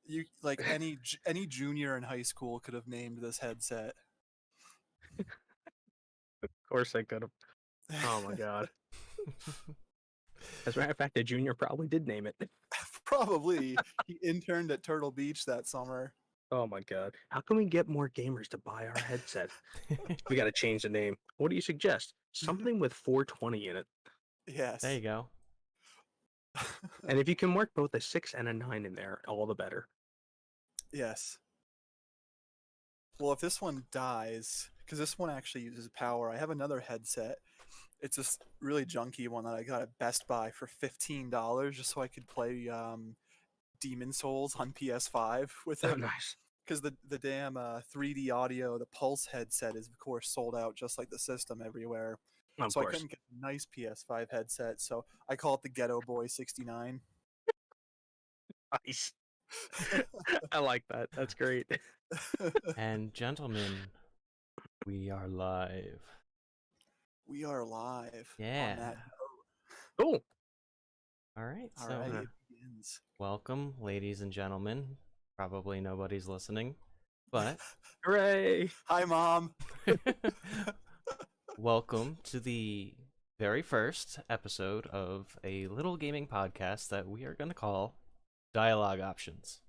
You like any junior in high school could have named this headset. Of course I could have. Oh my god. As a matter of fact, the junior probably did name it. Probably. He interned at Turtle Beach that summer. Oh my god. How can we get more gamers to buy our headset? We gotta change the name. What do you suggest? Something with 420 in it. Yes. There you go. And if you can work both a 6 and a 9 in there, all the better. Yes. Well, if this one dies, because this one actually uses power, I have another headset. It's this really junky one that I got at Best Buy for $15 just so I could play Demon Souls on PS5 with it. Oh, nice. Because the damn 3D audio, the Pulse headset is, of course, sold out just like the system everywhere. Of so course. I couldn't get a nice PS5 headset, so I call it the Ghetto Boy 69. Nice. I like that. That's great. And gentlemen, we are live. We are live. Yeah. On that. Cool. All right. All So, right, it begins. welcome, ladies and gentlemen. Probably nobody's listening, but Hooray! Hi, Mom. welcome to the very first episode of a little gaming podcast that we are going to call Dialogue Options.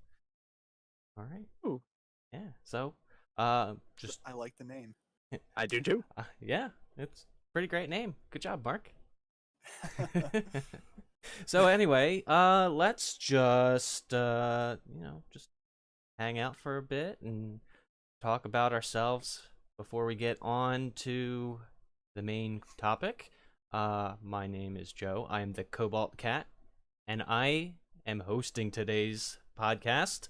All right. Ooh. Yeah. So, just I like the name. I do too. yeah, it's a pretty great name. Good job, Mark. So anyway, let's just just hang out for a bit and talk about ourselves before we get on to the main topic. My name is Joe. I am the Cobalt Cat, and I am hosting today's podcast.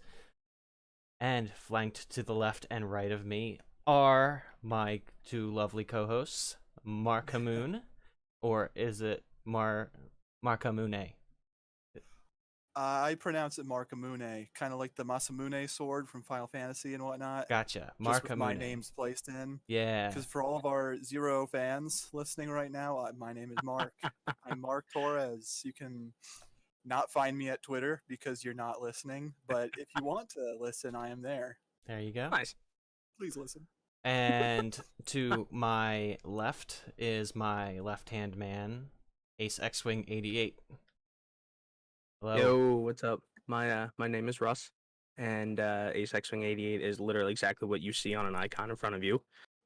And flanked to the left and right of me are my two lovely co-hosts, Marcamune, or is it Marcamune? I pronounce it Marcamune, kind of like the Masamune sword from Final Fantasy and whatnot. Gotcha, Just with my Marcamune. name's placed in. Yeah. Because for all of our Zero fans listening right now, my name is Mark. I'm Mark Torres. You can not find me at Twitter because you're not listening, but if you want to listen, I am there. There you go. Nice. Please listen. And to my left is my left-hand man, AceXWing88. Hello. Yo, what's up? My name is Russ, and AceXWing88 is literally exactly what you see on an icon in front of you.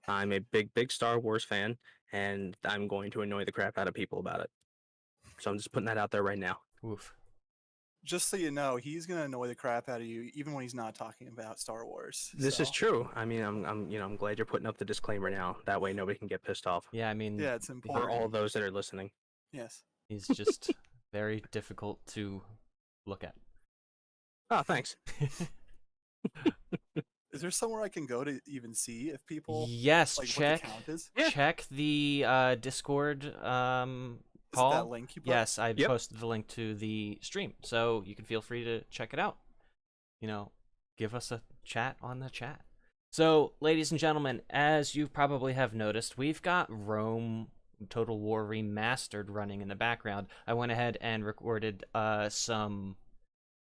I'm a big Star Wars fan, and I'm going to annoy the crap out of people about it. So I'm just putting that out there right now. Oof. Just so you know, he's gonna annoy the crap out of you, even when he's not talking about Star Wars. This is true. I mean, I'm glad you're putting up the disclaimer now. That way, nobody can get pissed off. Yeah, I mean, Yeah, it's important. For all those that are listening. Yes. he's just very difficult to look at. Oh, thanks. Is there somewhere I can go to even see if people Yes, like check what the count is? check the Discord Is it Paul. that link you put? Yes, I Yep. posted the link to the stream, so you can feel free to check it out. Give us a chat on the chat. So, ladies and gentlemen, as you probably have noticed, we've got Rome Total War Remastered running in the background. I went ahead and recorded some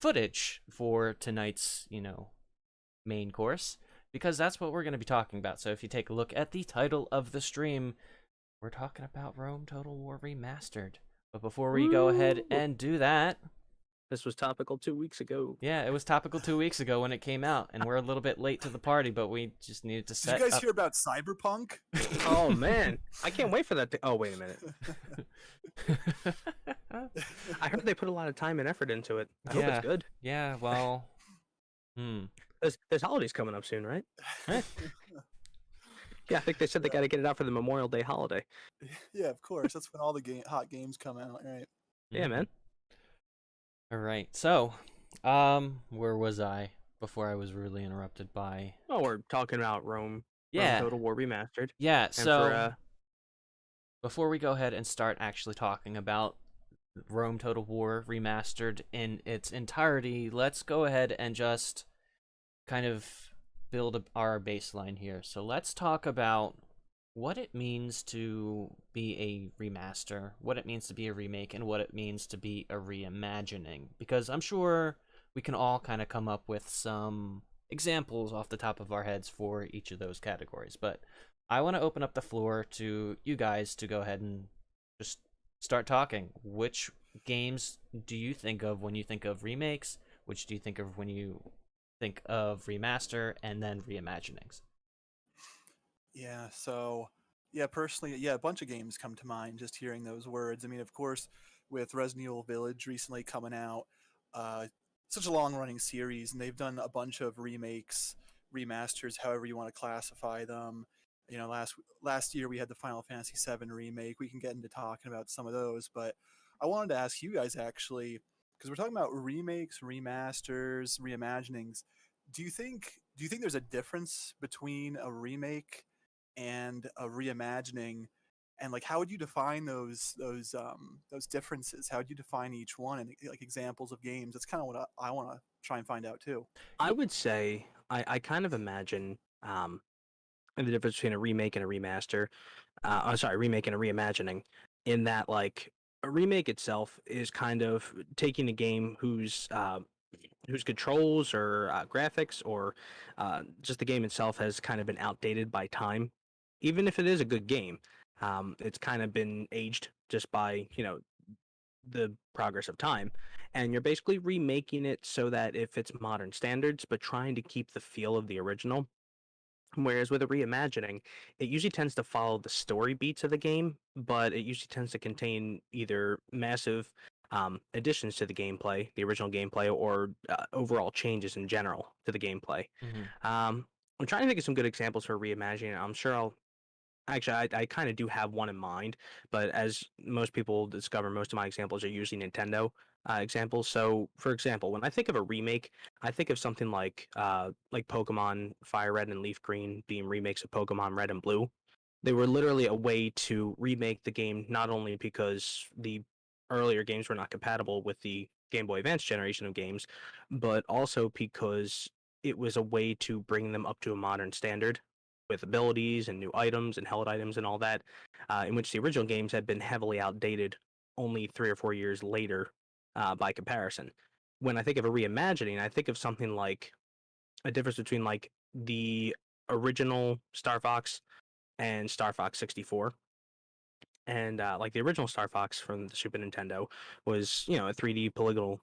footage for tonight's, main course, because that's what we're going to be talking about. So if you take a look at the title of the stream, we're talking about Rome Total War Remastered. But before we go ahead and do that... This was topical 2 weeks ago. Yeah, it was topical 2 weeks ago when it came out, and we're a little bit late to the party, but we just needed to set Did you guys up... hear about Cyberpunk? Oh, man. I can't wait for that. Oh, wait a minute. I heard they put a lot of time and effort into it. I hope it's good. Yeah, well... There's holidays coming up soon, right? Yeah, I think they said they got to get it out for the Memorial Day holiday. Yeah, of course. That's when all the hot games come out, right? Yeah, man. All right, so, where was I before I was rudely interrupted by... Oh, we're talking about Rome Total War Remastered. Yeah, And so, before we go ahead and start actually talking about Rome Total War Remastered in its entirety, let's go ahead and just kind of build our baseline here. So let's talk about what it means to be a remaster, what it means to be a remake, and what it means to be a reimagining. Because I'm sure we can all kind of come up with some examples off the top of our heads for each of those categories. But I want to open up the floor to you guys to go ahead and just start talking. Which games do you think of when you think of remakes? Which do you think of when you think of remaster and then reimaginings? Yeah, so yeah, personally, yeah, a bunch of games come to mind just hearing those words. I mean, of course, with Resident Evil Village recently coming out, uh, such a long-running series, and they've done a bunch of remakes, remasters, however you want to classify them. You know, last year we had the Final Fantasy VII remake. We can get into talking about some of those, but I wanted to ask you guys actually, because we're talking about remakes, remasters, reimaginings. Do you think there's a difference between a remake and a reimagining, and like how would you define those differences? How would you define each one, and like examples of games? That's kind of what I want to try and find out too. I would say I kind of imagine the difference between a remake and a remaster. I'm sorry, remake and a reimagining. In that, like a remake itself is kind of taking a game whose controls or graphics or just the game itself has kind of been outdated by time. Even if it is a good game, it's kind of been aged just by the progress of time, and you're basically remaking it so that it fits modern standards, but trying to keep the feel of the original. Whereas with a reimagining, it usually tends to follow the story beats of the game, but it usually tends to contain either massive additions to the gameplay, the original gameplay, or overall changes in general to the gameplay. Mm-hmm. I'm trying to think of some good examples for reimagining. I'm sure I'll actually, I kind of do have one in mind, but as most people discover, most of my examples are usually Nintendo examples. So, for example, when I think of a remake, I think of something like Pokemon Fire Red and Leaf Green being remakes of Pokemon Red and Blue. They were literally a way to remake the game, not only because the earlier games were not compatible with the Game Boy Advance generation of games, but also because it was a way to bring them up to a modern standard with abilities and new items and held items and all that, in which the original games had been heavily outdated only 3 or 4 years later by comparison. When I think of a reimagining, I think of something like a difference between like the original Star Fox and Star Fox 64. And like the original Star Fox from the Super Nintendo was, a 3D polygonal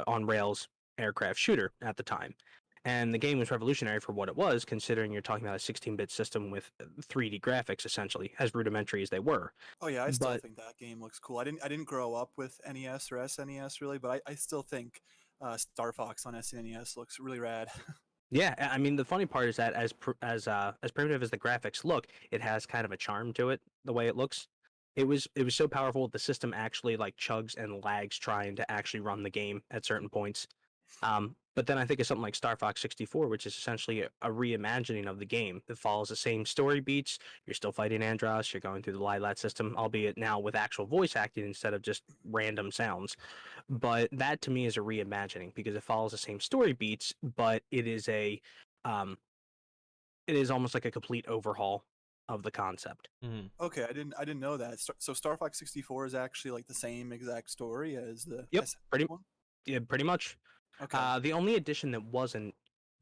on rails aircraft shooter at the time. And the game was revolutionary for what it was, considering you're talking about a 16-bit system with 3D graphics, essentially, as rudimentary as they were. Oh yeah, I still But think that game looks cool. I didn't grow up with NES or SNES really, but I still think Star Fox on SNES looks really rad. yeah, I mean, the funny part is that as primitive as the graphics look, it has kind of a charm to it, the way it looks. It was so powerful that the system actually like chugs and lags trying to actually run the game at certain points. But then I think of something like Star Fox 64, which is essentially a reimagining of the game that follows the same story beats. You're still fighting Andros, you're going through the Lilat system, albeit now with actual voice acting instead of just random sounds. But that to me is a reimagining because it follows the same story beats, but um, it is almost like a complete overhaul of the concept. Mm-hmm. Okay, I didn't know that. So Star Fox 64 is actually like the same exact story as the Yep, SNES pretty one. yeah, pretty much. Okay. The only addition that wasn't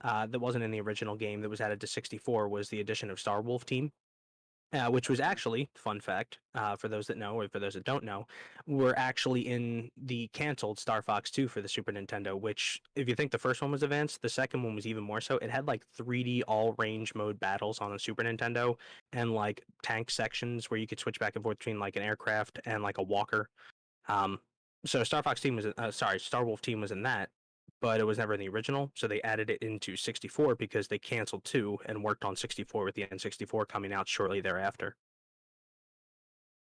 in the original game that was added to 64 was the addition of Star Wolf Team, which was Okay. actually, fun fact, for those that know or for those that don't know, were actually in the canceled Star Fox 2 for the Super Nintendo, which, if you think the first one was advanced, the second one was even more so. It had like 3D all range mode battles on a Super Nintendo and like tank sections where you could switch back and forth between like an aircraft and like a walker. Um, so Star Wolf Team was in that, but it was never in the original. So they added it into 64 because they canceled 2 and worked on 64 with the N64 coming out shortly thereafter.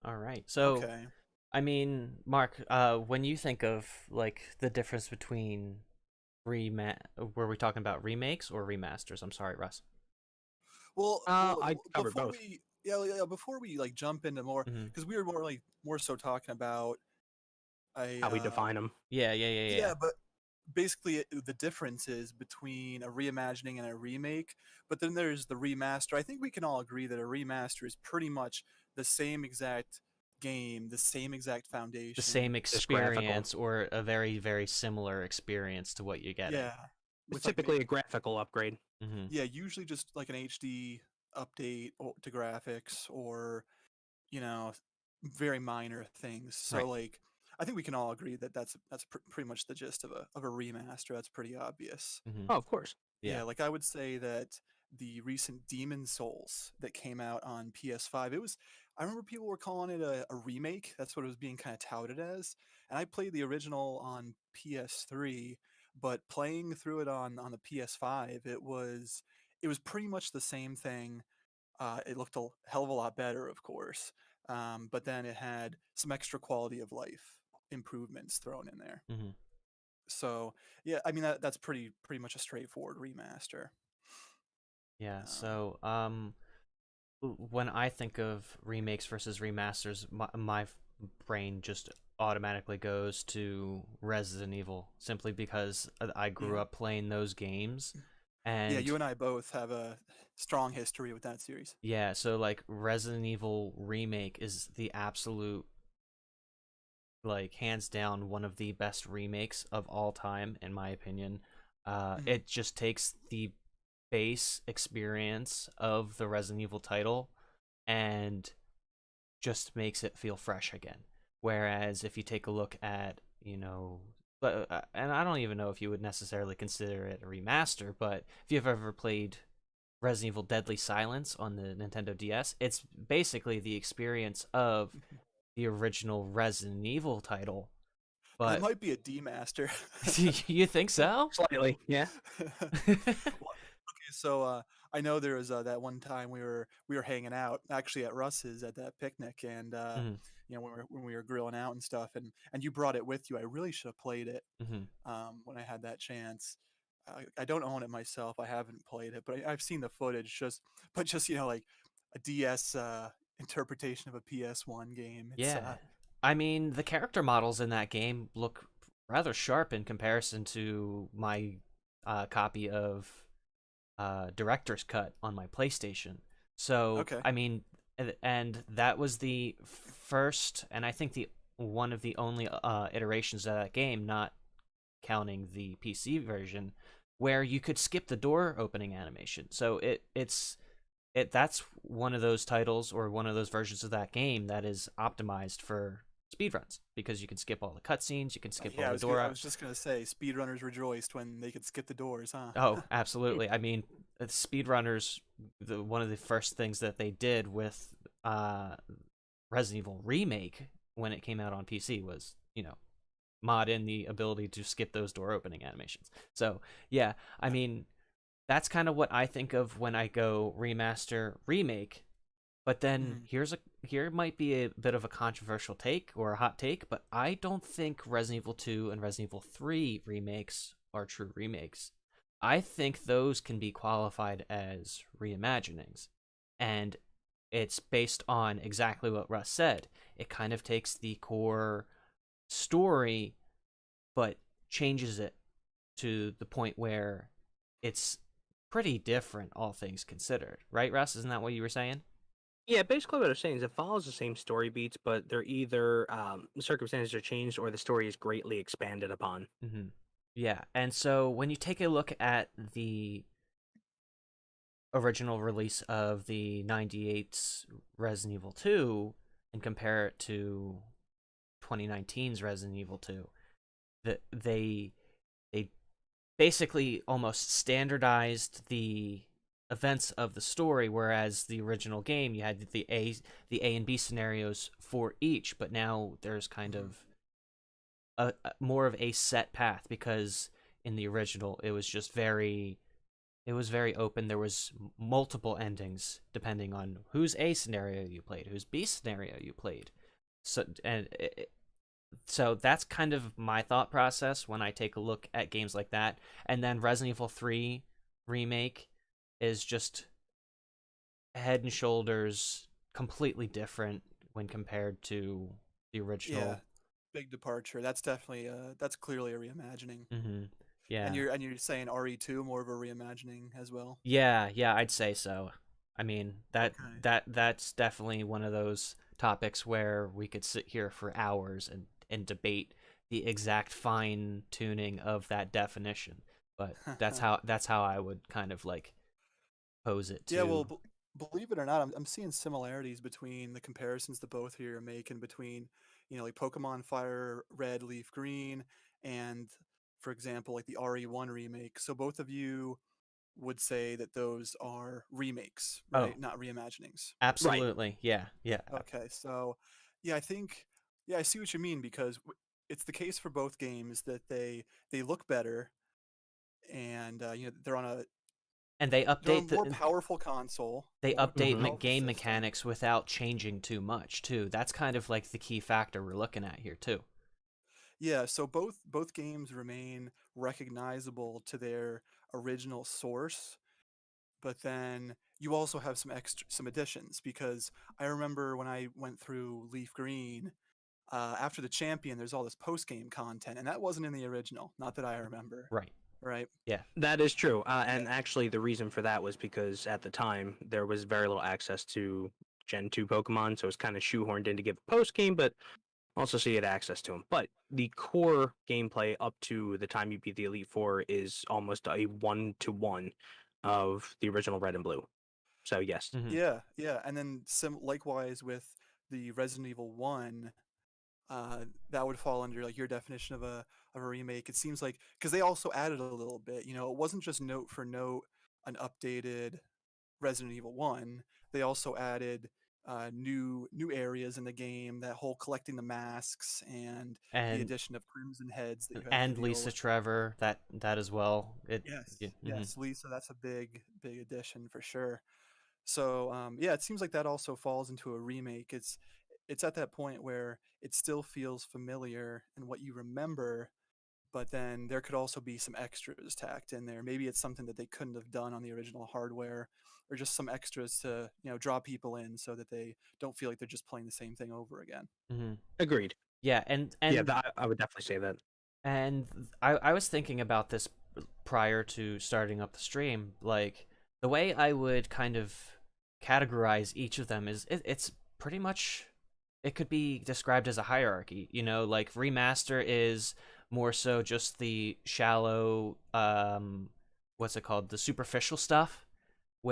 All right. So, Okay. I mean, Mark, when you think of like the difference between were we talking about remakes or remasters? I'm sorry, Russ. I covered Before both. we like jump into more, Mm-hmm. because we were more so talking about a How we define them. Yeah. yeah, but basically the difference is between a reimagining and a remake. But then there's the remaster. I think we can all agree that a remaster is pretty much the same exact game, the same exact foundation. The same Just graphical. experience, or a very, very similar experience to what you get. Yeah. It's With like typically a graphical upgrade. yeah, usually just like an HD update to graphics, or you know, very minor things. So Right. like, I think we can all agree that that's pretty much the gist of a remaster. That's pretty obvious. Oh, of course. Yeah, like I would say that the recent Demon Souls that came out on PS5, I remember people were calling it a remake. That's what it was being kind of touted as. And I played the original on PS3, but playing through it on the PS5, it was pretty much the same thing. It looked a hell of a lot better, of course, but then it had some extra quality of life improvements thrown in there. Mm-hmm. So yeah, I mean that's pretty much a straightforward remaster. Yeah. So when I think of remakes versus remasters, my brain just automatically goes to Resident Evil, simply because I grew up playing those games. And yeah, you and I both have a strong history with that series. yeah, so like Resident Evil Remake is the absolute, like, hands down one of the best remakes of all time, in my opinion. It just takes the base experience of the Resident Evil title and just makes it feel fresh again. Whereas if you take a look at, and I don't even know if you would necessarily consider it a remaster, but if you've ever played Resident Evil Deadly Silence on the Nintendo DS, it's basically the experience of the original Resident Evil title. But that might be a D-master. You think so? Slightly, yeah. Okay, so I know there was that one time we were hanging out actually at Russ's at that picnic, and when we were grilling out and stuff, and you brought it with you. I really should have played it when I had that chance. I don't own it myself. I haven't played it, but I've seen the footage. Just like a DS interpretation of a PS1 game. Yeah. I mean, the character models in that game look rather sharp in comparison to my copy of Director's Cut on my PlayStation. So, okay. I mean, and that was the first, and I think the one of the only iterations of that game, not counting the PC version, where you could skip the door opening animation. So that's one of those titles, or one of those versions of that game, that is optimized for speedruns, because you can skip all the cutscenes, you can skip all the door. I was just gonna say, speedrunners rejoiced when they could skip the doors, huh? Oh, absolutely. I mean, speedrunners, one of the first things that they did with Resident Evil Remake when it came out on PC was, mod in the ability to skip those door opening animations. So yeah, I mean, that's kind of what I think of when I go remaster, remake. But then here might be a bit of a controversial take, or a hot take, but I don't think Resident Evil 2 and Resident Evil 3 remakes are true remakes. I think those can be qualified as reimaginings. And it's based on exactly what Russ said. It kind of takes the core story, but changes it to the point where it's pretty different, all things considered. Right, Russ? Isn't that what you were saying? Yeah, basically what I'm saying is it follows the same story beats, but they're either circumstances are changed or the story is greatly expanded upon. Yeah, and so when you take a look at the original release of the 98's Resident Evil 2 and compare it to 2019's Resident Evil 2, they basically almost standardized the events of the story, whereas the original game, you had the A and B scenarios for each, but now there's kind of a more of a set path, because in the original it was very open. There was multiple endings depending on whose A scenario you played, whose B scenario you played. So that's kind of my thought process when I take a look at games like that. And then Resident Evil 3 Remake is just head and shoulders completely different when compared to the original. Yeah, big departure. That's definitely that's clearly a reimagining. Yeah. And you're saying RE2 more of a reimagining as well? Yeah, I'd say so. I mean, that's definitely one of those topics where we could sit here for hours and debate the exact fine tuning of that definition. But that's how I would kind of like pose it Yeah, well, to. believe it or not, I'm seeing similarities between the comparisons that both here are making between, like Pokemon Fire Red, Leaf Green, and for example, like the RE1 remake. So both of you would say that those are remakes, Oh, right? Not reimaginings. Right. absolutely. Yeah. Yeah. Okay, so yeah, I think yeah, I see what you mean because it's the case for both games that they look better and And they they're on update a more the powerful console, they more update Mhm. powerful game system. mechanics without changing too much too. That's kind of like the key factor we're looking at here too. Yeah, so both games remain recognizable to their original source, but then you also have some additions because I remember when I went through Leaf Green, after the champion, there's all this post game content, and that wasn't in the original, not that I remember, Right. right? Yeah. That is true. Yeah, And actually, the reason for that was because at the time there was very little access to Gen 2 Pokemon, so it's kind of shoehorned in to give a post game, but also so you had access to them. But the core gameplay up to the time you beat the Elite Four is almost a 1-to-1 of the original Red and Blue. So yes. Hmm. yeah, and then likewise with the Resident Evil 1, that would fall under like your definition of a remake. It seems like because they also added a little bit. It wasn't just note for note an updated Resident Evil 1. They also added new areas in the game. That whole collecting the masks and the And addition of Crimson Heads that you have to and deal Lisa with. Trevor, that as well. It. Yes, Yeah, yes, Lisa. That's a big addition for sure. So yeah, it seems like that also falls into a remake. It's at that point where it still feels familiar and what you remember, but then there could also be some extras tacked in there. Maybe it's something that they couldn't have done on the original hardware, or just some extras to draw people in so that they don't feel like they're just playing the same thing over again. hmm Agreed. yeah, and Yeah, and I would definitely say that. and I was thinking about this prior to starting up the stream. Like the way I would kind of categorize each of them is it's pretty much it could be described as a hierarchy. Like remaster is more so just the shallow what's it called, the superficial stuff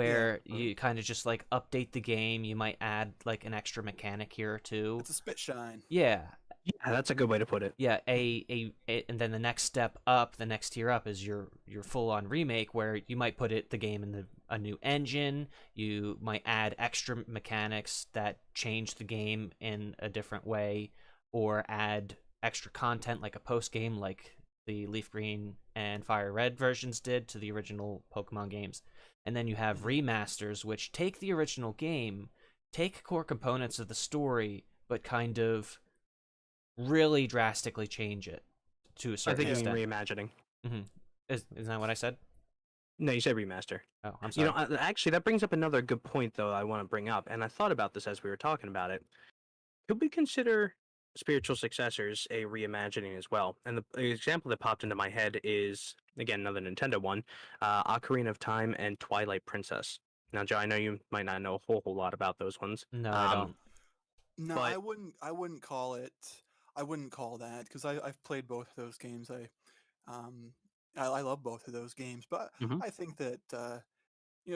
Yeah, where you kind of just like update the game. You might add like an extra mechanic here or two. it's a spit shine. Yeah, Yeah, that's a good way to put it. yeah. And then the next step up, the next tier up is your full on remake, where you might put the game in a new engine. You might add extra mechanics that change the game in a different way, or add extra content like a post game, like the Leaf Green and Fire Red versions did to the original Pokemon games. And then you have Mhm. remasters, which take the original game, take core components of the story, but kind of really drastically change it to a I certain think you Yeah, mean extent. reimagining. Hmm. Isn't that what I said? No, you said remaster. Oh, I'm sorry. Actually, that brings up another good point, though, I want to bring up, and I thought about this as we were talking about it. Could we consider spiritual successors a reimagining as well? And the example that popped into my head is, again, another Nintendo one, Ocarina of Time and Twilight Princess. Now, Joe, I know you might not know a whole lot about those ones, No, I don't. no, but I wouldn't call it. I wouldn't call that because I've played both of those games. Um, I love both of those games, but mhm, I think that they're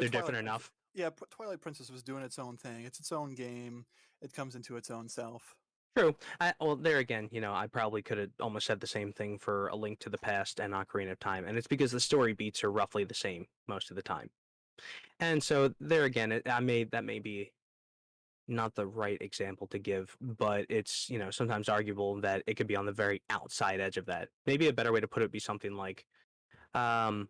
Twilight different Princess. enough. Yeah, Twilight Princess was doing its own thing. It's its own game. It comes into its own self. True. Well, there again, I probably could have almost said the same thing for A Link to the Past and Ocarina of Time, and it's because the story beats are roughly the same most of the time. And so there again, that may be not the right example to give, but it's sometimes arguable that it could be on the very outside edge of that. Maybe a better way to put it would be something um,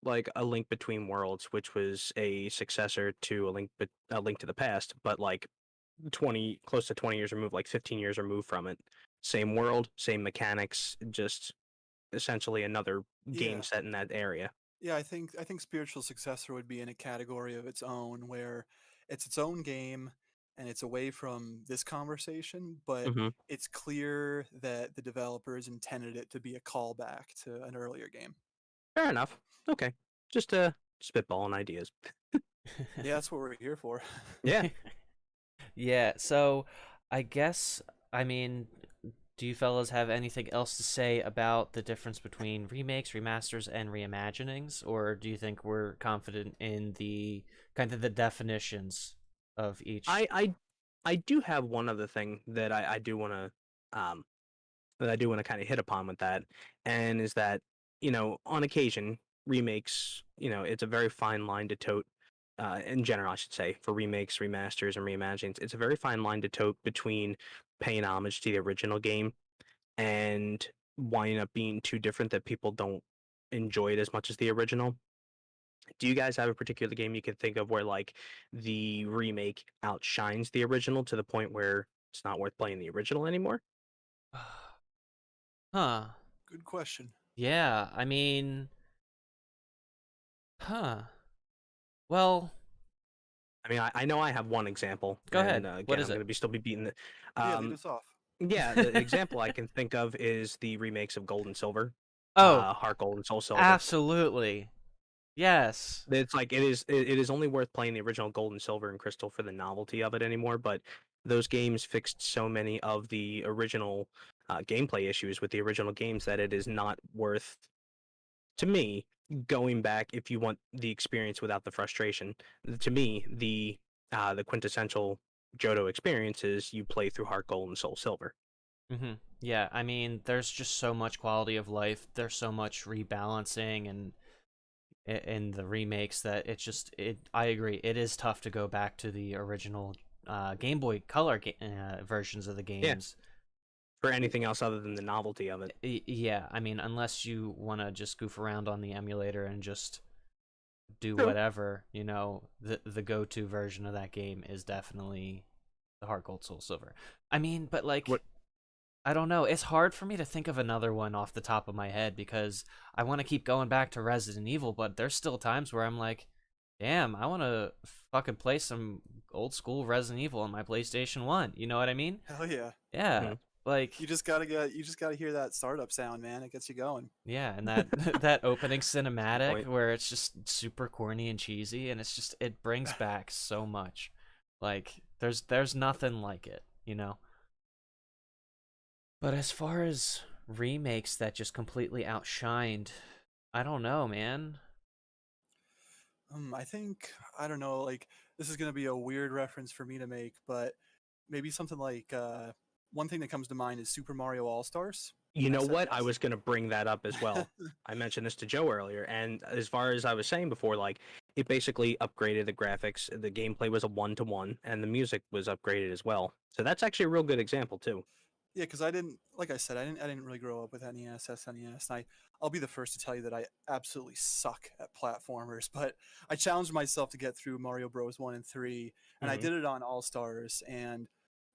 like A Link Between Worlds, which was a successor to A Link to the Past, but like close to 20 years removed, like 15 years removed from it. Same world, same mechanics, just essentially another game Yeah, set in that area. yeah. I think spiritual successor would be in a category of its own, where it's its own game and it's away from this conversation, but Hmm. it's clear that the developers intended it to be a callback to an earlier game. Fair enough. Okay. Just spitballing ideas. Yeah, that's what we're here for. Yeah. Yeah, so I guess, I mean, do you fellas have anything else to say about the difference between remakes, remasters, and reimaginings, or do you think we're confident in the kind of the definitions of each? I do have one other thing that I do want to kind of hit upon with that, and is that, on occasion remakes, it's a very fine line to tote. In general, I should say, for remakes, remasters, and reimaginings, it's a very fine line to tote between paying homage to the original game and winding up being too different that people don't enjoy it as much as the original. Do you guys have a particular game you can think of where like the remake outshines the original to the point where it's not worth playing the original anymore? Huh. Good question. Yeah, I mean, huh. Well, I mean, I know I have one example, go and ahead. What again, I'm is going it? to be still be beating the. Yeah, lead Um, us off. yeah, the example I can think of is the remakes of Gold and Silver, Oh, Heart Gold and Soul Silver. absolutely. Yes. It's like it is only worth playing the original Gold and Silver and Crystal for the novelty of it anymore. But those games fixed so many of the original gameplay issues with the original games that it is not worth, to me, going back if you want the experience without the frustration. To me, the quintessential Johto experience is you play through Heart Gold and Soul Silver. Yeah, I mean, there's just so much quality of life. There's so much rebalancing and in the remakes that I agree. It is tough to go back to the original Game Boy Color versions of the Yeah, games. for anything else other than the novelty of it. Yeah, I mean, unless you want to just goof around on the emulator and just do True. whatever, the go-to version of that game is definitely the Heart Gold Soul Silver. I mean, but like, What I don't know. It's hard for me to think of another one off the top of my head because I want to keep going back to Resident Evil, but there's still times where I'm like, damn, I want to fucking play some old school Resident Evil on my PlayStation 1. You know what I mean? Hell yeah. Yeah. Mhm. Like, You just gotta hear that startup sound, man. It gets you going. yeah, and that that opening Good cinematic point. where it's just super corny and cheesy and it brings back so much. Like there's nothing like it. But as far as remakes that just completely outshined, I don't know, man. I think I don't know. Like this is gonna be a weird reference for me to make, but maybe something like one thing that comes to mind is Super Mario All Stars You on know what? I SNES. was going to bring that up as well. I mentioned this to Joe earlier, and as far as I was saying before, like it basically upgraded the graphics. The gameplay was a 1-to-1, and the music was upgraded as well. So that's actually a real good example too. Yeah, because I didn't, like I said, I didn't really grow up with NES, SNES, and I'll be the first to tell you that I absolutely suck at platformers. But I challenged myself to get through Mario Bros. 1 and 3, and I Hmm. did it on All Stars. And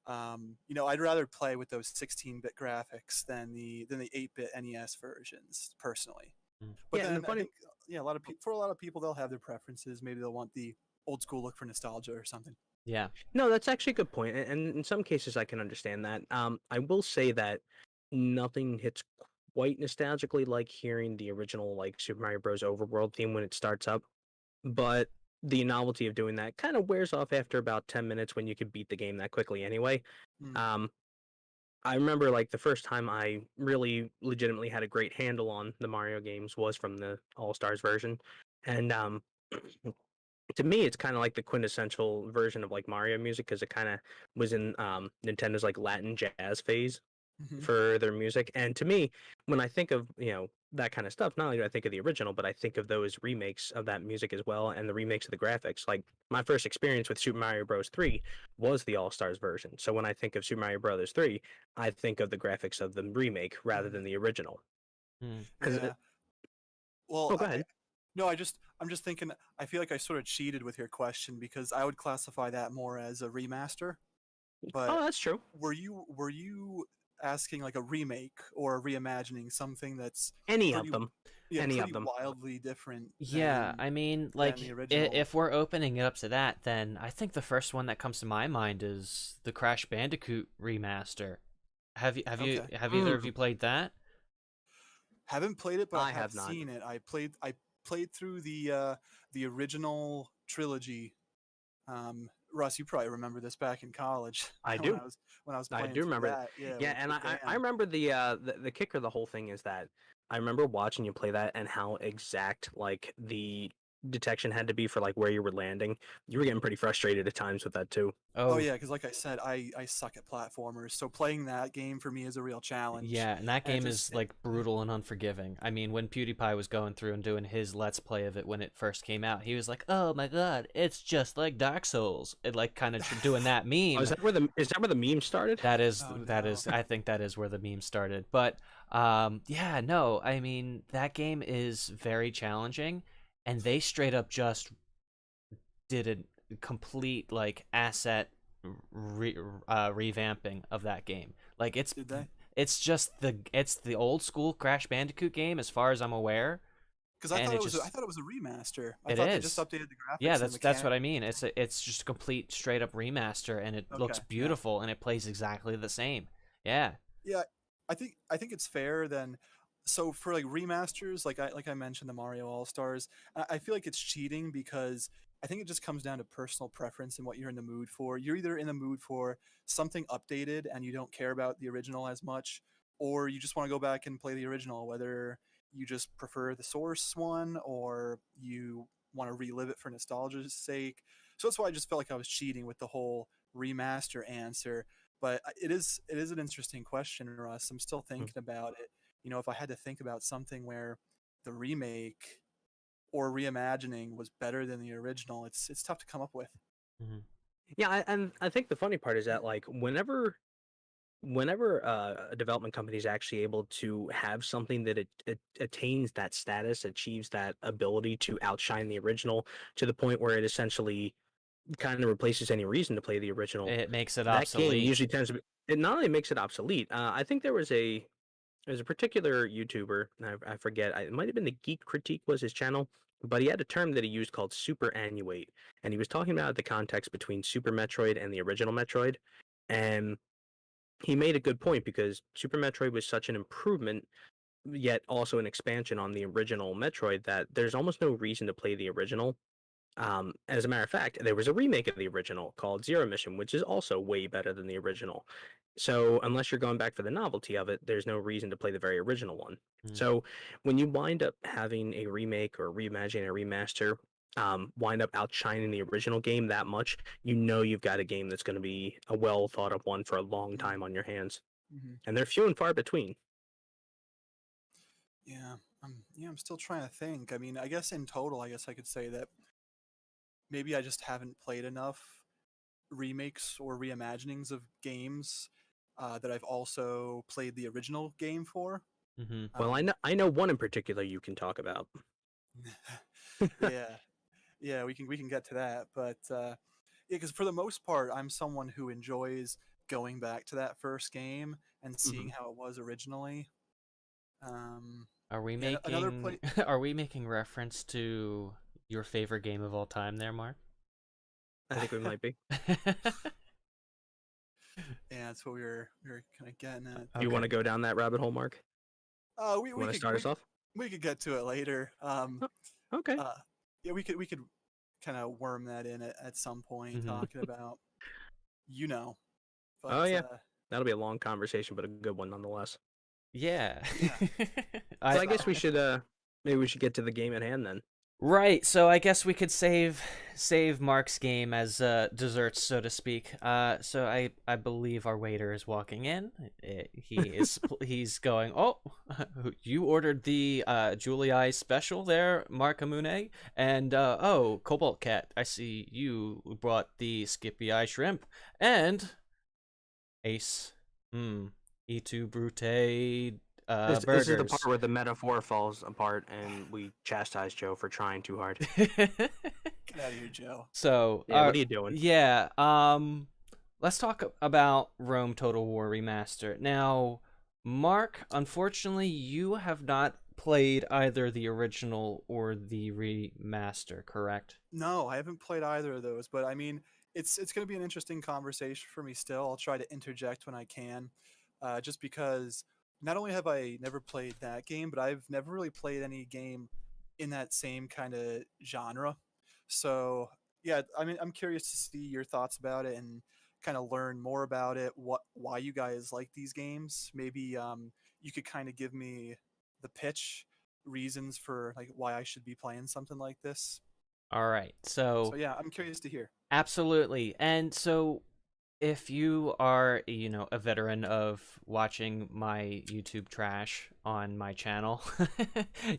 I'd rather play with those 16-bit graphics than the 8-bit NES versions, personally. Mm. But Yeah, and the then I funny, think, yeah, for a lot of people, they'll have their preferences. Maybe they'll want the old school look for nostalgia or something. Yeah. no, that's actually a good point, and in some cases I can understand that. I will say that nothing hits quite nostalgically like hearing the original like Super Mario Bros. Overworld theme when it starts up, but the novelty of doing that kind of wears off after about 10 minutes when you can beat the game that quickly anyway. Mm. Um, I remember like the first time I really legitimately had a great handle on the Mario games was from the All Stars version, and to me it's kind of like the quintessential version of like Mario music because it kind of was in Nintendo's like Latin jazz phase Hmm. for their music. And to me, when I think of, that kind of stuff, not only do I think of the original, but I think of those remakes of that music as well and the remakes of the graphics. Like my first experience with Super Mario Bros. 3 was the All Stars version. So when I think of Super Mario Bros. 3, I think of the graphics of the remake rather Hmm. than the original. Mm. Because, Yeah. Well, oh, go ahead. no, I'm just thinking. I feel like I sort of cheated with your question because I would classify that more as a remaster. But Oh, that's true. were you asking like a remake or a reimagining, something that's Any of pretty them. yeah Any of pretty them. wildly different Yeah, I mean, than like the original? if we're opening it up to that, then I think the first one that comes to my mind is the Crash Bandicoot remaster. Okay. Have either of Mm, you played that? Haven't played it, but I I have have not. seen it. I played through the original trilogy Russ, you probably remember this back in college. I when do. I was I playing do through remember. that. Yeah, Yeah, and with I Dan. remember the kicker of the whole thing is that I remember watching you play that and how exact like the detection had to be for like where you were landing. You were getting pretty frustrated at times with that too. Oh Oh, yeah, because like I said, I suck at platformers, so playing that game for me is a real challenge. yeah, and that And it game just is like brutal and unforgiving. I mean, when PewDiePie was going through and doing his Let's Play of it when it first came out, he was like, "Oh my god, it's just like Dark Souls." It like kind of doing that Oh, meme. is that where the meme started? oh no. I think that is where the meme started. But yeah, no, I mean that game is very challenging, and they straight up just did a complete like asset revamping of that game. Like Did they? it's the old school Crash Bandicoot game as far as I'm aware, Because and it I just thought it was a remaster. I it thought they just is. updated the Yeah, graphics and that's mechanics. what I mean. It's just a complete straight up remaster, and it looks Okay, yeah. beautiful, and it plays exactly the same. Yeah. Yeah, I think it's fair then. So for like remasters, like I mentioned the Mario All Stars, I feel like it's cheating because I think it just comes down to personal preference and what you're in the mood for. You're either in the mood for something updated and you don't care about the original as much, or you just want to go back and play the original, whether you just prefer the source one or you want to relive it for nostalgia's sake. So that's why I just felt like I was cheating with the whole remaster answer. But it is an interesting question, Russ. I'm still Hmm. thinking about it. You know, if I had to think about something where the remake or reimagining was better than the original, it's tough to come up with. Hmm. Yeah, and I think the funny part is that like whenever a development company is actually able to have something that it attains that status, achieves that ability to outshine the original to the point where it essentially kind of replaces any reason to play the original, It makes it that game obsolete. usually tends to be, it not only makes it obsolete. I think there's a particular YouTuber, and I forget, it might have been the Geek Critique was his channel, but he had a term that he used called superannuate, and he was talking about the context between Super Metroid and the original Metroid, and he made a good point because Super Metroid was such an improvement, yet also an expansion on the original Metroid that there's almost no reason to play the original. As a matter of fact, there was a remake of the original called Zero Mission, which is also way better than the original. So unless you're going back for the novelty of it, there's no reason to play the very original one. Mm. So when you wind up having a remake or reimagining a remaster, wind up outshining the original game that much, you know you've got a game that's going to be a well thought of one for a long time on your hands, Mm-hmm. and they're few and far between. I'm still trying to think. I mean, I guess in total, I guess I could say that maybe I just haven't played enough remakes or reimaginings of games that I've also played the original game for. Hmm. Well, Um, I know one in particular you can talk about. yeah, yeah, we can get to that, but yeah, because for the most part, I'm someone who enjoys going back to that first game and Hmm. seeing how it was originally. Um, Are we yeah, another making play. are we making reference to your favorite game of all time there, Mark? I think we might be. Yeah, that's what we were kind of getting at. You want Okay. to go down that rabbit hole, Mark? We You want to start us off? we could get to it later. Oh, okay. Uh, yeah, we could kind of worm that in at some point, Hmm. talking about you know, but Oh yeah, that'll be a long conversation, but a good one nonetheless. Yeah. yeah. So I I guess So maybe we should get to the game at hand then. Right, so I guess we could save Mark's game as desserts, so to speak. So I believe our waiter is walking in. He's going. Oh, you ordered the Julie special there, Marcamune, and oh, Cobalt Cat. I see you brought the Skippy Eye shrimp and Ace. E2 Brute. This is the Burgers. part where the metaphor falls apart and we chastise Joe for trying too hard. get out of here, Joe. So, Yeah, what are you doing? yeah, let's talk about Rome Total War Remaster. Now, Mark, unfortunately, you have not played either the original or the remaster, correct? No, I haven't played either of those, but I mean, it's going to be an interesting conversation for me still. I'll try to interject when I can, just because not only have I never played that game, but I've never really played any game in that same kind of genre. So, yeah, I mean, I'm curious to see your thoughts about it and kind of learn more about it. Why you guys like these games? Maybe you could kind of give me the pitch, reasons for like why I should be playing something like this. All right. So So yeah, I'm curious to hear. absolutely. And so if you are, a veteran of watching my YouTube trash on my channel,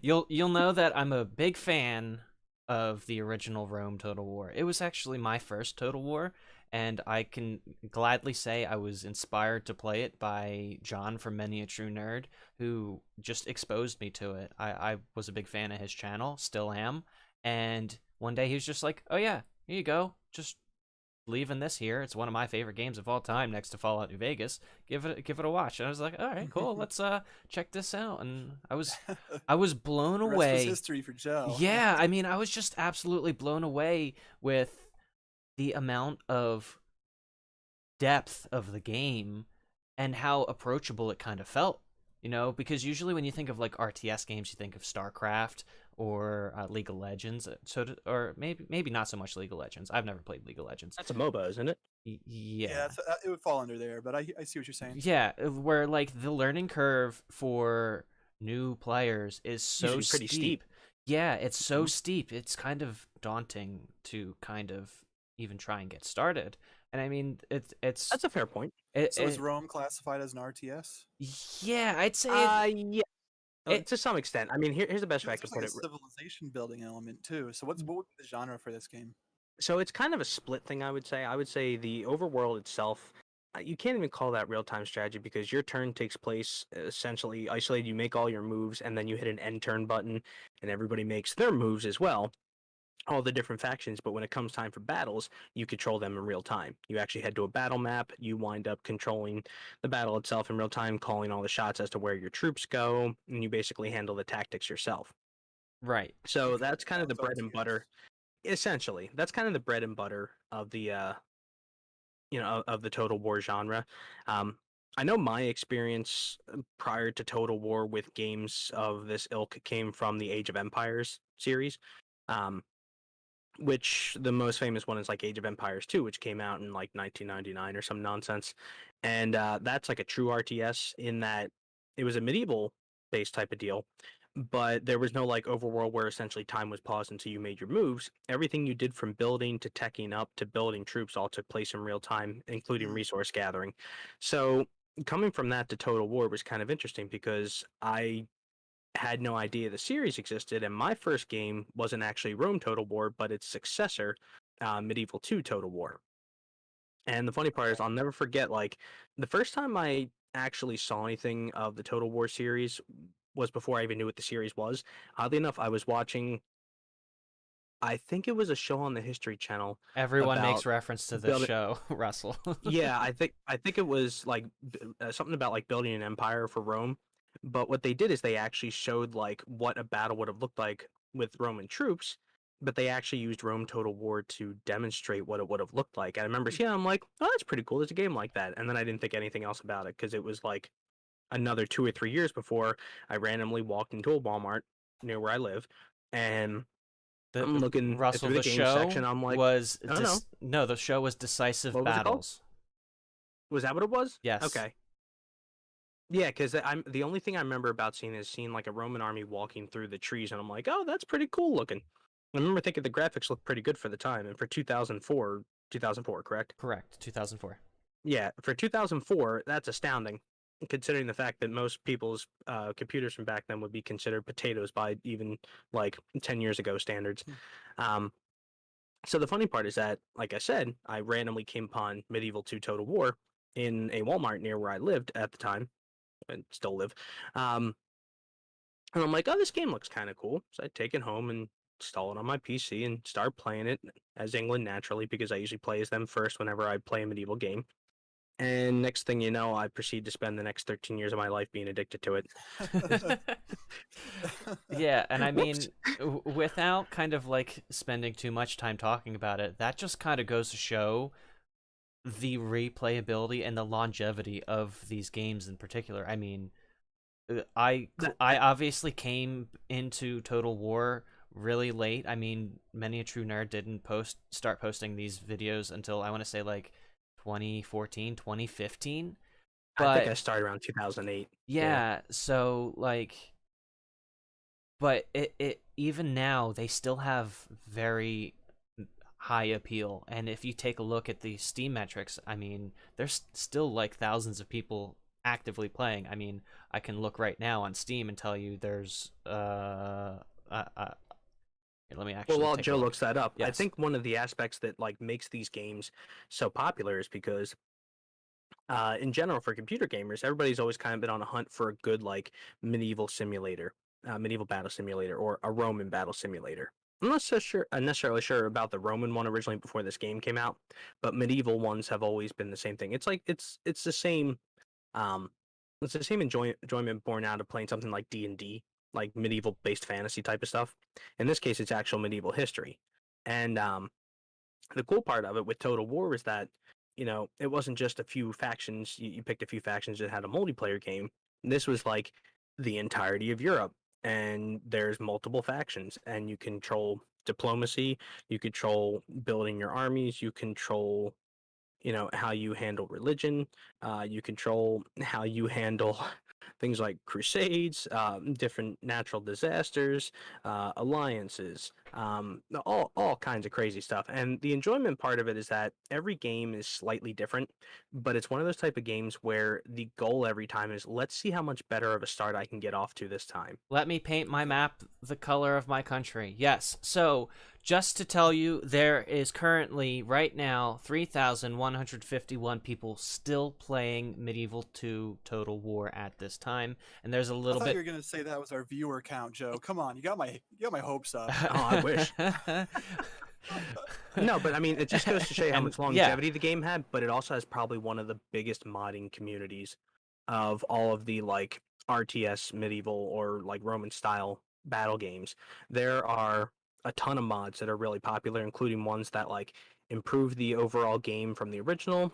you'll know that I'm a big fan of the original Rome Total War. It was actually my first Total War, and I can gladly say I was inspired to play it by John from Many a True Nerd, who just exposed me to it. I was a big fan of his channel, still am, and one day he was just like, "Oh yeah, here you go, just leaving this here. It's one of my favorite games of all time, next to Fallout New Vegas. Give it a watch." And I was like, all right, cool. Let's check this out. And I was blown The rest was away. history for Joe. Yeah, I mean, I was just absolutely blown away with the amount of depth of the game and how approachable it kind of felt. Because usually when you think of like RTS games, you think of StarCraft or League of Legends. Or maybe not so much League of Legends. I've never played League of Legends. That's a MOBA, isn't it? Yeah. It would fall under there, but I see what you're saying. Yeah, where like the learning curve for new players is so Usually pretty steep. Yeah, it's so steep. It's kind of daunting to kind of even try and get started. And I mean, it's That's a fair point. So is Rome classified as an RTS? Yeah, I'd say Yeah. To some extent. I mean, here's the best way I could There's like put a it. civilization building element too. So what would be the genre for this game? So it's kind of a split thing, I would say. I would say the overworld itself, you can't even call that real-time strategy because your turn takes place essentially isolated. You make all your moves, and then you hit an end turn button, and everybody makes their moves as well. All the different factions, but when it comes time for battles, you control them in real time. You actually head to a battle map, you wind up controlling the battle itself in real time, calling all the shots as to where your troops go, and you basically handle the tactics yourself. right. So that's kind of the bread and RTS. butter. Essentially, that's kind of the bread and butter of the of the Total War genre. I know my experience prior to Total War with games of this ilk came from the Age of Empires series. Which the most famous one is like Age of Empires 2, which came out in like 1999 or some nonsense. And that's like a true RTS in that it was a medieval based type of deal, but there was no like overworld where essentially time was paused until you made your moves. Everything you did from building to teching up to building troops all took place in real time, including resource gathering. So coming from that to Total War was kind of interesting because I had no idea the series existed, and my first game wasn't actually Rome Total War, but its successor, Medieval 2 Total War. And the funny part is, I'll never forget, like, the first time I actually saw anything of the Total War series was before I even knew what the series was. Oddly enough, I was watching, I think it was a show on the History Channel. Everyone about makes reference to this building- show, Russell. Yeah, I think it was like something about like building an empire for Rome. But what they did is they actually showed like what a battle would have looked like with Roman troops, but they actually used Rome Total War to demonstrate what it would have looked like. And I remember seeing it, I'm like, oh, that's pretty cool. There's a game like that. And then I didn't think anything else about it because it was like another 2 or 3 years before I randomly walked into a Walmart near where I live, and I'm looking Russell, through the the game show section. I'm like, was I don't know. no, the show was Decisive What was it called? Battles. Was that what it was? Yes. Okay. Yeah, because I'm the only thing I remember about seeing like a Roman army walking through the trees, and I'm like, oh, that's pretty cool looking. I remember thinking the graphics looked pretty good for the time, and for 2004, correct? Correct, 2004. Yeah, for 2004, that's astounding, considering the fact that most people's computers from back then would be considered potatoes by even like 10 years ago standards. So the funny part is that, like I said, I randomly came upon Medieval 2 Total War in a Walmart near where I lived at the time, and still live. And I'm like, oh, this game looks kind of cool. So I take it home and install it on my PC and start playing it as England naturally, because I usually play as them first whenever I play a medieval game. And next thing you know, I proceed to spend the next 13 years of my life being addicted to it. Yeah, and I mean, without kind of like spending too much time talking about it, that just kind of goes to show the replayability and the longevity of these games in particular. I mean, I obviously came into Total War really late. I mean, Many a True Nerd didn't start posting these videos until I want to say like 2014, 2015. I think But I started around 2008. yeah, so like, but it even now they still have very high appeal. And if you take a look at the Steam metrics, I mean, there's still like thousands of people actively playing. I mean, I can look right now on Steam and tell you there's here, let me Well, actually while take a Joe look. looks that up, I Yes. think one of the aspects that like makes these games so popular is because in general for computer gamers, everybody's always kind of been on a hunt for a good like medieval simulator, medieval battle simulator, or a Roman battle simulator. I'm not so sure, necessarily sure about the Roman one originally before this game came out, but medieval ones have always been the same thing. It's like it's the same, um, it's the same enjoyment born out of playing something like D&D, like medieval based fantasy type of stuff. In this case, it's actual medieval history, and the cool part of it with Total War was that, it wasn't just a few factions. You picked a few factions that had a multiplayer game. This was like the entirety of Europe, and there's multiple factions, and you control diplomacy, you control building your armies, you control how you handle religion, you control how you handle things like crusades, different natural disasters, alliances, all kinds of crazy stuff. And the enjoyment part of it is that every game is slightly different, but it's one of those type of games where the goal every time is, let's see how much better of a start I can get off to this time. Let me paint my map the color of my country. Yes. So, just to tell you, there is currently, right now, 3,151 people still playing Medieval 2 Total War at this time. And there's a I little thought bit. you were gonna say that was our viewer count, Joe. Come on, you got my hopes up. Oh, I wish. No, but I mean, it just goes to show you how much longevity the game had, but it also has probably one of the biggest modding communities of all of the like RTS medieval or like Roman style battle games. There are a ton of mods that are really popular, including ones that like improve the overall game from the original,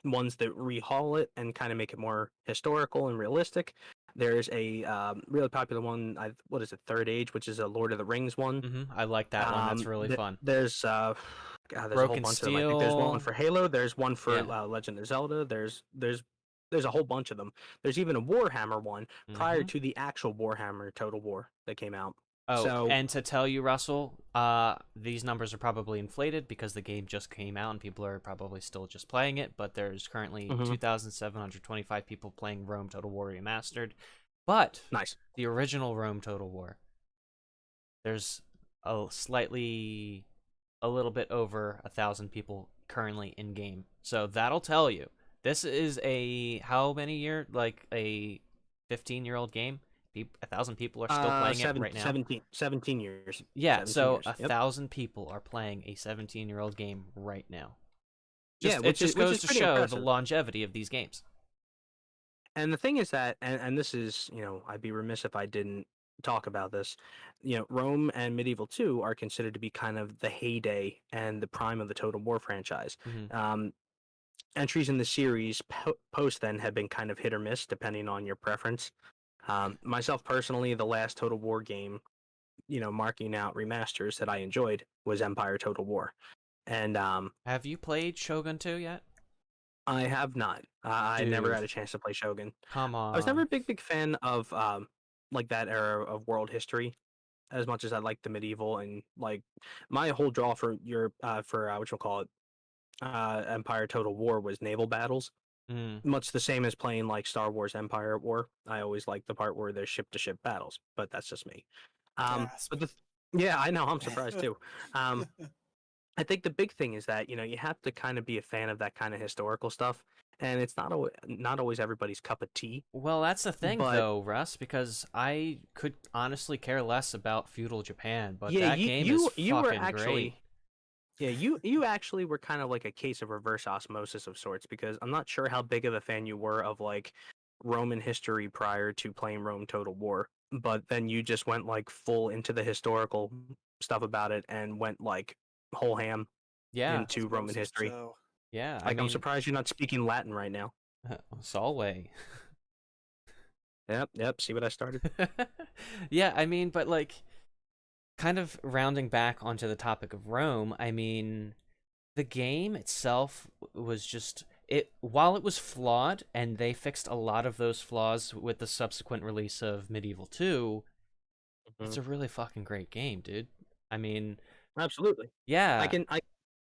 ones that rehaul it and kind of make it more historical and realistic. There's a really popular one. What is it? Third Age, which is a Lord of the Rings one. I like that one. That's really fun. There's God, there's a whole Broken bunch of them. I think there's one Steel. for Halo. There's one for Yeah. Legend of Zelda. There's a whole bunch of them. There's even a Warhammer one prior to the actual Warhammer Total War that came out. Oh, So and to tell you, Russell, these numbers are probably inflated because the game just came out and people are probably still just playing it, but there's currently 2,725 people playing Rome Total War Remastered. But nice. The original Rome Total War, there's a little bit over 1,000 people currently in game. So that'll tell you. This is how many year? Like a 15-year-old game? 1,000 people are still playing it right now. 17 years. Yeah, 17 so years. 1,000 people are playing a 17-year-old game right now. Which goes to show impressive. the longevity of these games. And the thing is that, and this is, I'd be remiss if I didn't talk about this. Rome and Medieval 2 are considered to be kind of the heyday and the prime of the Total War franchise. Entries in the series post then have been kind of hit or miss depending on your preference. Myself personally, the last Total War game, marking out remasters that I enjoyed was Empire Total War. And have you played Shogun 2 yet? I have not. I never had a chance to play Shogun. Come on. I was never a big fan of like that era of world history, as much as I like the medieval, and like my whole draw for Empire Total War was naval battles. Much the same as playing like Star Wars Empire at War. I always like the part where there's ship to ship battles, but that's just me. But yeah, I know, I'm surprised too. I think the big thing is that you have to kind of be a fan of that kind of historical stuff, and it's not always everybody's cup of tea. Well, that's the thing though, Russ, because I could honestly care less about feudal Japan, but that game is fucking great. Yeah, you actually were kind of like a case of reverse osmosis of sorts, because I'm not sure how big of a fan you were of like Roman history prior to playing Rome Total War, but then you just went like full into the historical stuff about it and went like whole ham into Roman history. Yeah, I'm surprised you're not speaking Latin right now. Salve. Yep. See what I started? Yeah, I mean, but like, kind of rounding back onto the topic of Rome, I mean, the game itself was just it while it was flawed and they fixed a lot of those flaws with the subsequent release of Medieval 2, it's Mhm. a really fucking great game, dude. I mean, Absolutely. yeah,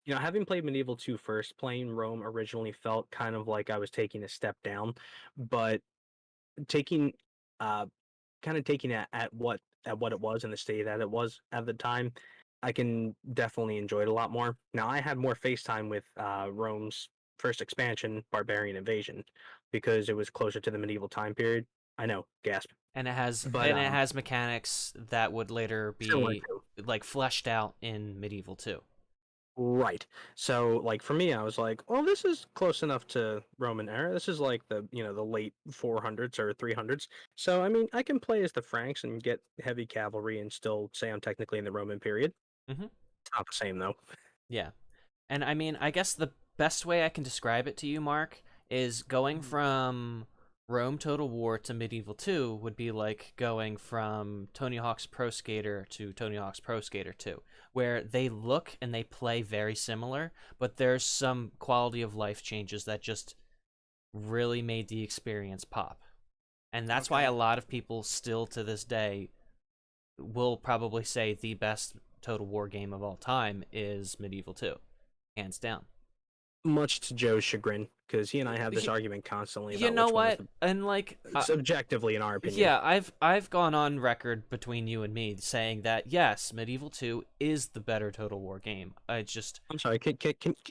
Having played Medieval 2 first, playing Rome originally felt kind of like I was taking a step down, but taking uh kind of taking it at what it was and the state that it was at the time, I can definitely enjoy it a lot more. Now I had more face time with Rome's first expansion, Barbarian Invasion, because it was closer to the medieval time period. I know, gasp. and it has But and it has mechanics that would later similar be to like fleshed out in Medieval 2. right. So like for me, I was like, well, this is close enough to Roman era. This is like the the late 400s or 300s. So I mean, I can play as the Franks and get heavy cavalry and still say I'm technically in the Roman period. Mhm. It's not the same though. Yeah. And I mean, I guess the best way I can describe it to you, Mark, is going Mhm. from Rome Total War to Medieval 2 would be like going from Tony Hawk's Pro Skater to Tony Hawk's Pro Skater 2, where they look and they play very similar, but there's some quality of life changes that just really made the experience pop. And that's why Okay. a lot of people still to this day will probably say the best Total War game of all time is Medieval 2, hands down. Much to Joe's chagrin, because he and I have this He- argument constantly You about know which one is what? And like, subjectively in our opinion. yeah, I've gone on record between you and me saying that yes, Medieval 2 is the better Total War game. I just I'm sorry. Can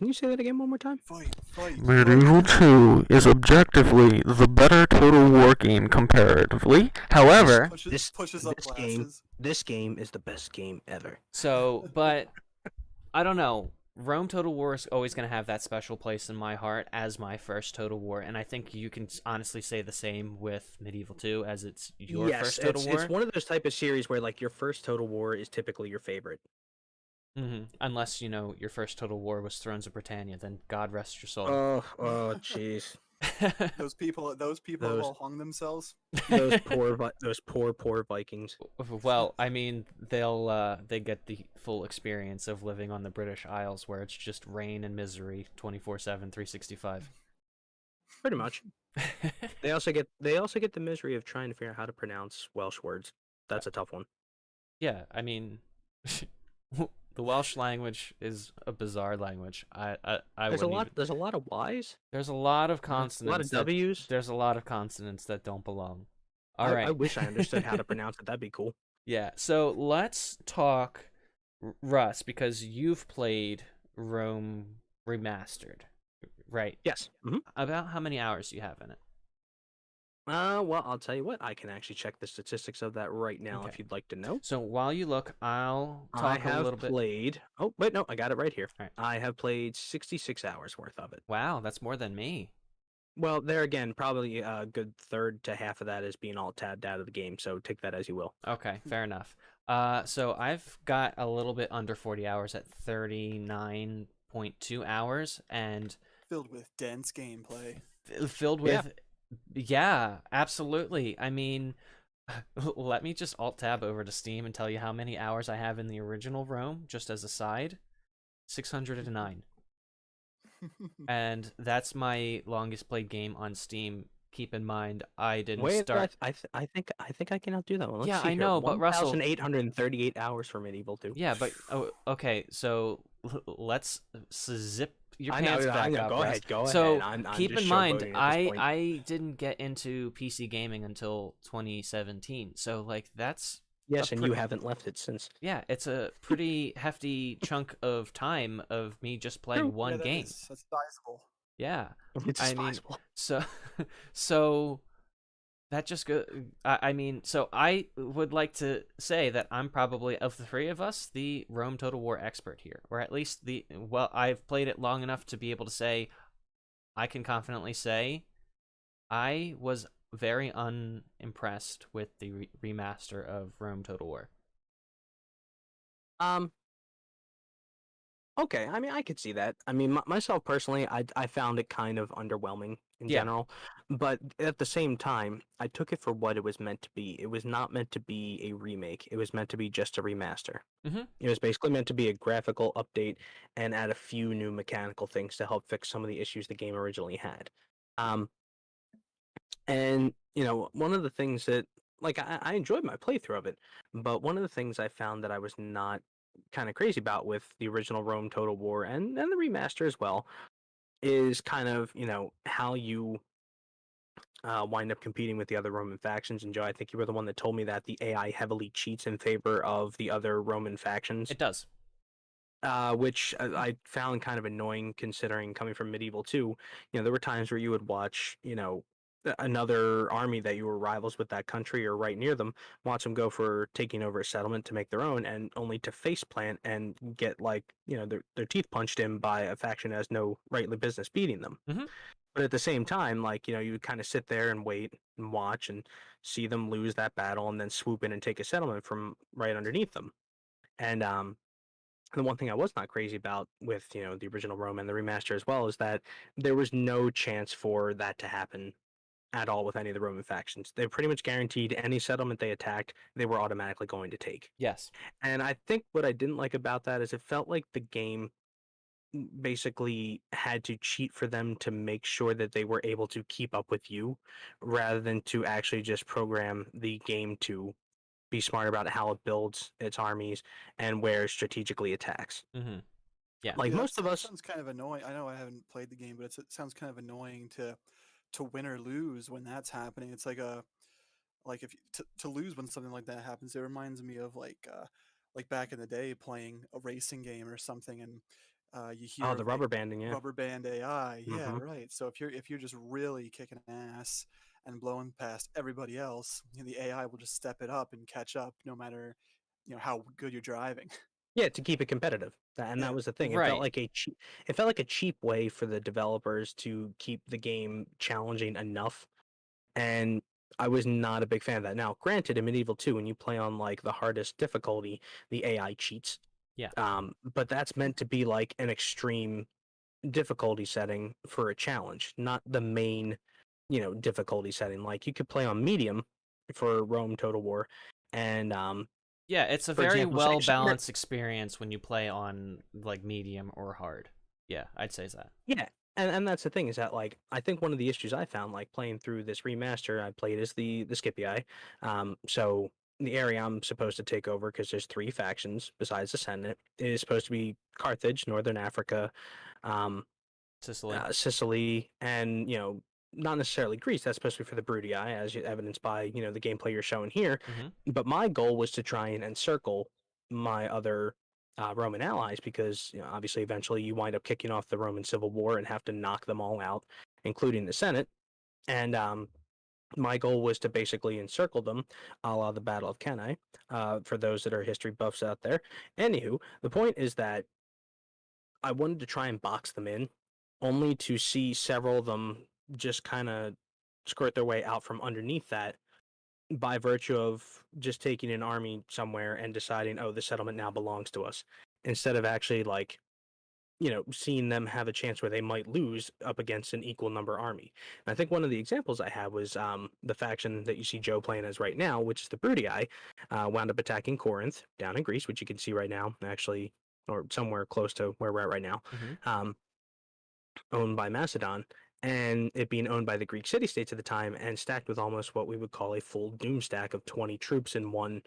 you say that again one more time? Fight. Medieval 2 is objectively the better Total War game comparatively. However, Pushes up glasses. This game is the best game ever. so, but I don't know. Rome Total War is always going to have that special place in my heart as my first Total War, and I think you can honestly say the same with Medieval 2 as it's your first Total War. It's one of those type of series where like your first Total War is typically your favorite. Unless, your first Total War was Thrones of Britannia, then God rest your soul. Oh, jeez. Those people have all hung themselves. Those poor Vikings. Well, I mean, they get the full experience of living on the British Isles where it's just rain and misery 24/7, 365. Pretty much. They also get the misery of trying to figure out how to pronounce Welsh words. That's a tough one. Yeah, I mean, the Welsh language is a bizarre language. There's a lot of Y's. There's a lot of consonants. A lot of W's. There's a lot of consonants that don't belong. All right. I wish I understood how to pronounce it. That'd be cool. Yeah. So let's talk Russ, because you've played Rome Remastered, right? Yes. Mm-hmm. About how many hours do you have in it? Well, I'll tell you what. I can actually check the statistics of that right now if you'd like to know. So while you look, I'll I talk a little bit. played. Oh, wait, no, I got it right here. All right. I have played 66 hours worth of it. Wow, that's more than me. Well, there again, probably a good third to half of that is being all tabbed out of the game, so take that as you will. Okay, fair enough. So I've got a little bit under 40 hours at 39.2 hours, and Filled with dense gameplay. filled with yeah, absolutely. I mean, let me just alt tab over to Steam and tell you how many hours I have in the original Rome, just as a side. 609. And that's my longest played game on Steam. Keep in mind, I didn't start. I think I can outdo that one. Let's Yeah, see I know, but Russell, 1,838 hours for Medieval 2. yeah, but okay, so let's zip your I know, pants back up. Go Russ. ahead. So I'm keep just in mind, showboating at this point. I didn't get into PC gaming until 2017. So like that's Yes, and you haven't left it since. yeah, it's a pretty hefty chunk of time of me just playing one game. That's sizable. Yeah, It's I mean, sizable. so that just go. I mean, so I would like to say that I'm probably, of the three of us, the Rome Total War expert here, or at least I've played it long enough to be able to say, I can confidently say, I was very unimpressed with the remaster of Rome Total War. Okay, I mean, I could see that. I mean, myself personally, I found it kind of underwhelming in Yeah. general. But at the same time, I took it for what it was meant to be. It was not meant to be a remake. It was meant to be just a remaster. Mhm. It was basically meant to be a graphical update and add a few new mechanical things to help fix some of the issues the game originally had. Um, and one of the things that like I enjoyed my playthrough of it, but one of the things I found that I was not kind of crazy about with the original Rome Total War and the remaster as well is kind of how you wind up competing with the other Roman factions. And Joe, I think you were the one that told me that the AI heavily cheats in favor of the other Roman factions. It does. Which I found kind of annoying considering coming from Medieval 2. There were times where you would watch, another army that you were rivals with that country or right near them, watch them go for taking over a settlement to make their own, and only to face plant and get their teeth punched in by a faction that has no rightly business beating them. Mhm. But at the same time, you would kind of sit there and wait and watch and see them lose that battle and then swoop in and take a settlement from right underneath them. And the one thing I was not crazy about with the original Rome and the remaster as well is that there was no chance for that to happen at all with any of the Roman factions. They pretty much guaranteed any settlement they attacked, they were automatically going to take. Yes. And I think what I didn't like about that is it felt like the game basically had to cheat for them to make sure that they were able to keep up with you rather than to actually just program the game to be smart about how it builds its armies and where it strategically attacks. Mhm. Yeah. Like Yeah, most of that us, sounds kind of annoying. I know I haven't played the game, but it sounds kind of annoying to win or lose when that's happening. It's like if to lose when something like that happens, it reminds me of like back in the day playing a racing game or something, and you hear oh, the of like rubber banding, yeah. rubber band AI. Yeah, hmm right. So if you're just really kicking ass and blowing past everybody else, the AI will just step it up and catch up, no matter how good you're driving. Yeah, to keep it competitive. And that Yeah. was the thing. Right. It felt like a cheap way for the developers to keep the game challenging enough. And I was not a big fan of that. Now, granted, in Medieval 2, when you play on like the hardest difficulty, the AI cheats. Yeah. But that's meant to be like an extreme difficulty setting for a challenge, not the main, difficulty setting. Like you could play on medium for Rome Total War, and Yeah, it's a for very example, well balanced experience when you play on like medium or hard. Yeah, I'd say that. yeah, and that's the thing is that like I think one of the issues I found like playing through this remaster I played is the Scipii. So the area I'm supposed to take over because there's three factions besides the Senate is supposed to be Carthage, Northern Africa, um, Sicily. Sicily, and not necessarily Greece. That's supposed to be for the Brutii, as evidenced by the gameplay you're showing here. Mhm. But my goal was to try and encircle my other Roman allies because obviously eventually you wind up kicking off the Roman Civil War and have to knock them all out, including the Senate. And my goal was to basically encircle them, a la the Battle of Cannae. For those that are history buffs out there. Anywho, the point is that I wanted to try and box them in, only to see several of them just kind of skirt their way out from underneath that by virtue of just taking an army somewhere and deciding, oh, the settlement now belongs to us, instead of actually like, seeing them have a chance where they might lose up against an equal number army. And I think one of the examples I had was the faction that you see Joe playing as right now, which is the Brutii, wound up attacking Corinth down in Greece, which you can see right now, actually, or somewhere close to where we're at right now. Mhm. Owned by Macedon, and it being owned by the Greek city-states at the time, and stacked with almost what we would call a full doom stack of 20 troops in one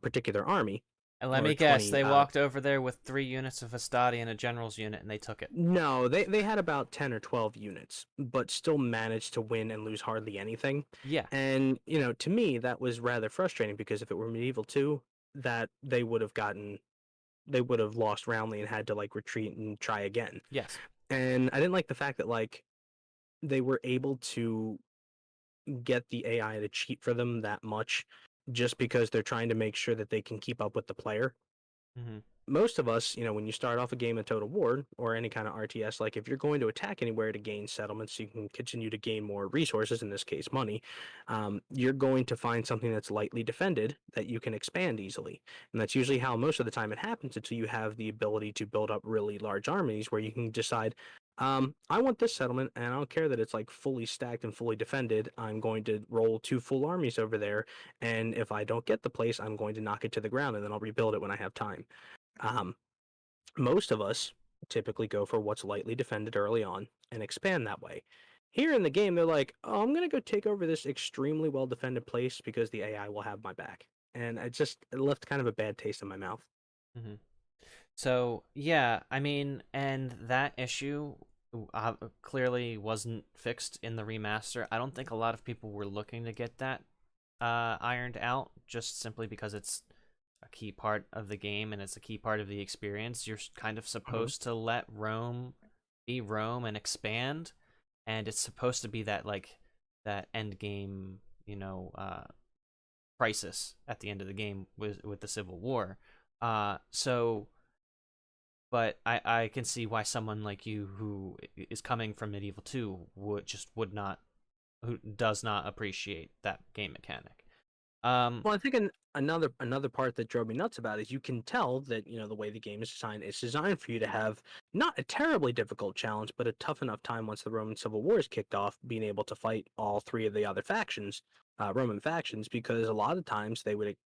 particular army. And let or me guess, 20, they walked over there with 3 units of Hastati and a general's unit, and they took it. No, they had about 10 or 12 units, but still managed to win and lose hardly anything. Yeah. And, to me, that was rather frustrating because if it were Medieval 2, that they would have lost roundly and had to like retreat and try again. Yes. And I didn't like the fact that like they were able to get the AI to cheat for them that much just because they're trying to make sure that they can keep up with the player. Mhm. most of us, when you start off a game of Total War or any kind of RTS, like if you're going to attack anywhere to gain settlements, so you can continue to gain more resources, in this case money, you're going to find something that's lightly defended that you can expand easily. And that's usually how most of the time it happens, until you have the ability to build up really large armies where you can decide, I want this settlement, and I don't care that it's like fully stacked and fully defended. I'm going to roll 2 full armies over there, and if I don't get the place, I'm going to knock it to the ground, and then I'll rebuild it when I have time. Um, Most of us typically go for what's lightly defended early on and expand that way. Here in the game, they're like, oh, I'm going to go take over this extremely well defended place because the AI will have my back. And it left kind of a bad taste in my mouth. Mm-hmm. So, yeah, I mean, and that issue clearly wasn't fixed in the remaster. I don't think a lot of people were looking to get that ironed out, just simply because it's a key part of the game and it's a key part of the experience. You're kind of supposed to let Rome be Rome and expand, and it's supposed to be that that end game, crisis at the end of the game with the Civil War. But I can see why someone like you, who is coming from Medieval 2, who does not appreciate that game mechanic. Well, I think another part that drove me nuts about it is you can tell that, the way the game is designed, it's designed for you to have not a terribly difficult challenge, but a tough enough time once the Roman Civil War is kicked off, being able to fight all 3 of the other factions, Roman factions, because a lot of times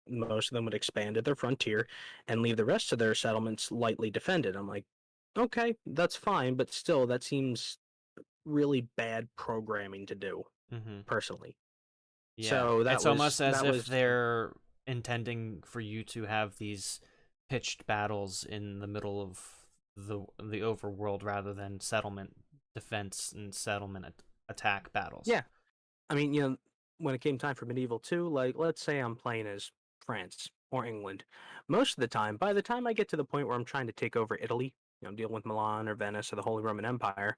most of them would expand at their frontier and leave the rest of their settlements lightly defended. I'm like, okay, that's fine, but still, that seems really bad programming to do, personally. Yeah, so it's almost as if they're intending for you to have these pitched battles in the middle of the overworld rather than settlement defense and settlement attack battles. Yeah, I mean, when it came time for Medieval 2, like, let's say I'm playing as France or England. Most of the time, by the time I get to the point where I'm trying to take over Italy, dealing with Milan or Venice or the Holy Roman Empire,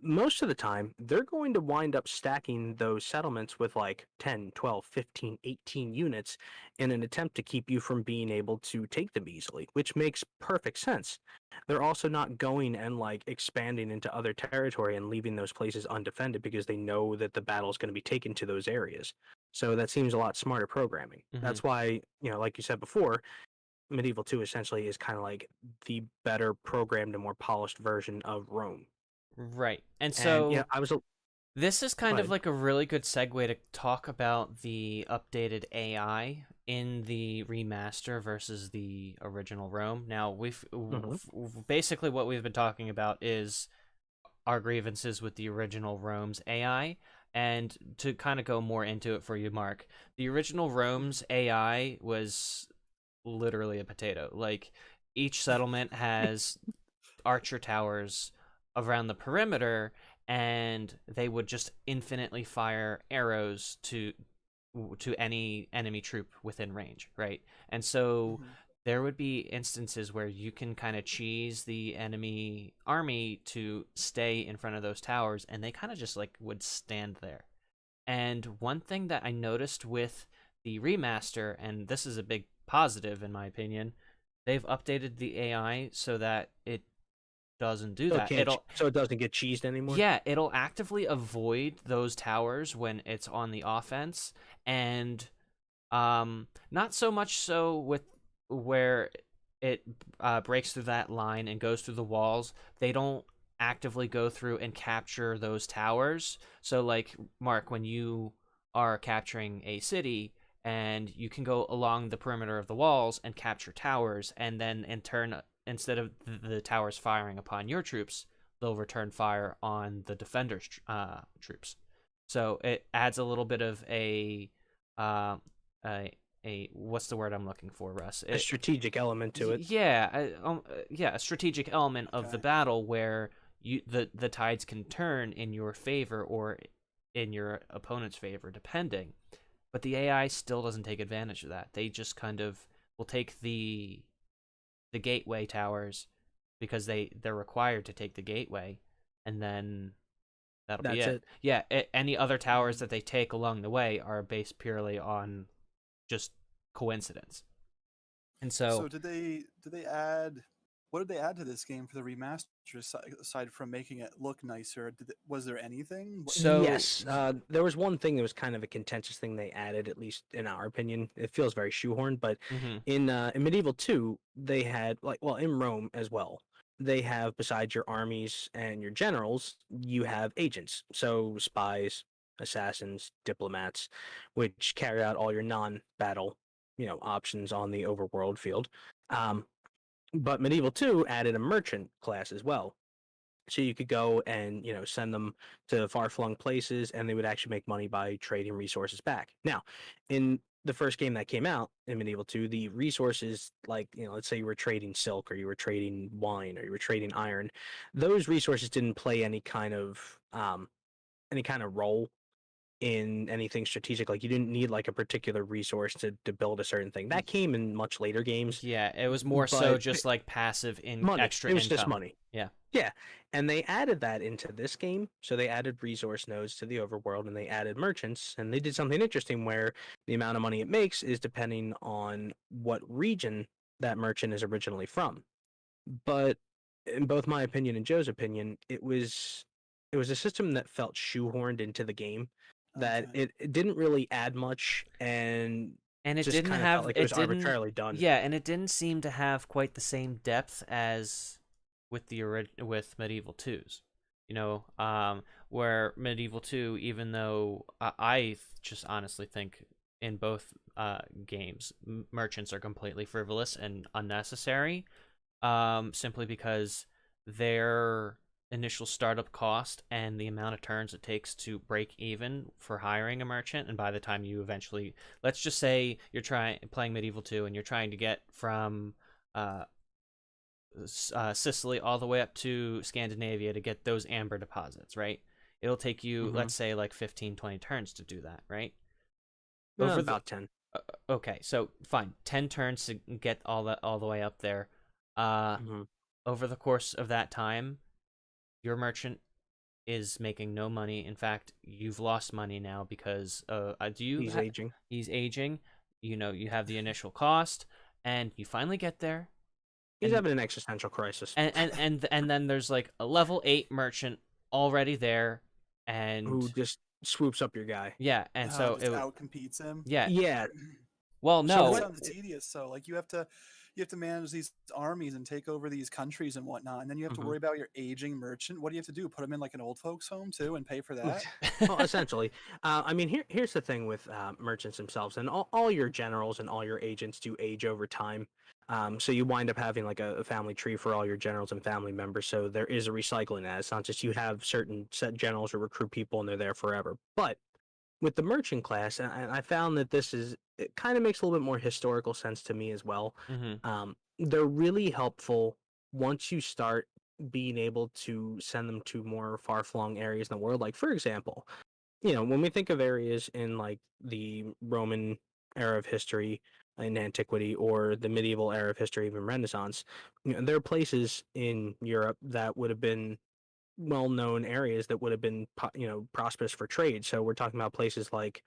most of the time, they're going to wind up stacking those settlements with like 10, 12, 15, 18 units in an attempt to keep you from being able to take them easily, which makes perfect sense. They're also not going and like expanding into other territory and leaving those places undefended because they know that the battle is going to be taken to those areas. So that seems a lot smarter programming. That's why, like you said before, Medieval 2 essentially is kind of like the better programmed and more polished version of Rome. Right. And so and, this is kind of like a really good segue to talk about the updated AI in the remaster versus the original Rome. Now, basically what we've been talking about is our grievances with the original Rome's AI. And to kind of go more into it for you, Mark, the original Rome's AI was literally a potato. Like, each settlement has archer towers around the perimeter, and they would just infinitely fire arrows to any enemy troop within range, right? And so there would be instances where you can kind of cheese the enemy army to stay in front of those towers, and they kind of just like would stand there. And one thing that I noticed with the remaster, and this is a big positive in my opinion, they've updated the AI so that it doesn't do that. So it doesn't get cheesed anymore? Yeah, it'll actively avoid those towers when it's on the offense, and not so much so with where it breaks through that line and goes through the walls. They don't actively go through and capture those towers. So like, Mark, when you are capturing a city, and you can go along the perimeter of the walls and capture towers, and then in turn, instead of the towers firing upon your troops, they'll return fire on the defenders' troops. So it adds a little bit of a what's the word I'm looking for, Russ? A strategic element to it. Yeah, a strategic element of the battle where the tides can turn in your favor or in your opponent's favor, depending. But the AI still doesn't take advantage of that. They just kind of will take the gateway towers because they're required to take the gateway, and then that'll be it. Yeah, any other towers that they take along the way are based purely on just coincidence. And So did they add? What did they add to this game for the remaster aside from making it look nicer? Was there anything? Yes, there was one thing that was kind of a contentious thing they added, at least in our opinion. It feels very shoehorned, but Mhm. in Medieval 2, they had in Rome as well. They have, besides your armies and your generals, you have agents, so spies, assassins, diplomats, which carry out all your non-battle, options on the overworld field. But Medieval 2 added a merchant class as well, so you could go and send them to far-flung places, and they would actually make money by trading resources back. Now, in the first game that came out in Medieval 2, the resources, like, let's say you were trading silk, or you were trading wine, or you were trading iron, those resources didn't play any kind of role in anything strategic. Like, you didn't need like a particular resource to build a certain thing. That came in much later games. Yeah, it was more so But just like passive money. extra It was income. just money. Yeah. Yeah, and they added that into this game. So they added resource nodes to the overworld, and they added merchants, and they did something interesting where the amount of money it makes is depending on what region that merchant is originally from. But in both my opinion and Joe's opinion, it was a system that felt shoehorned into the game, that Okay. it didn't really add much, and And it just didn't kind of have felt like it was arbitrarily done. Yeah, and it didn't seem to have quite the same depth as with with Medieval 2s. Where Medieval 2, even though I just honestly think in both games merchants are completely frivolous and unnecessary, simply because their initial startup cost and the amount of turns it takes to break even for hiring a merchant, and by the time you eventually, let's just say you're playing Medieval 2 and you're trying to get from Sicily all the way up to Scandinavia to get those amber deposits, right? It'll take you, let's say, like 15, 20 turns to do that, right? About 10. Okay, so fine, 10 turns to get all the way up there. Over the course of that time, your merchant is making no money. In fact, you've lost money now because He's aging. He's aging. You have the initial cost, and you finally get there. He's having an existential crisis. And then there's like a level 8 merchant already there, and who just swoops up your guy. Yeah, and so it outcompetes him. Yeah. Yeah. Well, no. That sounds tedious. So like you have to manage these armies and take over these countries and whatnot, and then you have to worry about your aging merchant. What do you have to do? Put him in like an old folks home too, and pay for that? Well, essentially. I mean, here's the thing with merchants themselves, and all your generals and all your agents do age over time. So you wind up having like a family tree for all your generals and family members. So there is a recycling that. It's not just you have certain set generals or recruit people and they're there forever. But with the merchant class, and I found that it kind of makes a little bit more historical sense to me as well. They're really helpful once you start being able to send them to more far-flung areas in the world. Like, for example, when we think of areas in like the Roman era of history in antiquity, or the medieval era of history, even Renaissance, there are places in Europe that would have been well-known areas that would have been prosperous for trade. So we're talking about places like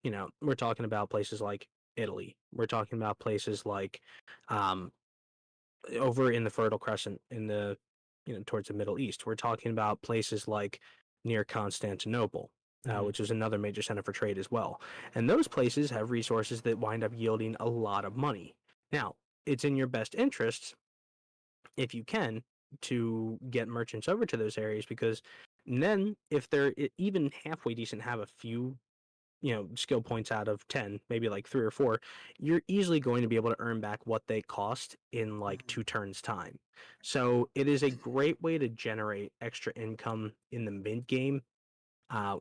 Italy. We're talking about places like over in the Fertile Crescent, in the towards the Middle East. We're talking about places like near Constantinople, which is another major center for trade as well. And those places have resources that wind up yielding a lot of money. Now, it's in your best interest, if you can, to get merchants over to those areas, because then if they're even halfway decent, have a few skill points out of 10, maybe like 3 or 4, you're easily going to be able to earn back what they cost in like 2 turns time. So it is a great way to generate extra income in the mid game,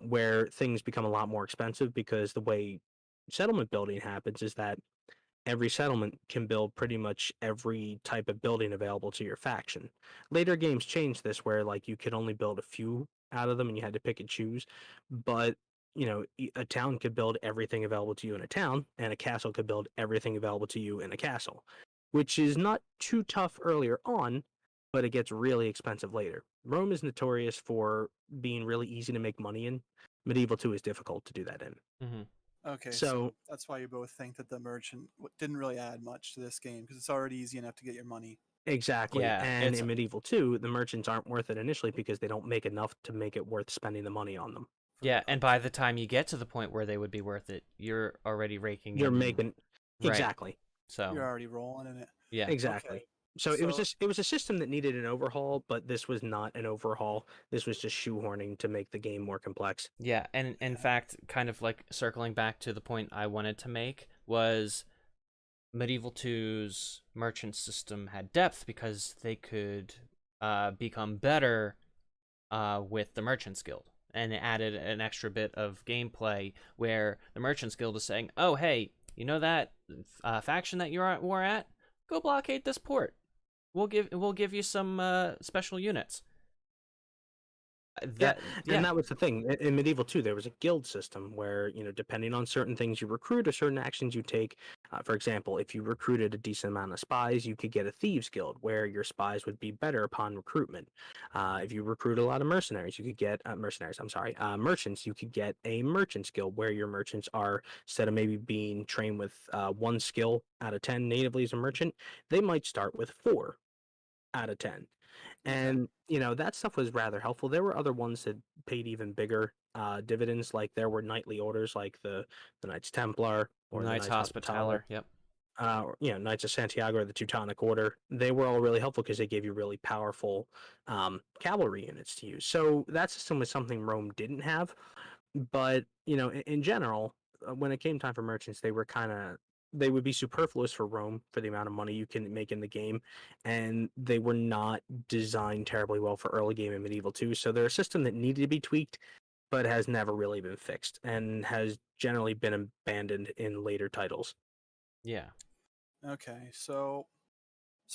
where things become a lot more expensive, because the way settlement building happens is that every settlement can build pretty much every type of building available to your faction. Later games changed this, where like you could only build a few out of them and you had to pick and choose. But a town could build everything available to you in a town, and a castle could build everything available to you in a castle, which is not too tough earlier on, but it gets really expensive later. Rome is notorious for being really easy to make money in. Medieval 2 is difficult to do that in. Okay, so So that's why you both think that the merchant didn't really add much to this game because it's already easy enough to get your money. exactly, Yeah, and it's in Medieval 2, the merchants aren't worth it initially because they don't make enough to make it worth spending the money on them. yeah, and by the time you get to the point where they would be worth it, you're already raking You're in making right. exactly. So You're already rolling in it. yeah, Exactly. Okay, So it was so just it was a system that needed an overhaul, but this was not an overhaul. This was just shoehorning to make the game more complex. yeah, and in yeah, fact, kind of like circling back to the point I wanted to make was Medieval 2's merchant system had depth because they could become better with the Merchants Guild. And it added an extra bit of gameplay where the Merchants Guild is saying, oh, hey, you know that faction that you're at war at? Go blockade this port. We'll give you some special units. Yeah, Yeah, and that was the thing. In Medieval 2, there was a guild system where, depending on certain things you recruit or certain actions you take, for example, if you recruited a decent amount of spies, you could get a thieves guild where your spies would be better upon recruitment. If you recruit a lot of mercenaries, you could get merchants, you could get a merchants guild where your merchants are, instead of maybe being trained with one skill out of 10 natively as a merchant, they might start with 4 out of 10. okay. And that stuff was rather helpful. There were other ones that paid even bigger dividends, like there were knightly orders like the Knights Templar or the Knights Knights Hospitaller, Hospitaller. Yep. Knights of Santiago or the Teutonic Order. They were all really helpful because they gave you really powerful cavalry units to use. So that system was something Rome didn't have. But in general, when it came time for merchants, they would be superfluous for Rome for the amount of money you can make in the game, and they were not designed terribly well for early game in Medieval 2. So they're a system that needed to be tweaked, but has never really been fixed, and has generally been abandoned in later titles. Yeah. Okay, so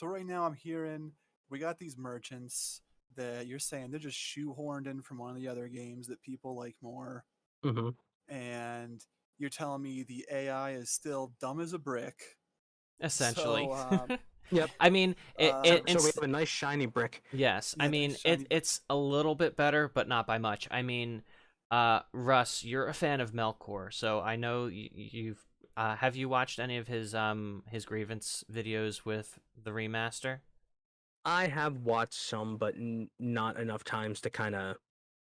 right now I'm hearing we got these merchants that you're saying they're just shoehorned in from one of the other games that people like more, Mm-hmm. and you're telling me the AI is still dumb as a brick. Essentially. So, Yep. I mean, So we have a nice shiny brick. yes. I Yeah, mean, nice shiny brick. it's a little bit better, but not by much. I mean, Russ, you're a fan of Melkor, so I know you've have you watched any of his grievance videos with the remaster? I have watched some, but not enough times to kind of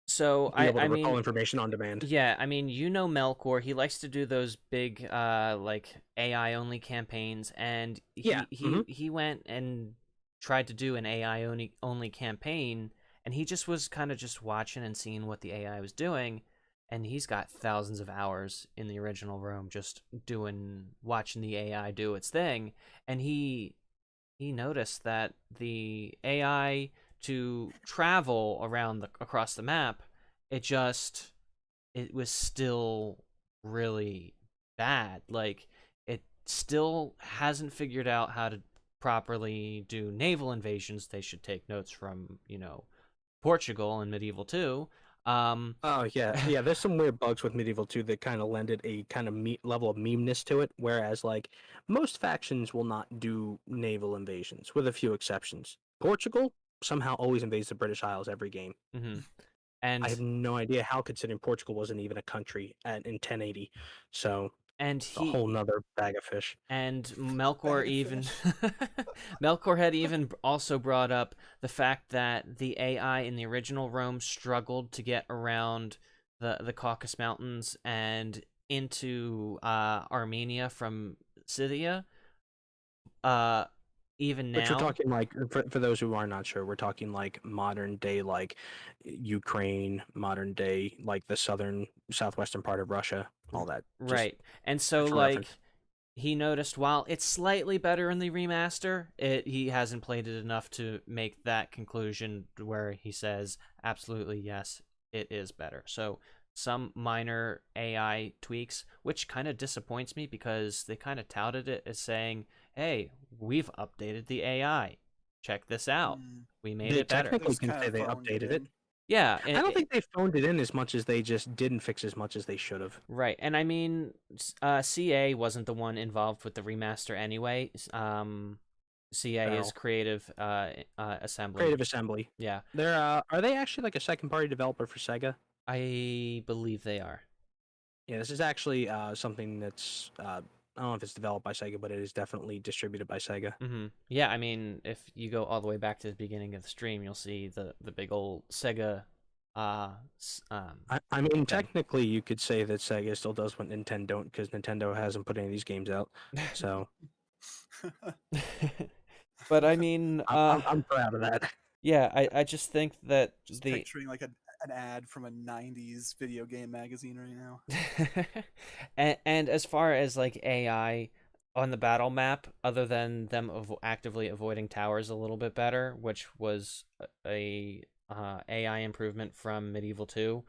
So be able to I recall mean, information on demand. yeah, I mean, you know Melkor, he likes to do those big like AI only campaigns, and Yeah. he went and tried to do an AI only campaign, and he just was kind of just watching and seeing what the AI was doing, and he's got thousands of hours in the original Rome just watching the AI do its thing, and he noticed that the AI to travel across the map, it was still really bad. Like, it still hasn't figured out how to properly do naval invasions. They should take notes from, Portugal in Medieval 2. Oh yeah. There's some weird bugs with Medieval 2 that kind of lended a kind of level of memeness to it. Whereas like most factions will not do naval invasions, with a few exceptions. Portugal somehow always invades the British Isles every game. Mm-hmm. I have And no idea how, considering Portugal wasn't even a country in 1080. So and it's a whole nother bag of fish. And Melkor Bag of even fish. Melkor had even also brought up the fact that the AI in the original Rome struggled to get around the Caucasus Mountains and into Armenia from Scythia. Even But you're now, talking like, for those who are not sure, we're talking like modern day, like Ukraine, modern day, like the southwestern part of Russia, all that. Just right? And so for like reference. he noticed while it's slightly better in the remaster, he hasn't played it enough to make that conclusion where he says absolutely yes, it is better. So some minor AI tweaks, which kind of disappoints me because they kind of touted it as saying, "Hey, we've updated the AI. Check this out. Mm, We made They it better." they technically just can kind say of they phoned it updated it. in. Yeah, I don't think they phoned it in as much as they just didn't fix as much as they should have. right. And I mean, CA wasn't the one involved with the remaster anyway. CA is No. Creative Assembly. Creative Assembly. Yeah, They're are they actually like a second party developer for Sega? I believe they are. Yeah, this is actually something that's I don't know if it's developed by Sega, but it is definitely distributed by Sega. Yeah, I mean, if you go all the way back to the beginning of the stream, you'll see the big old Sega. I mean, technically, you could say that Sega still does what Nintendo don't, because Nintendo hasn't put any of these games out. So But I mean, I'm proud of that. yeah, I just think that Just the picturing like an ad from a '90s video game magazine right now. and as far as like AI on the battle map, other than them actively avoiding towers a little bit better, which was a AI improvement from Medieval 2,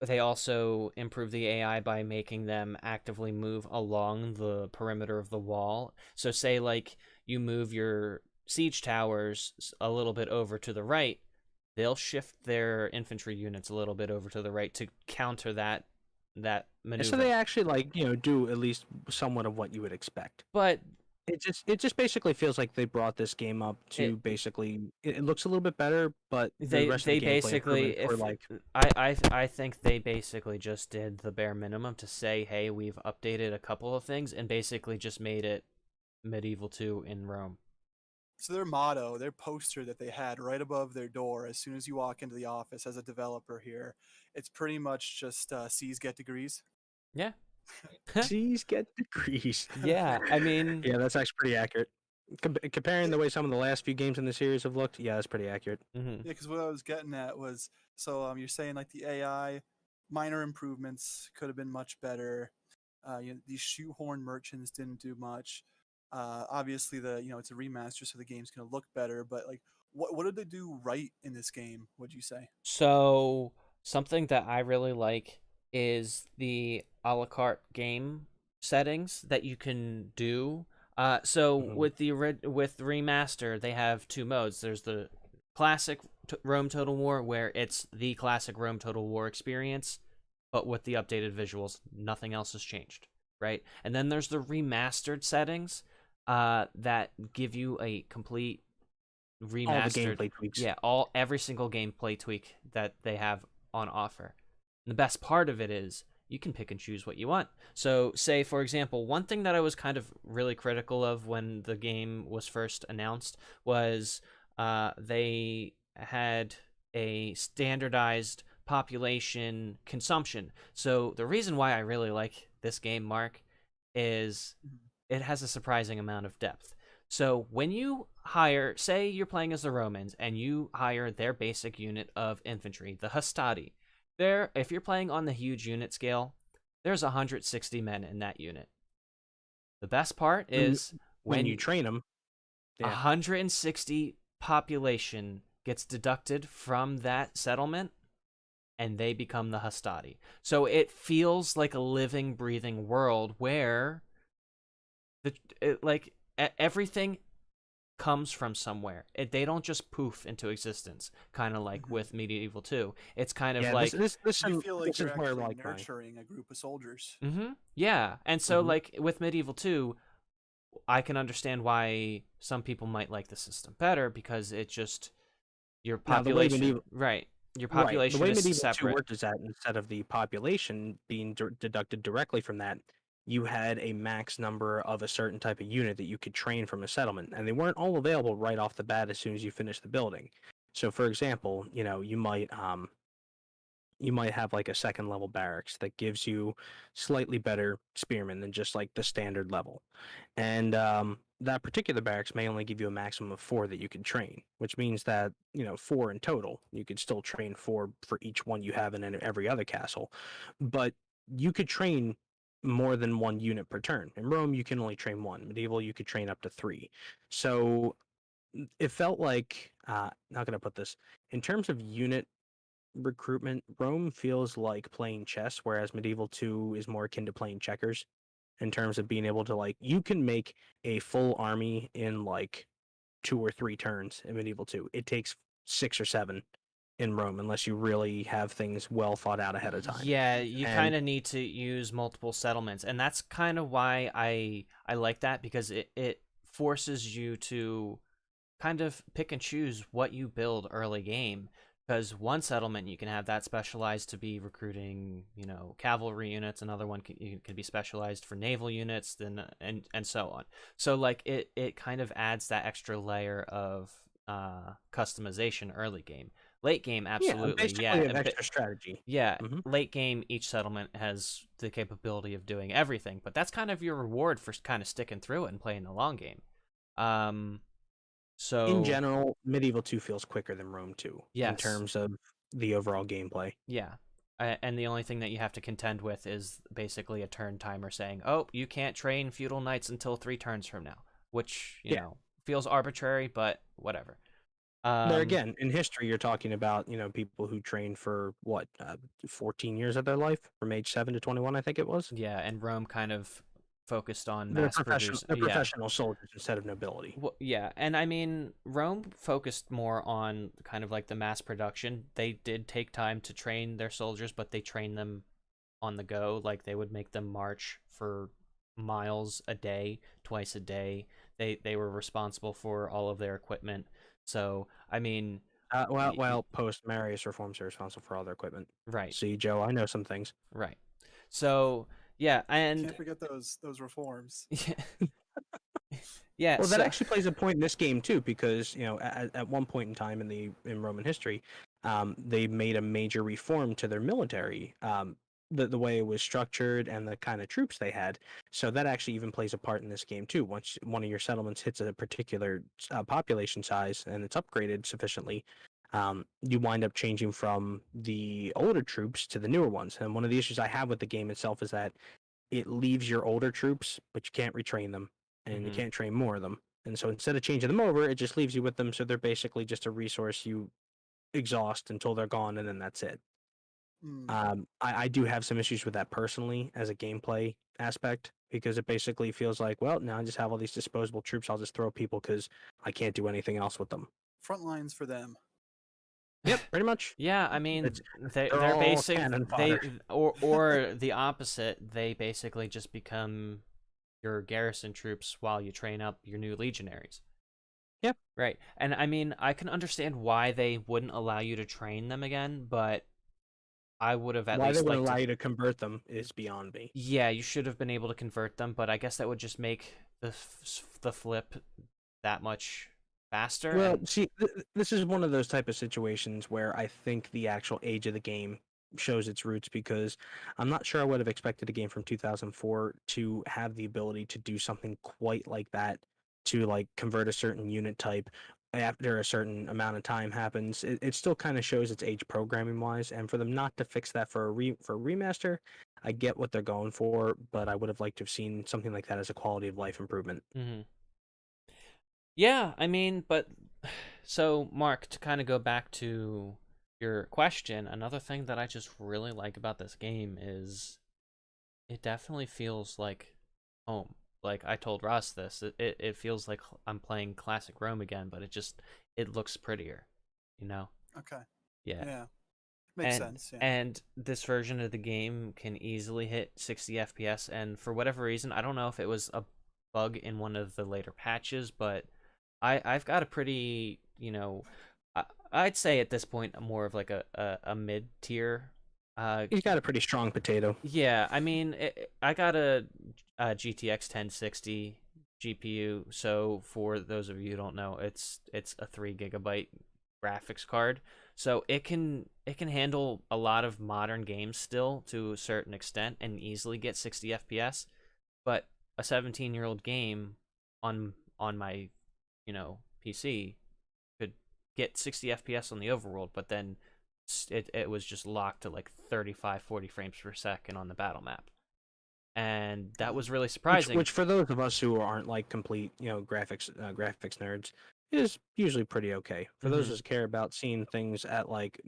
they also improved the AI by making them actively move along the perimeter of the wall. So say like you move your siege towers a little bit over to the right, they'll shift their infantry units a little bit over to the right to counter that maneuver. So they actually do at least somewhat of what you would expect. But It just basically feels like they brought this game up to basically it looks a little bit better, but the rest of the gameplay basically improvements were I think they basically just did the bare minimum to say, hey, we've updated a couple of things and basically just made it Medieval 2 in Rome. So their motto, their poster that they had right above their door as soon as you walk into the office as a developer here, it's pretty much just C's get degrees. Yeah. C's get degrees. Yeah, I mean, yeah, that's actually pretty accurate. Comparing the way some of the last few games in the series have looked, yeah, that's pretty accurate. Mm-hmm. Yeah, because what I was getting at was, so you're saying like the AI, minor improvements could have been much better. These shoehorn merchants didn't do much. Obviously, it's a remaster, so the game's gonna look better. But like, what did they do right in this game? Would you say? So something that I really like is the a la carte game settings that you can do. So with with Remaster, they have two modes. There's the classic Rome Total War, where it's the classic Rome Total War experience, but with the updated visuals. Nothing else has changed, right? And then there's the remastered settings that give you a complete remastered, all the gameplay tweaks. Yeah, every single gameplay tweak that they have on offer. And the best part of it is you can pick and choose what you want. So say, for example, one thing that I was kind of really critical of when the game was first announced was they had a standardized population consumption. So the reason why I really like this game, Mark, is it has a surprising amount of depth. So when you hire, say you're playing as the Romans, and you hire their basic unit of infantry, the Hastati, if you're playing on the huge unit scale, there's 160 men in that unit. The best part is when you train them, 160 population gets deducted from that settlement, and they become the Hastati. So it feels like a living, breathing world where everything comes from somewhere. They don't just poof into existence, kind of like with Medieval 2. It's kind of like you feel like you're actually nurturing a group of soldiers. Yeah, and so like with Medieval 2, I can understand why some people might like the system better, because it just your population, right? Your population The way is Medieval separate. 2 worked is that instead of the population being deducted directly from that, you had a max number of a certain type of unit that you could train from a settlement, and they weren't all available right off the bat as soon as you finish the building. So, for example, you might have like a second level barracks that gives you slightly better spearmen than just like the standard level, and that particular barracks may only give you a maximum of 4 that you can train, which means that 4 in total. You could still train 4 for each one you have in every other castle, but you could train more than 1 unit per turn. In Rome, you can only train 1. Medieval, you could train up to 3. So it felt like, how can I put this? In terms of unit recruitment, Rome feels like playing chess, whereas Medieval 2 is more akin to playing checkers in terms of being able to, you can make a full army in 2 or 3 turns in Medieval 2. It takes 6 or 7 in Rome unless you really have things well thought out ahead of time. Yeah, you kind of need to use multiple settlements, and that's kind of why I like that, because it forces you to kind of pick and choose what you build early game, Because one settlement you can have that specialized to be recruiting, cavalry units. Another one can be specialized for naval units, then and so on. So like it kind of adds that extra layer of customization early game. Late game, absolutely, basically yeah. an extra strategy. Yeah, Mhm. late game, each settlement has the capability of doing everything, but that's kind of your reward for kind of sticking through it and playing the long game. So In general, Medieval 2 feels quicker than Rome 2 in yes, terms of the overall gameplay. yeah. And the only thing that you have to contend with is basically a turn timer saying, "Oh, you can't train feudal knights until 3 turns from now," which feels arbitrary, but whatever. There again, in history, you're talking about people who trained for 14 years of their life, from age 7 to 21, I think it was. Yeah, and Rome kind of focused on They're mass produce. They're Yeah. professional soldiers instead of nobility. Well, yeah, and I mean, Rome focused more on kind of like the mass production. They did take time to train their soldiers, but they trained them on the go. Like they would make them march for miles a day, twice a day. They were responsible for all of their equipment. So, I mean, Post Marius reforms are responsible for all their equipment. right, See, Joe, I know some things. right. So, yeah, and Can't forget those reforms. yeah. Well, that actually plays a point in this game too, because at one point in time in Roman history, they made a major reform to their military, the way it was structured and the kind of troops they had. So that actually even plays a part in this game too. Once one of your settlements hits a particular population size and it's upgraded sufficiently, you wind up changing from the older troops to the newer ones. And one of the issues I have with the game itself is that it leaves your older troops, but you can't retrain them, and you can't train more of them. And so instead of changing them over, it just leaves you with them. So they're basically just a resource you exhaust until they're gone, and then that's it. I do have some issues with that personally as a gameplay aspect, because it basically feels like, well, now I just have all these disposable troops. I'll just throw people because I can't do anything else with them. Front lines for them. Yep, pretty much. Yeah, I mean, they're all basic. cannon They fodder. or the opposite. They basically just become your garrison troops while you train up your new legionaries. Yep. Right. And I mean, I can understand why they wouldn't allow you to train them again, but I would have at Why least they would liked allow to... you to convert them is beyond me. Yeah, you should have been able to convert them, but I guess that would just make the flip that much faster. Well, see, this is one of those type of situations where I think the actual age of the game shows its roots, because I'm not sure I would have expected a game from 2004 to have the ability to do something quite like that, to like convert a certain unit type after a certain amount of time happens. It still kind of shows its age programming wise, and for them not to fix that for a remaster, I get what they're going for, but I would have liked to have seen something like that as a quality of life improvement. Mm-hmm. Yeah, I mean, but so Mark, to kind of go back to your question, another thing that I just really like about this game is it definitely feels like home. Like I told Ross this, it feels like I'm playing classic Rome again, but it looks prettier, Okay. Yeah. Yeah. Makes sense. Yeah. And this version of the game can easily hit 60 FPS, and for whatever reason, I don't know if it was a bug in one of the later patches, but I've got a pretty, I'd say at this point more of like a mid tier. He's got a pretty strong potato. Yeah, I mean, I got a GTX 1060 GPU, so for those of you who don't know, it's a 3 GB graphics card, so it can handle a lot of modern games still to a certain extent and easily get 60 FPS. But a 17-year-old game on my PC could get 60 FPS on the overworld, but then it was just locked to like 35-40 frames per second on the battle map, and that was really surprising. Which for those of us who aren't like complete graphics nerds, is usually pretty okay. For those of us who care about seeing things at like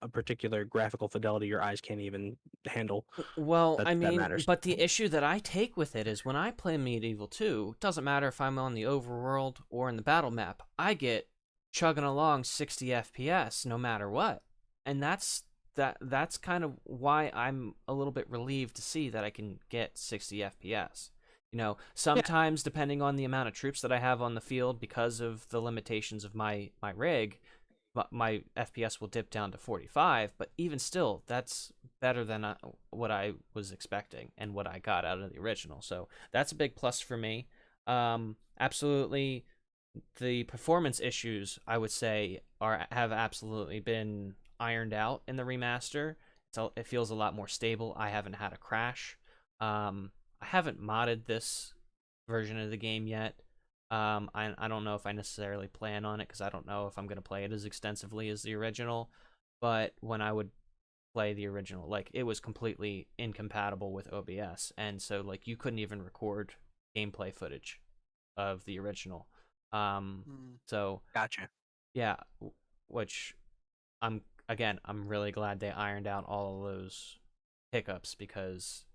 a particular graphical fidelity your eyes can't even handle. Well, that matters. but the issue that I take with it is when I play Medieval 2, it doesn't matter if I'm on the overworld or in the battle map, I get chugging along 60 FPS no matter what. And that's kind of why I'm a little bit relieved to see that I can get 60 FPS. Sometimes depending on the amount of troops that I have on the field because of the limitations of my rig, my FPS will dip down to 45, but even still, that's better than what I was expecting and what I got out of the original. So that's a big plus for me. Absolutely, the performance issues I would say have absolutely been ironed out in the remaster. It feels a lot more stable. I haven't had a crash. I haven't modded this version of the game yet. I don't know if I necessarily plan on it because I don't know if I'm going to play it as extensively as the original. But when I would play the original, like, it was completely incompatible with OBS, and so like you couldn't even record gameplay footage of the original. So Gotcha. yeah, which I'm really glad they ironed out all of those hiccups because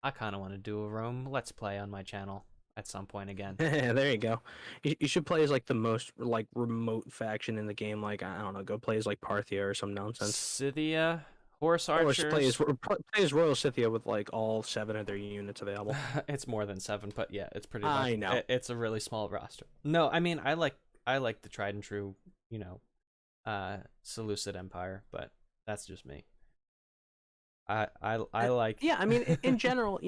I kind of want to do a Rome Let's Play on my channel at some point again. There you go. You should play as like the most like remote faction in the game. Like, I don't know, go play as like Parthia or some nonsense. Scythia, Horse Or play Archers. as Royal Scythia with like all 7 of their units available. It's more than 7, but yeah, it's pretty much. I know. It's a really small roster. No, I mean I like the tried and true, Seleucid Empire, but that's just me. I like. Yeah, I mean, in general,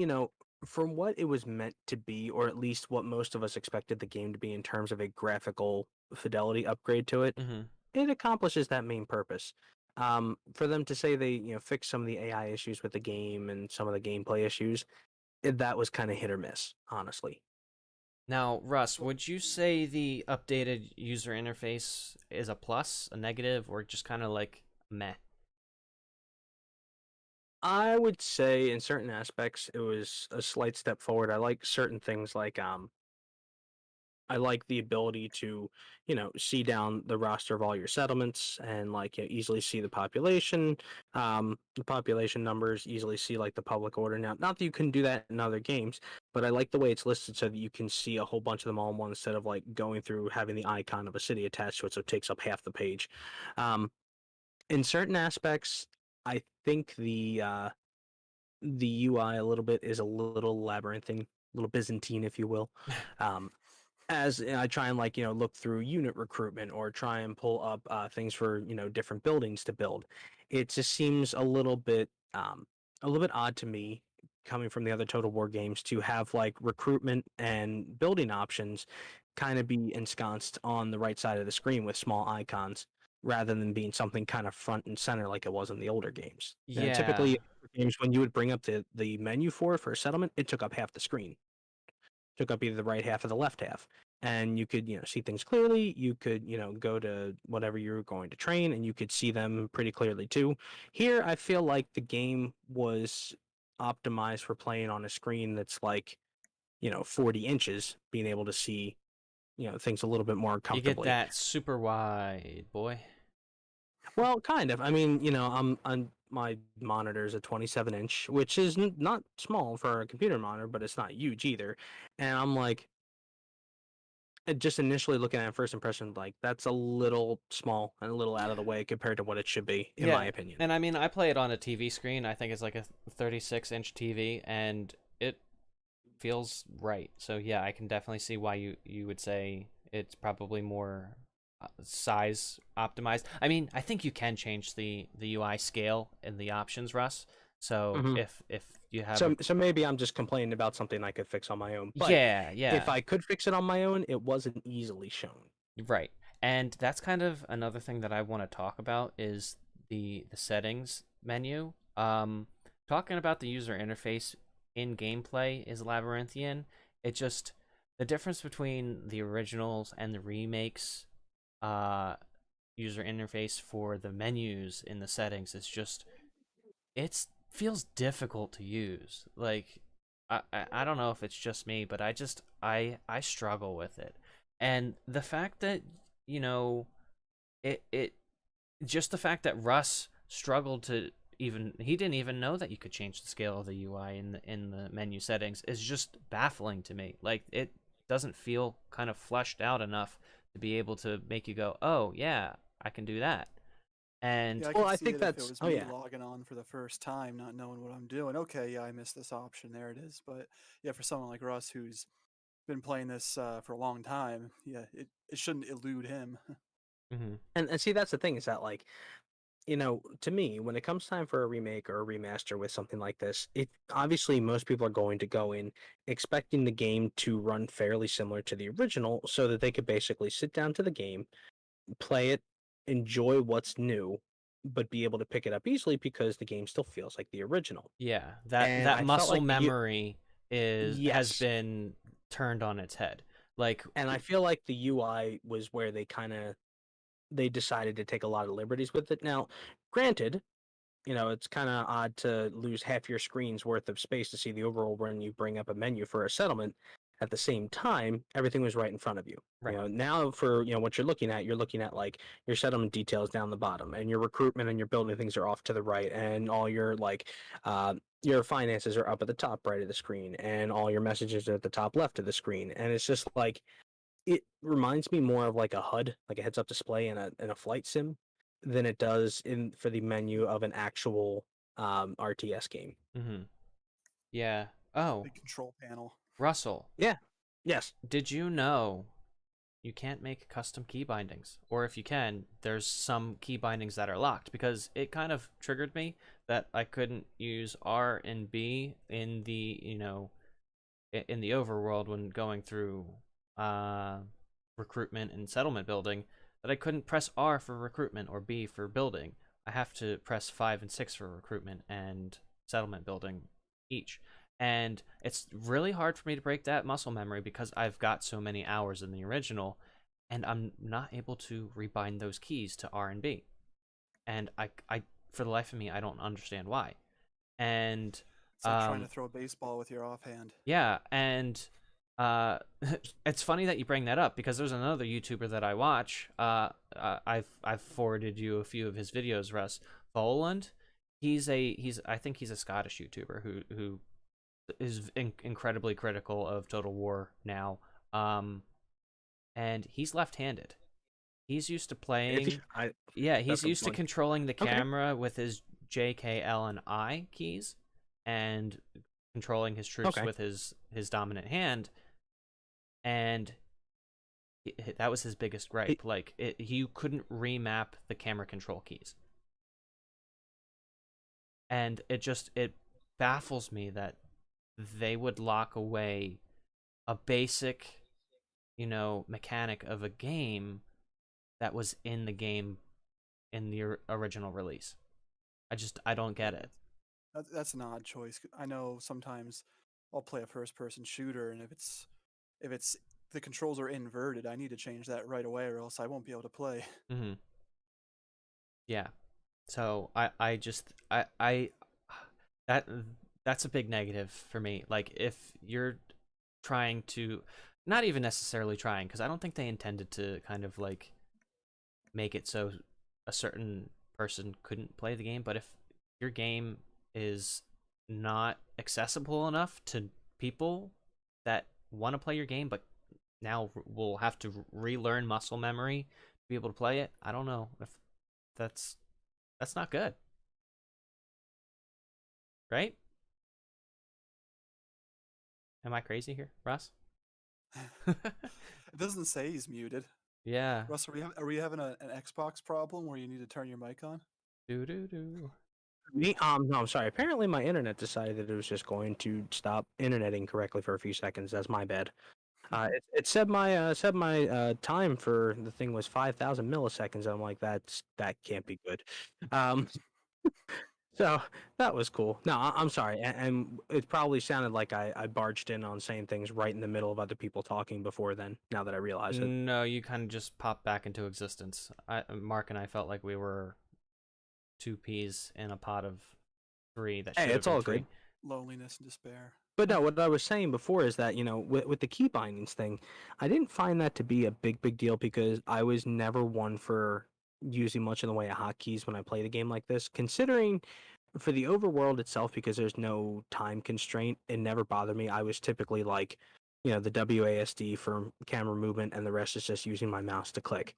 from what it was meant to be, or at least what most of us expected the game to be in terms of a graphical fidelity upgrade to it, Mhm. it accomplishes that main purpose. For them to say they fixed some of the AI issues with the game and some of the gameplay issues, that was kind of hit or miss, honestly. Now, Russ, would you say the updated user interface is a plus, a negative, or just kind of like meh? I would say in certain aspects it was a slight step forward. I like certain things like I like the ability to, see down the roster of all your settlements and like easily see the population numbers, easily see like the public order. Now, not that you can do that in other games, but I like the way it's listed so that you can see a whole bunch of them all in one instead of like going through having the icon of a city attached to it, so it takes up half the page. Um, in certain aspects, I think the UI a little bit is a little labyrinthine, a little Byzantine, if you will. As I try and like look through unit recruitment or try and pull up things for different buildings to build, it just seems a little bit odd to me coming from the other Total War games to have like recruitment and building options kind of be ensconced on the right side of the screen with small icons rather than being something kind of front and center like it was in the older games. Yeah. Typically games when you would bring up the menu for a settlement, it took up half the screen, took up either the right half or the left half, and you could see things clearly. You could go to whatever you're going to train and you could see them pretty clearly too. Here I feel like the game was optimized for playing on a screen that's like 40 inches, being able to see things a little bit more You get comfortably. that super wide, boy. Well, kind of. I mean, I'm my monitor's a 27-inch, which is not small for a computer monitor, but it's not huge either. And I'm like, just initially looking at it, first impression, like that's a little small and a little out of the way compared to what it should be, in my opinion. And I mean, I play it on a TV screen. I think it's like a 36-inch TV, and it feels right. So yeah, I can definitely see why you would say it's probably more size optimized. I mean, I think you can change the UI scale in the options, Russ. So Mhm. if you have So maybe I'm just complaining about something I could fix on my own. But yeah, if I could fix it on my own, it wasn't easily shown. right. And that's kind of another thing that I want to talk about is the settings menu. Talking about the user interface in gameplay is labyrinthian. It just the difference between the originals and the remakes user interface for the menus in the settings is just it feels difficult to use. Like I don't know if it's just me, but I struggle with it. And the fact that it just the fact that Russ struggled to he didn't even know that you could change the scale of the UI in the menu settings is just baffling to me. Like it doesn't feel kind of fleshed out enough to be able to make you go, "Oh, yeah, I can do that." And Yeah, I Well, could I see think it if it that's was oh me yeah. logging on for the first time, not knowing what I'm doing. Okay, yeah, I missed this option. There it is. But yeah, for someone like Russ who's been playing this for a long time, yeah, it shouldn't elude him. Mm-hmm. And see, that's the thing is that like, to me, when it comes time for a remake or a remaster with something like this, it obviously most people are going to go in expecting the game to run fairly similar to the original, so that they could basically sit down to the game, play it, enjoy what's new, but be able to pick it up easily because the game still feels like the original. Yeah, that And that I felt muscle like memory has yes, been turned on its head. Like, and I feel like the UI was where they decided to take a lot of liberties with it. Now, granted, it's kind of odd to lose half your screen's worth of space to see the overall when you bring up a menu for a settlement. At the same time, everything was right in front of you. right. Now for what you're looking at like your settlement details down the bottom, and your recruitment and your building things are off to the right, and all your finances are up at the top right of the screen, and all your messages are at the top left of the screen, and it's just like it reminds me more of like a HUD, like a heads-up display in a flight sim, than it does in for the menu of an actual RTS game. Mm-hmm. Yeah. Oh, Big control panel. Russell, Yeah. Yes. did you know you can't make custom key bindings? Or if you can, there's some key bindings that are locked, because it kind of triggered me that I couldn't use R and B in the, in the overworld when going through recruitment and settlement building, that I couldn't press R for recruitment or B for building. I have to press 5 and 6 for recruitment and settlement building each. And it's really hard for me to break that muscle memory because I've got so many hours in the original, and I'm not able to rebind those keys to R and B. And I for the life of me, I don't understand why. And It's like trying to throw a baseball with your offhand. yeah, and it's funny that you bring that up, because there's another YouTuber that I watch. I've forwarded you a few of his videos, Russ Voland. I think he's a Scottish YouTuber who is incredibly critical of Total War now. And he's left-handed. He's used to playing. Yeah, he's used to controlling the camera with his J, K, L, and I keys, and controlling his troops with his dominant hand. And that was his biggest gripe. Like, you couldn't remap the camera control keys. And it baffles me that they would lock away a basic, mechanic of a game that was in the game in the original release. I don't get it. That's an odd choice. I know sometimes I'll play a first-person shooter, and if it's the controls are inverted, I need to change that right away, or else I won't be able to play. Mm-hmm. Yeah. So that's a big negative for me. Like, if you're trying to, not even necessarily trying, because I don't think they intended to kind of like make it so a certain person couldn't play the game, but if your game is not accessible enough to people that want to play your game, but now will have to relearn muscle memory to be able to play it, I don't know if that's not good, right? Am I crazy here, Russ? It doesn't say he's muted. Yeah. Russ, are we having an Xbox problem where you need to turn your mic on? Do. Me? No, I'm sorry. Apparently, my internet decided that it was just going to stop interneting correctly for a few seconds. That's my bad. It said my time for the thing was 5,000 milliseconds. And I'm like, that can't be good. So that was cool. No, I'm sorry, and it probably sounded like I barged in on saying things right in the middle of other people talking before then. Now that I realize it. No, you kind of just popped back into existence. Mark and I felt like we were two peas in a pot of three. That Hey, should it's have been all three. good. Loneliness and despair. But no, what I was saying before is that, with the key bindings thing, I didn't find that to be a big deal because I was never one for using much in the way of hotkeys when I played a game like this. Considering for the overworld itself, because there's no time constraint, it never bothered me. I was typically like, the WASD for camera movement, and the rest is just using my mouse to click.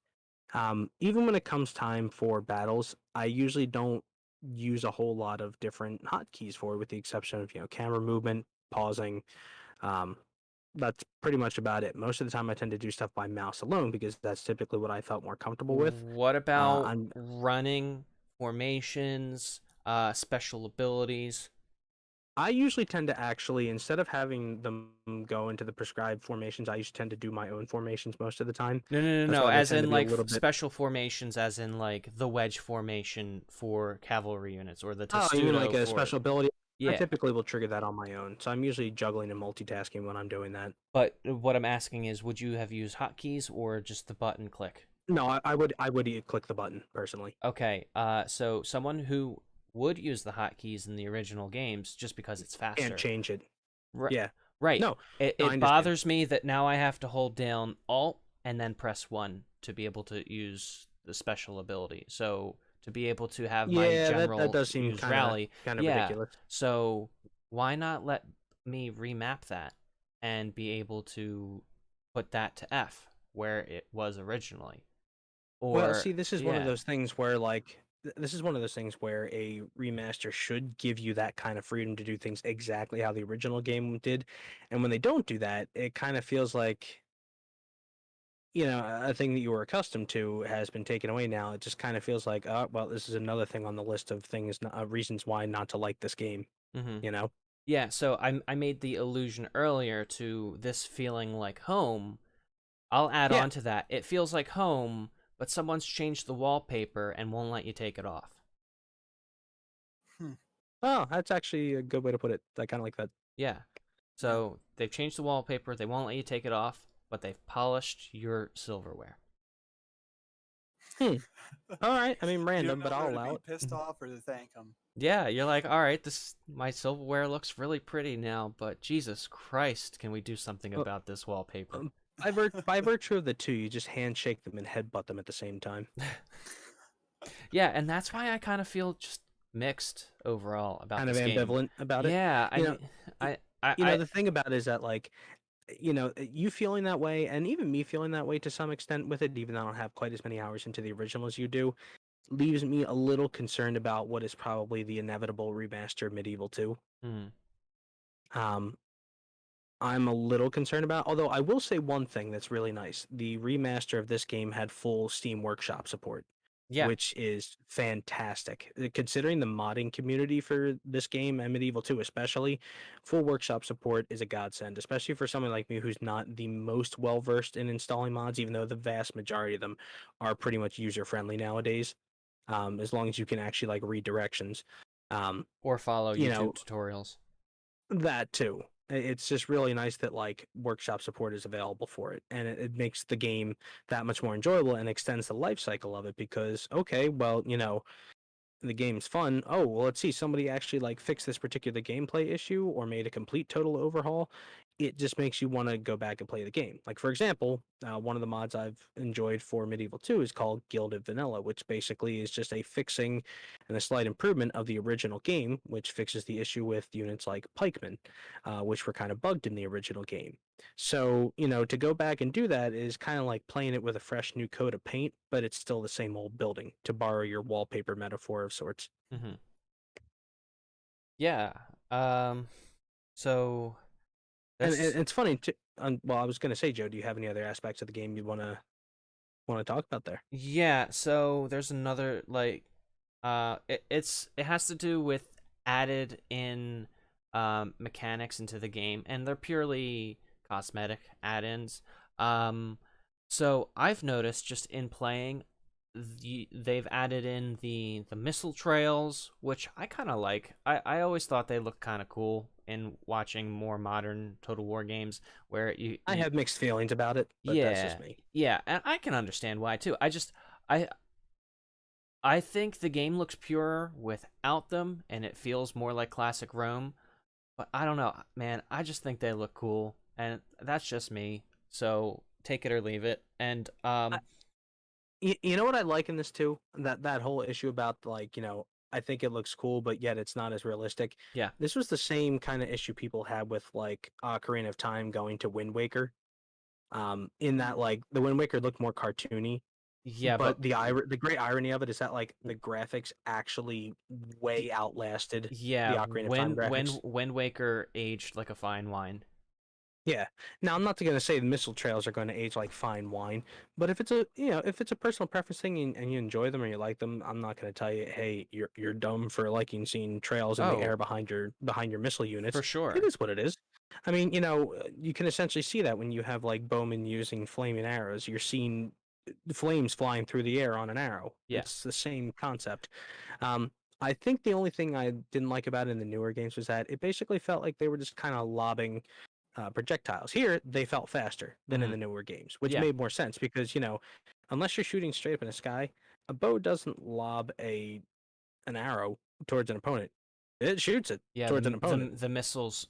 Even when it comes time for battles, I usually don't use a whole lot of different hotkeys for it, with the exception of camera movement, pausing, um, that's pretty much about it. Most of the time, I tend to do stuff by mouse alone because that's typically what I felt more comfortable with. What about I'm running, formations, special abilities? I usually tend to actually, instead of having them go into the prescribed formations, I usually tend to do my own formations most of the time. That's No. why they As tend to in be a like little bit. special formations, as in like the wedge formation for cavalry units, or the Oh, you mean like testudo a for special ability? I yeah. typically will trigger that on my own, so I'm usually juggling and multitasking when I'm doing that. But what I'm asking is, would you have used hotkeys or just the button click? No, I would click the button personally Okay. So someone who would use the hotkeys in the original games just because it's and faster. change it. Right. Yeah, Right. no, It no, I it understand. bothers me that now I have to hold down Alt and then press 1 to be able to use the special ability. So to be able to have my Yeah, that general does seem use kind of rally, yeah. ridiculous. So why not let me remap that and be able to put that to F where it was originally? Well, Or see, this is one of yeah. those things where this is one of those things where a remaster should give you that kind of freedom to do things exactly how the original game did, and when they don't do that, it kind of feels like a thing that you were accustomed to has been taken away now. It just kind of feels like, oh, well, this is another thing on the list of things, reasons why not to like this game. Mhm. You know? Yeah, so I made the allusion earlier to this feeling like home. I'll add Yeah. on to that. It feels like home, but someone's changed the wallpaper and won't let you take it off. Hmm. Oh, that's actually a good way to put it. I kind of like that. Yeah. So they've changed the wallpaper, they won't let you take it off, but they've polished your silverware. Hmm. All right. I mean, You random, don't but know I'll whether to allow be it. pissed off or to thank them. Yeah, you're like, all right, this my silverware looks really pretty now, but Jesus Christ, can we do something Well, about this wallpaper? by virtue of the two, you just handshake them and headbutt them at the same time. Yeah, and that's why I kind of feel just mixed overall about Kind of this game. ambivalent about it. Yeah, I You know, mean, y- I the thing about it is that you feeling that way, and even me feeling that way to some extent with it, even though I don't have quite as many hours into the original as you do, leaves me a little concerned about what is probably the inevitable remaster Medieval 2. Mhm. Um, I'm a little concerned about, although I will say one thing that's really nice. The remaster of this game had full Steam Workshop support, Yeah. which is fantastic. Considering the modding community for this game and Medieval 2 especially, full workshop support is a godsend, especially for someone like me who's not the most well versed in installing mods, even though the vast majority of them are pretty much user friendly nowadays. As long as you can actually like read directions. Um, Or follow you know, YouTube tutorials. that too. It's just really nice that like workshop support is available for it, and it makes the game that much more enjoyable and extends the life cycle of it because okay, well, the game's fun. Oh, well, let's see. Somebody actually like fixed this particular gameplay issue or made a complete total overhaul. It just makes you want to go back and play the game. Like for example, one of the mods I've enjoyed for Medieval 2 is called Gilded Vanilla, which basically is just a fixing and a slight improvement of the original game, which fixes the issue with units like pikemen, which were kind of bugged in the original game. So, to go back and do that is kind of like playing it with a fresh new coat of paint, but it's still the same old building, to borrow your wallpaper metaphor of sorts. Mm-hmm. Yeah. So And that's it's funny too. Well, I was going to say, Joe, do you have any other aspects of the game you want to talk about there? yeah. So there's another like, it has to do with added in mechanics into the game, and they're purely cosmetic add-ins. So I've noticed just in playing, they've added in the missile trails, which I kind of like. I always thought they looked kind of cool in watching more modern Total War games where I have mixed feelings about it, but that's yeah, just me. yeah, and I can understand why too. I I think the game looks purer without them, and it feels more like classic Rome. But I don't know, man. I just think they look cool, and that's just me. So take it or leave it. And You know what I like in this too? That whole issue about like, I think it looks cool, but yet it's not as realistic. yeah, This was the same kind of issue people had with like Ocarina of Time going to Wind Waker. In that like the Wind Waker looked more cartoony, yeah, but but the great irony of it is that like the graphics actually way outlasted the yeah, Ocarina of Time graphics. Wind Waker aged like a fine wine. Yeah. Now I'm not going to say the missile trails are going to age like fine wine, but if it's a if it's a personal preference thing and you enjoy them or you like them, I'm not going to tell you, hey, you're dumb for liking seeing trails in the Oh. air behind your missile units. For sure. It is what it is. I mean, you can essentially see that when you have like bowmen using flaming arrows, you're seeing flames flying through the air on an arrow. Yeah. It's the same concept. I think the only thing I didn't like about it in the newer games was that it basically felt like they were just kind of lobbing projectiles. Here, they felt faster than in the newer games, which Yeah. made more sense because unless you're shooting straight up in the sky, a bow doesn't lob an arrow towards an opponent. It shoots it towards an opponent. The missiles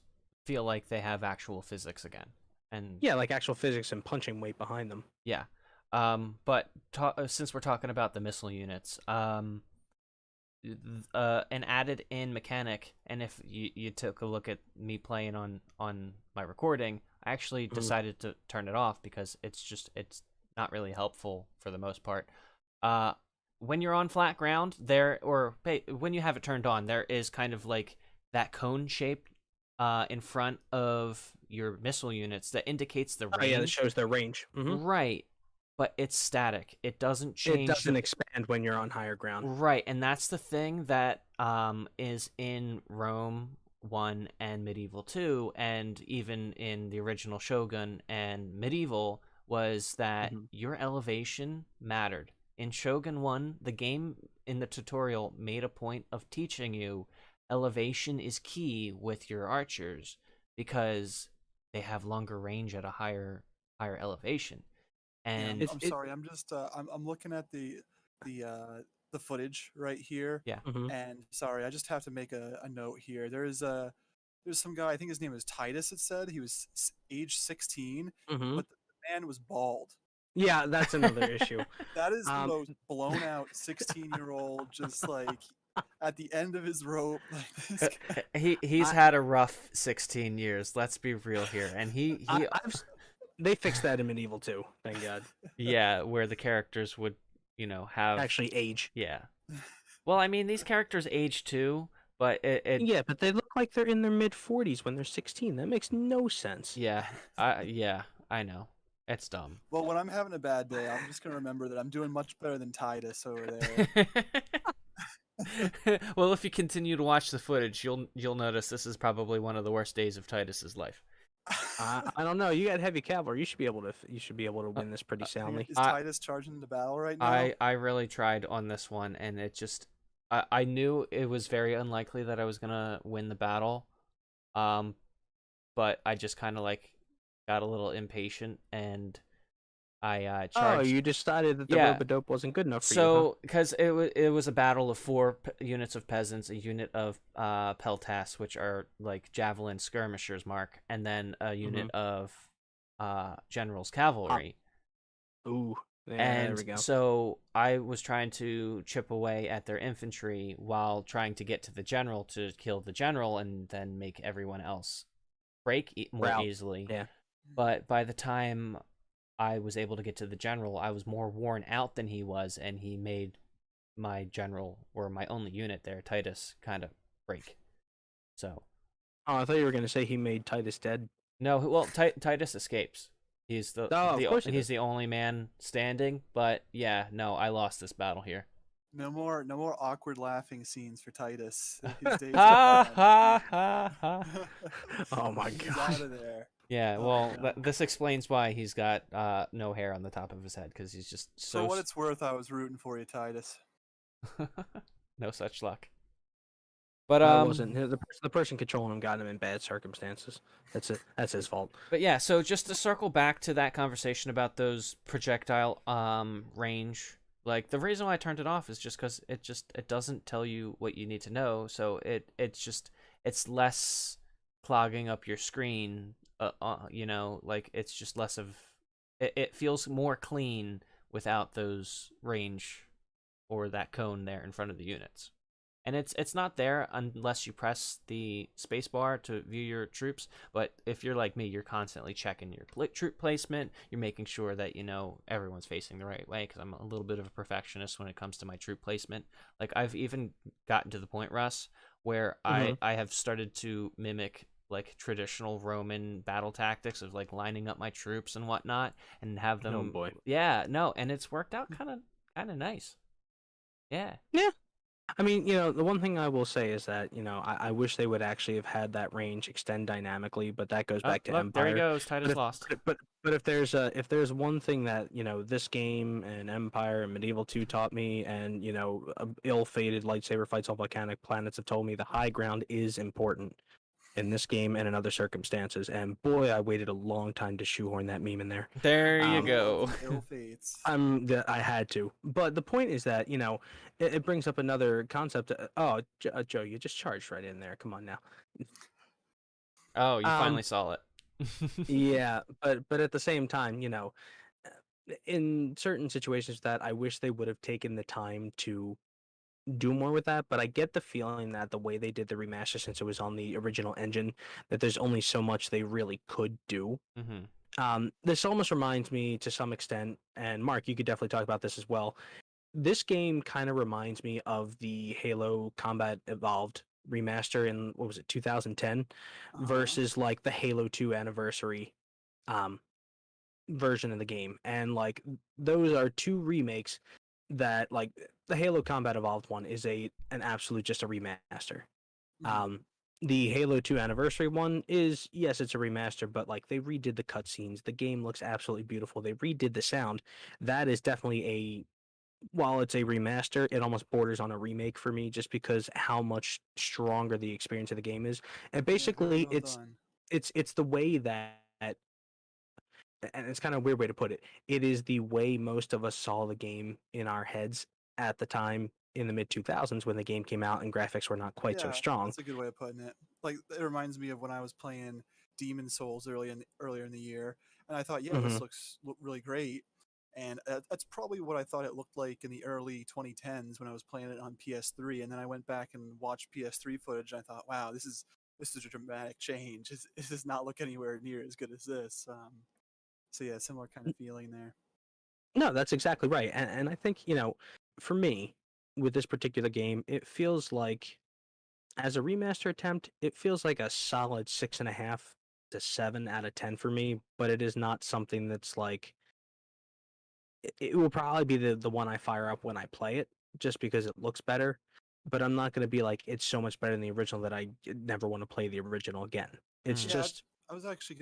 feel like they have actual physics again, and Yeah, like actual physics and punching weight behind them. yeah. But since we're talking about the missile units, an added in mechanic, and if you took a look at me playing on my recording, I actually decided to turn it off because it's not really helpful for the most part. When you're on flat ground, when you have it turned on, there is kind of like that cone shape in front of your missile units that indicates the range. Oh yeah, that shows their range. Right. But it's static. It doesn't change. It doesn't expand when you're on higher ground. Right, and that's the thing that is in Rome 1 and Medieval 2, and even in the original Shogun and Medieval, was that your elevation mattered. In Shogun 1, the game in the tutorial made a point of teaching you elevation is key with your archers because they have longer range at a higher elevation. And I'm sorry, I'm just I'm looking at the footage right here. Yeah. And sorry, I just have to make a note here. There's some guy, I think his name is Titus. It said he was age 16, but the man was bald. Yeah, that's another issue. That is the most blown out 16-year-old, just like at the end of his rope. Like this he's had a rough 16 years. Let's be real here, and they fixed that in Medieval 2, thank God. Yeah, where the characters would, have actually age. Yeah. Well, I mean, these characters age too, but yeah, but they look like they're in their mid-40s when they're 16. That makes no sense. Yeah, I know. It's dumb. Well, when I'm having a bad day, I'm just gonna remember that I'm doing much better than Titus over there. Well, if you continue to watch the footage, you'll notice this is probably one of the worst days of Titus's life. I don't know. You got heavy cavalry. You should be able to win this pretty soundly. Is Titus charging into battle right now? I really tried on this one, and it just I knew it was very unlikely that I was gonna win the battle, but I just kind of like got a little impatient and I charged. Oh, you decided that the rope-a-dope wasn't good enough for you. So, because it was a battle of 4 units of peasants, a unit of peltas, which are like javelin skirmishers, Mark, and then a unit of generals cavalry. Ooh, yeah, and there we go. So I was trying to chip away at their infantry while trying to get to the general to kill the general and then make everyone else break more easily. Yeah. But by the time I was able to get to the general, I was more worn out than he was, and he made my general, or my only unit there, Titus, kind of break. So. Oh, I thought you were going to say he made Titus dead. No, well, Titus escapes. He's he's the only man standing. But yeah, no, I lost this battle here. No more awkward laughing scenes for Titus. Ha ha ha ha! Oh my He's god! out of there. Yeah, well, this explains why he's got no hair on the top of his head, because he's just so. For what it's worth, I was rooting for you, Titus. No such luck. But I wasn't. The person controlling him got him in bad circumstances. That's it. That's his fault. But yeah, so just to circle back to that conversation about those projectile range, like the reason why I turned it off is just because it doesn't tell you what you need to know. So it's less clogging up your screen. Like it's just less of it feels more clean without those range or that cone there in front of the units. And it's not there unless you press the spacebar to view your troops. But if you're like me, you're constantly checking your troop placement. You're making sure that everyone's facing the right way, because I'm a little bit of a perfectionist when it comes to my troop placement. Like I've even gotten to the point, Russ, where I have started to mimic like traditional Roman battle tactics of like lining up my troops and whatnot, and have them. Oh boy. Yeah, no, and it's worked out kind of nice. Yeah. Yeah. I mean, the one thing I will say is that, I wish they would actually have had that range extend dynamically, but that goes Oh, back to look, there he Empire. goes. Titus But if, lost. but if there's one thing that, this game and Empire and Medieval 2 taught me, and, ill-fated lightsaber fights on volcanic planets have told me, the high ground is important in this game and in other circumstances. And boy, I waited a long time to shoehorn that meme in there. There you Um, go. Ill fates. I had to. But the point is that, it brings up another concept. Joe, you just charged right in there. Come on now. Oh, you finally saw it. Yeah, but at the same time, in certain situations that I wish they would have taken the time to do more with that, but I get the feeling that the way they did the remaster, since it was on the original engine, that there's only so much they really could do. This almost reminds me to some extent, and Mark, you could definitely talk about this as well. This game kind of reminds me of the Halo Combat Evolved remaster in, what was it, 2010, versus like the Halo 2 anniversary version of the game. And like those are two remakes that, like, the Halo Combat Evolved one is an absolute just a remaster. The Halo 2 anniversary one is, yes, it's a remaster, but like they redid the cutscenes. The game looks absolutely beautiful. They redid the sound. That is definitely while it's a remaster, it almost borders on a remake for me, just because how much stronger the experience of the game is. And basically, Well done. it's the way that, and it's kind of a weird way to put it. It is the way most of us saw the game in our heads at the time in the mid 2000s when the game came out and graphics were not quite so strong. That's a good way of putting it. Like, it reminds me of when I was playing Demon Souls earlier in the year, and I thought, this looks really great. And that's probably what I thought it looked like in the early 2010s when I was playing it on PS3. And then I went back and watched PS3 footage, and I thought, wow, this is a dramatic change. This does not look anywhere near as good as this. So yeah, similar kind of feeling there. No, that's exactly right. And I think, for me, with this particular game, it feels like, as a remaster attempt, it feels like a solid 6.5 to 7 out of 10 for me, but it is not something that's like, it will probably be the one I fire up when I play it, just because it looks better. But I'm not going to be like, it's so much better than the original that I never want to play the original again. It's just. I was actually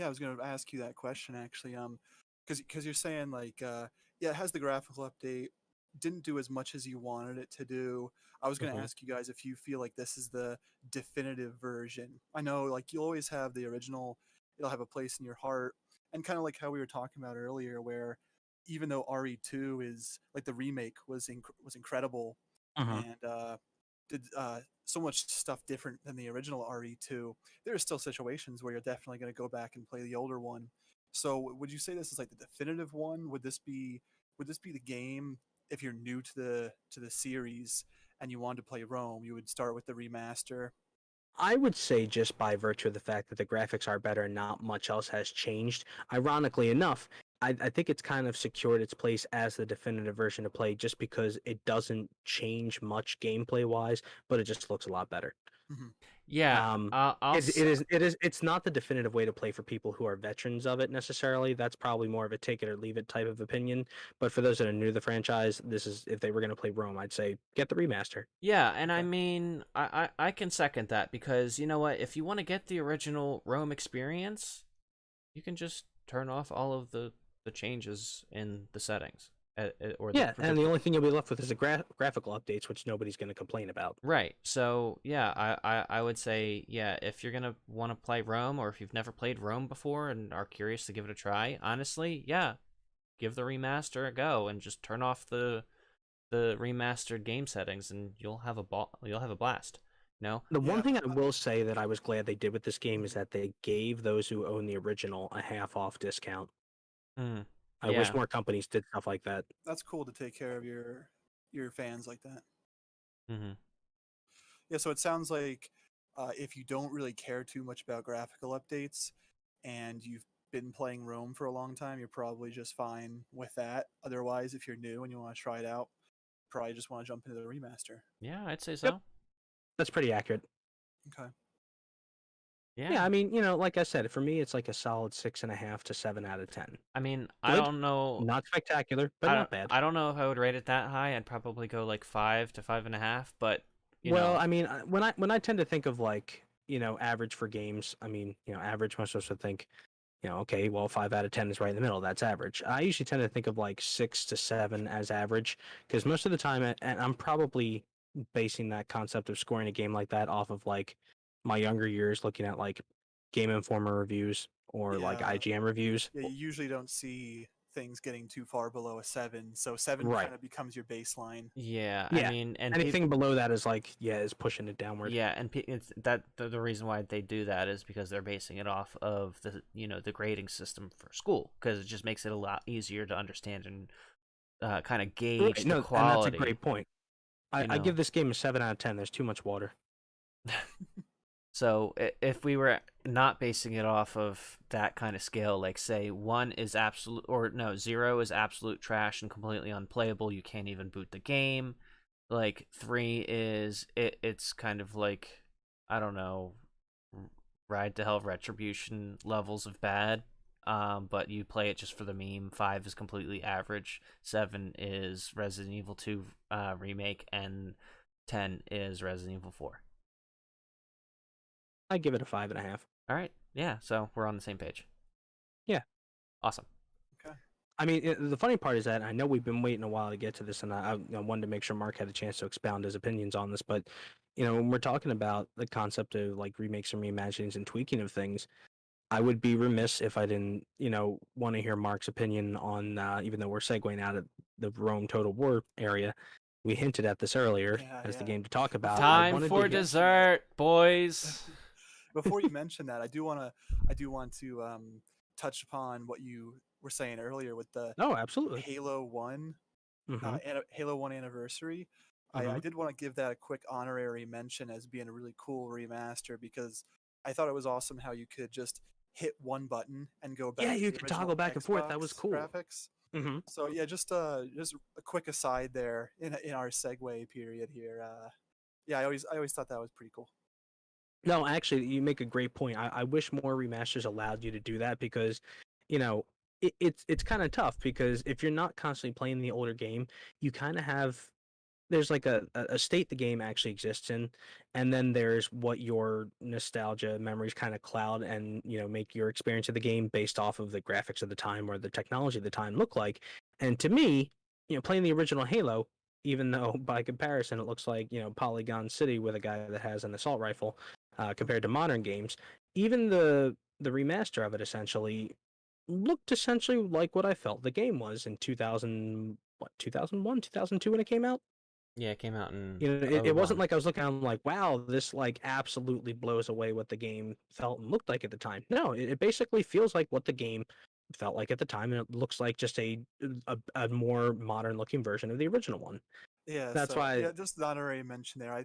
I was gonna ask you that question actually. Because you're saying like, it has the graphical update, didn't do as much as you wanted it to do. I was gonna ask you guys if you feel like this is the definitive version. I know, like, you'll always have the original; it'll have a place in your heart, and kind of like how we were talking about earlier, where even though RE2 is like the remake was incredible and did so much stuff different than the original RE2, there are still situations where you're definitely going to go back and play the older one. So would you say this is like the definitive one? Would this be the game if you're new to the series and you wanted to play Rome, you would start with the remaster? I would say, just by virtue of the fact that the graphics are better and not much else has changed. Ironically enough, I think it's kind of secured its place as the definitive version to play, just because it doesn't change much gameplay wise, but it just looks a lot better. Yeah, It's not the definitive way to play for people who are veterans of it necessarily. That's probably more of a take it or leave it type of opinion. But for those that are new to the franchise, this is, if they were going to play Rome, I'd say get the remaster. Yeah, and I mean, I can second that, because you know what? If you want to get the original Rome experience, you can just turn off all of the changes in the settings. And the only thing you'll be left with is the graphical updates, which nobody's going to complain about. Right. So yeah, I would say, yeah, if you're gonna want to play Rome, or if you've never played Rome before and are curious to give it a try, honestly, yeah, give the remaster a go and just turn off the remastered game settings, and you'll have a blast. The one thing I will say that I was glad they did with this game is that they gave those who own the original a half-off discount. I wish more companies did stuff like that. That's cool to take care of your fans like that. Yeah, so it sounds like if you don't really care too much about graphical updates and you've been playing Rome for a long time, you're probably just fine with that. Otherwise, if you're new and you want to try it out, probably just want to jump into the remaster. Yeah, I'd say so. Yep. That's pretty accurate. Okay. Yeah, I mean, like I said, for me, it's like a solid 6.5 to 7 out of 10. I mean, I Good, don't know. not spectacular, but not bad. I don't know if I would rate it that high. I'd probably go like 5 to 5.5. But Well, I mean, when I tend to think of like, average for games, I mean, average, most of us would think, okay, well, 5 out of 10 is right in the middle. That's average. I usually tend to think of like 6 to 7 as average because most of the time, and I'm probably basing that concept of scoring a game like that off of like my younger years, looking at like Game Informer reviews or like Yeah. IGN reviews. Yeah, you usually don't see things getting too far below a 7, so 7 Right. kind of becomes your baseline. yeah, Yeah, I mean, and anything below that is like, is pushing it downward. yeah, and it's that the reason why they do that is because they're basing it off of the the grading system for school, because it just makes it a lot easier to understand and kind of gauge Right, the no, and quality. that's a great point. I give this game a 7 out of 10. There's too much water. So if we were not basing it off of that kind of scale, like say 1 is absolute, or no, 0 is absolute trash and completely unplayable, you can't even boot the game. Like 3 is it's kind of like, I don't know, Ride to Hell Retribution levels of bad. But you play it just for the meme. 5 is completely average. 7 is Resident Evil 2 remake, and 10 is Resident Evil 4. I give it a 5.5. All right, yeah. So we're on the same page. Yeah. Awesome. Okay. I mean, the funny part is that I know we've been waiting a while to get to this, and I wanted to make sure Mark had a chance to expound his opinions on this. But, when we're talking about the concept of like remakes and reimaginings and tweaking of things, I would be remiss if I didn't, want to hear Mark's opinion on, even though we're segueing out of the Rome Total War area. We hinted at this earlier as the game to talk about. Time for dessert, boys. Before you mention that, I do want to touch upon what you were saying earlier with the absolutely. Halo 1 Halo 1 anniversary. I Mhm. did want to give that a quick honorary mention as being a really cool remaster, because I thought it was awesome how you could just hit one button and go back. Yeah, to you the could toggle original back and forth. That was Xbox cool. graphics. Mm-hmm. So yeah, just a quick aside there in our segue period here. Yeah, I always thought that was pretty cool. No, actually, you make a great point. I wish more remasters allowed you to do that because, it's kind of tough because if you're not constantly playing the older game, you kind of have there's like a state the game actually exists in, and then there's what your nostalgia memories kind of cloud and make your experience of the game based off of the graphics of the time or the technology of the time look like. And to me, playing the original Halo, even though by comparison it looks like Polygon City with a guy that has an assault rifle, compared to modern games, even the remaster of it essentially looked essentially like what I felt the game was in 2001, 2002 when it came out. Yeah, it came out in. It wasn't like I was looking. I'm like, wow, this like absolutely blows away what the game felt and looked like at the time. No, it basically feels like what the game felt like at the time, and it looks like just a more modern looking version of the original one. Yeah, That's why. Yeah, just the honorary mention there. I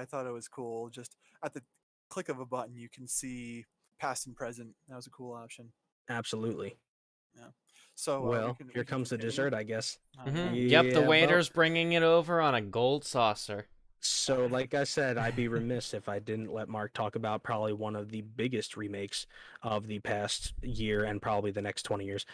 thought it was cool. Just at the click of a button, you can see past and present. That was a cool option. Absolutely. Yeah. So well, here comes the dessert, I guess. Yep, the waiter's bringing it over on a gold saucer. So, like I said, I'd be remiss if I didn't let Mark talk about probably one of the biggest remakes of the past year and probably the next 20 years.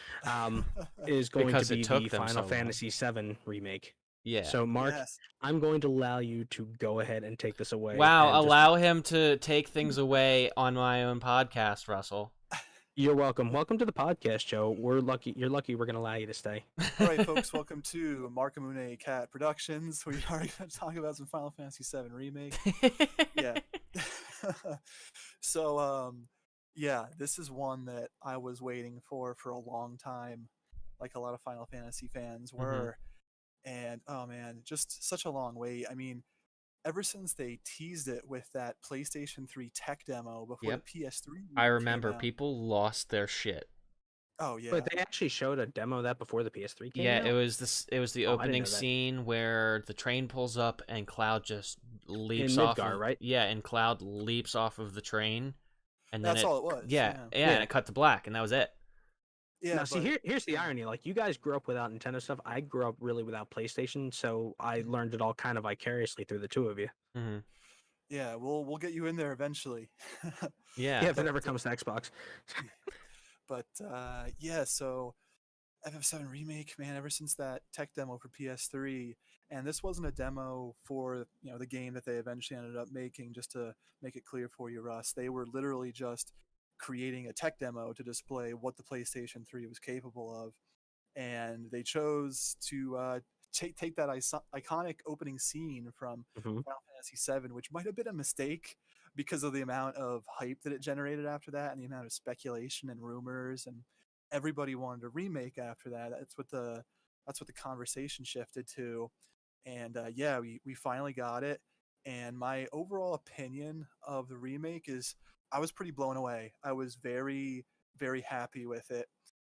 Is going to be the Final Fantasy VII remake. Yeah. So, Mark, I'm going to allow you to go ahead and take this away. Wow, allow him to take things away on my own podcast, Russell. You're welcome. Welcome to the podcast, Joe. We're lucky. You're lucky we're going to allow you to stay. All right, folks. Welcome to Marcamune Cat Productions. We are going to talk about some Final Fantasy VII Remake. Yeah. So, yeah, this is one that I was waiting for a long time, like a lot of Final Fantasy fans were. And, oh, man, just such a long wait. I mean, ever since they teased it with that PlayStation 3 tech demo before the PS3. I remember people lost their shit. Oh yeah. But they actually showed a demo of that before the PS3 came out? Yeah, it was the opening scene where the train pulls up and Cloud just leaps off Midgar, right? Yeah, and Cloud leaps off of the train. And then that's all it was. Yeah, and it cut to black and that was it. Yeah. Now, see, here's the irony. Like, you guys grew up without Nintendo stuff. I grew up really without PlayStation, so I learned it all kind of vicariously through the two of you. Yeah, we'll get you in there eventually. Yeah. Yeah, if it But ever comes to Xbox. yeah, so FF7 Remake, man, ever since that tech demo for PS3, and this wasn't a demo for the game that they eventually ended up making. Just to make it clear for you, Russ, they were literally just creating a tech demo to display what the PlayStation 3 was capable of, and they chose to take that iconic opening scene from Hmm. Final Fantasy VII, which might have been a mistake because of the amount of hype that it generated after that, and the amount of speculation and rumors, and everybody wanted a remake after that. That's what the conversation shifted to, and yeah, we finally got it. And my overall opinion of the remake is I was pretty blown away. I was very, very happy with it,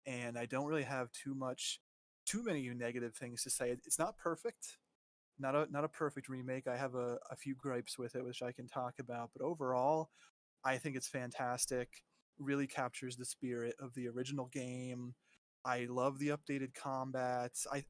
and I don't really have too many negative things to say. It's not perfect, not a perfect remake. I have a few gripes with it, which I can talk about, but overall, I think it's fantastic. Really captures the spirit of the original game. I love the updated combats. I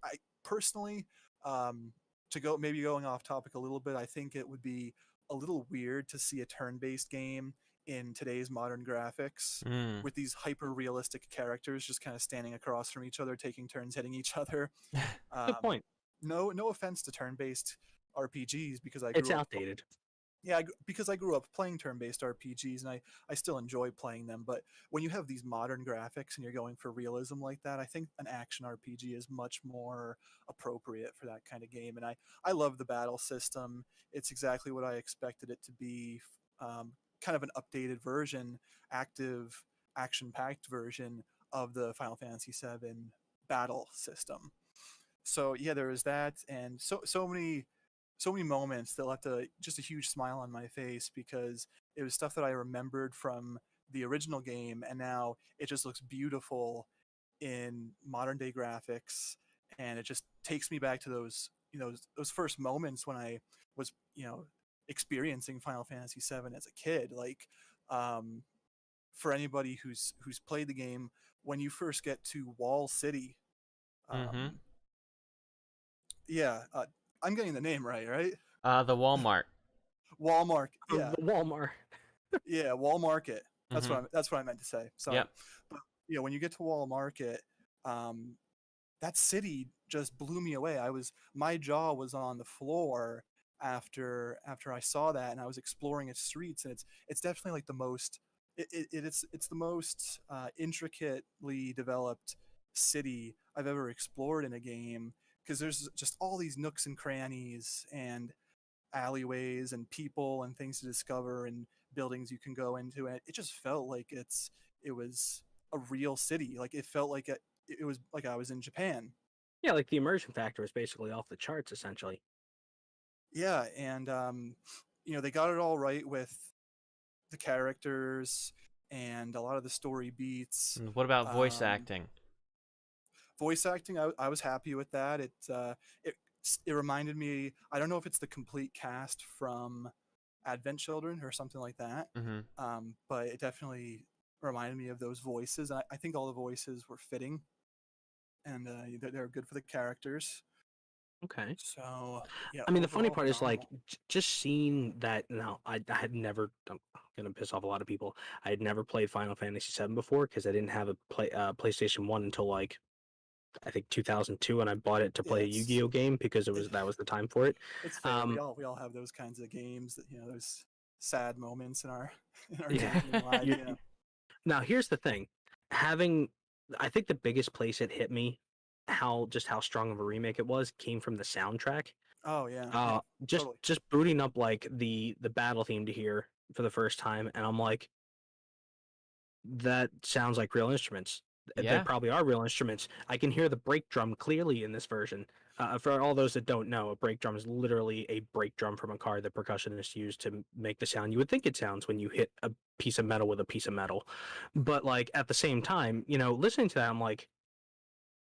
personally, um, going off topic a little bit, I think it would be a little weird to see a turn-based game in today's modern graphics Mm. with these hyper realistic characters just kind of standing across from each other, taking turns hitting each other. Good Um, point. no offense to turn-based RPGs, because I It's grew up outdated. yeah, because I grew up playing turn-based RPGs, and I still enjoy playing them. But when you have these modern graphics and you're going for realism like that, I think an action RPG is much more appropriate for that kind of game. And I love the battle system. It's exactly what I expected it to be. Kind of an updated version, active, action-packed version of the Final Fantasy VII battle system. So yeah, there was that, and so many moments that left just a huge smile on my face, because it was stuff that I remembered from the original game, and now it just looks beautiful in modern day graphics, and it just takes me back to those first moments when I was experiencing Final Fantasy VII as a kid. Like, um, for anybody who's played the game, when you first get to Wall City, Mm-hmm. um, yeah, I'm getting the name right? The Walmart. Walmart, The yeah, Walmart. yeah, Wall Market. That's Mm-hmm. what I meant to say. Sorry, Yep. but when you get to Wall Market, um, that city just blew me away. My jaw was on the floor after I saw that, and I was exploring its streets, and it's definitely like the most it's the most intricately developed city I've ever explored in a game, because there's just all these nooks and crannies and alleyways and people and things to discover and buildings you can go into, and it just felt like it was a real city. Like, it felt like it was like I was in Japan. Yeah, like the immersion factor is basically off the charts, essentially. Yeah, and they got it all right with the characters and a lot of the story beats. And what about voice um, acting? Voice acting, I was happy with that. It it reminded me, I don't know if it's the complete cast from Advent Children or something like that, Mm-hmm. but it definitely reminded me of those voices. I think all the voices were fitting, and they're good for the characters. Okay. So yeah, I mean, the funny overall part is like phenomenal. just seeing that. Now, I had never. I'm gonna piss off a lot of people. I had never played Final Fantasy VII before because I didn't have a PlayStation 1 until like I think 2002, and I bought it to Yeah, play a Yu-Gi-Oh game because it, that was the time for it. it's fair. We Um, all have those kinds of games that those sad moments in our in our yeah. gaming lives. You, now, here's the thing. Having, I think the biggest place it hit me, how strong of a remake it was, came from the soundtrack. Oh yeah, Uh, no, just totally. just booting up like the battle theme to hear for the first time, and I'm like, that sounds like real instruments. They Yeah. probably are real instruments. I can hear the brake drum clearly in this version. For all those that don't know, a brake drum is literally a brake drum from a car that percussionists use to make the sound you would think it sounds when you hit a piece of metal with a piece of metal. But like at the same time, listening to that, I'm like,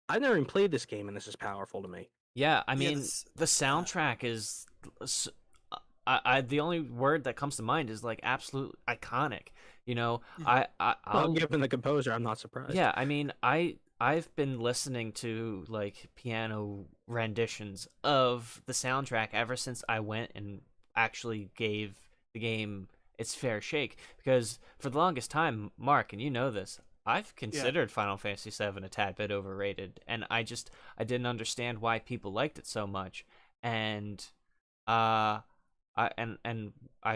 I've never even played this game, and this is powerful to me. Yeah, I Yeah, mean, the yeah. soundtrack is the only word that comes to mind is like absolute iconic. You know, Mhm. Well, I'll given the composer, I'm not surprised. yeah, I mean, I've been listening to like piano renditions of the soundtrack ever since I went and actually gave the game its fair shake, because for the longest time, Mark, and you know this, I've considered Final Fantasy VII a tad bit overrated, and I didn't understand why people liked it so much, and I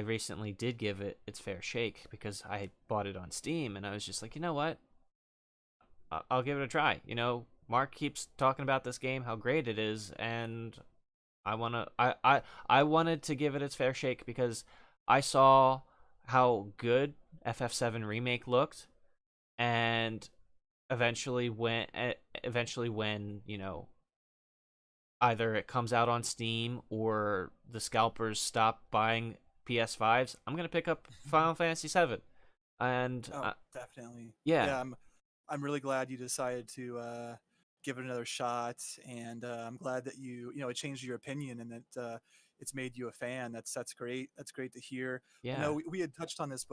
recently did give it its fair shake because I bought it on Steam, and I was just like, you know what, I'll give it a try. You know, Mark keeps talking about this game, how great it is, and I wanted to give it its fair shake because I saw how good FF7 Remake looked, and eventually when you know, either it comes out on Steam or the scalpers stop buying PS5s, I'm gonna pick up Final Fantasy VII, and definitely. yeah. I'm really glad you decided to give it another shot, and I'm glad that it changed your opinion and that it's made you a fan. That's great. That's great to hear. I know we had touched on this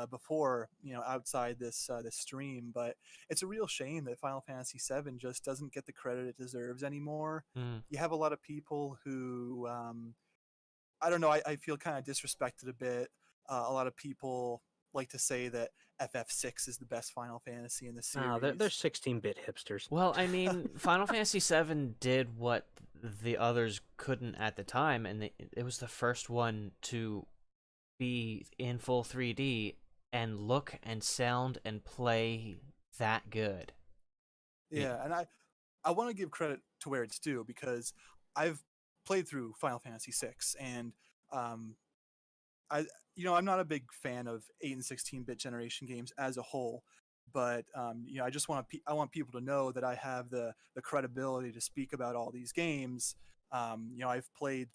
before, outside this stream, but it's a real shame that Final Fantasy VII just doesn't get the credit it deserves anymore. You have a lot of people who, I don't know, I feel kind of disrespected a bit. A lot of people like to say that FF6 is the best Final Fantasy in the series. No, they're 16-bit hipsters. Well, I mean, Final Fantasy VII did what the others couldn't at the time, and it was the first one to be in full 3D and look and sound and play that good. Yeah, and I want to give credit to where it's due, because I've played through Final Fantasy VI, and I'm not a big fan of 8 and 16-bit generation games as a whole, but I just want people to know that I have the credibility to speak about all these games. I've played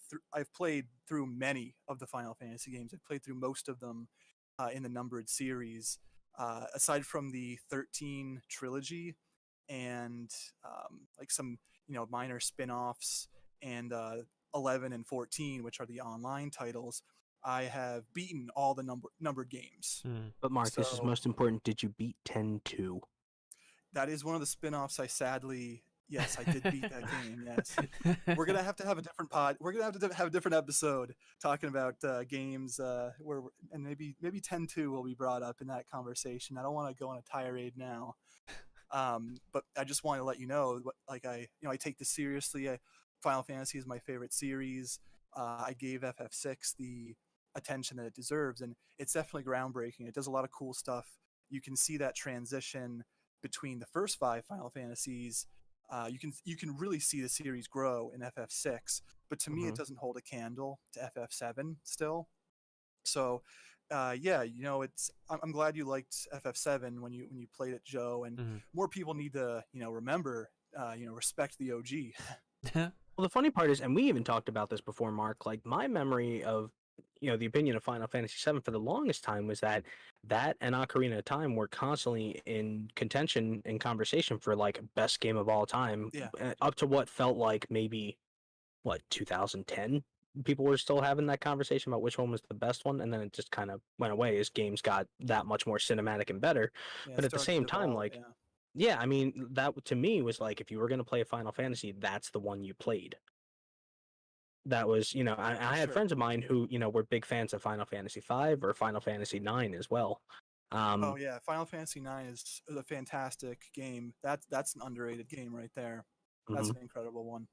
through many of the Final Fantasy games. I've played through most of them in the numbered series, aside from the 13 trilogy and like some minor spin-offs, and 11 and 14, which are the online titles. I have beaten all the numbered games. But Mark, this is most important. Did you beat 10-2? That is one of the spin-offs. Yes, I did beat that game. Yes, we're gonna have to have a different We're gonna have to have a different episode talking about games and maybe 10-2 will be brought up in that conversation. I don't want to go on a tirade now, but I just want to let you know, I take this seriously. Final Fantasy is my favorite series. I gave FF6 the attention that it deserves, and it's definitely groundbreaking. It does a lot of cool stuff. You can see that transition between the first 5 Final Fantasies. You can really see the series grow in FF6, but to me it doesn't hold a candle to FF7 still. So I'm glad you liked FF7 when you played it, Joe, and more people need to remember respect the OG. Well, the funny part is, and we even talked about this before, Mark, like my memory of, the opinion of Final Fantasy VII for the longest time was that and Ocarina of Time were constantly in contention and conversation for like best game of all time. Yeah. Up to what felt like maybe, 2010? People were still having that conversation about which one was the best one, and then it just kind of went away as games got that much more cinematic and better. But at the same time, I mean, that to me was like, if you were going to play a Final Fantasy, that's the one you played. That was, I had friends of mine who, were big fans of Final Fantasy V or Final Fantasy IX as well. Oh yeah, Final Fantasy IX is a fantastic game. That's an underrated game right there. That's an incredible one.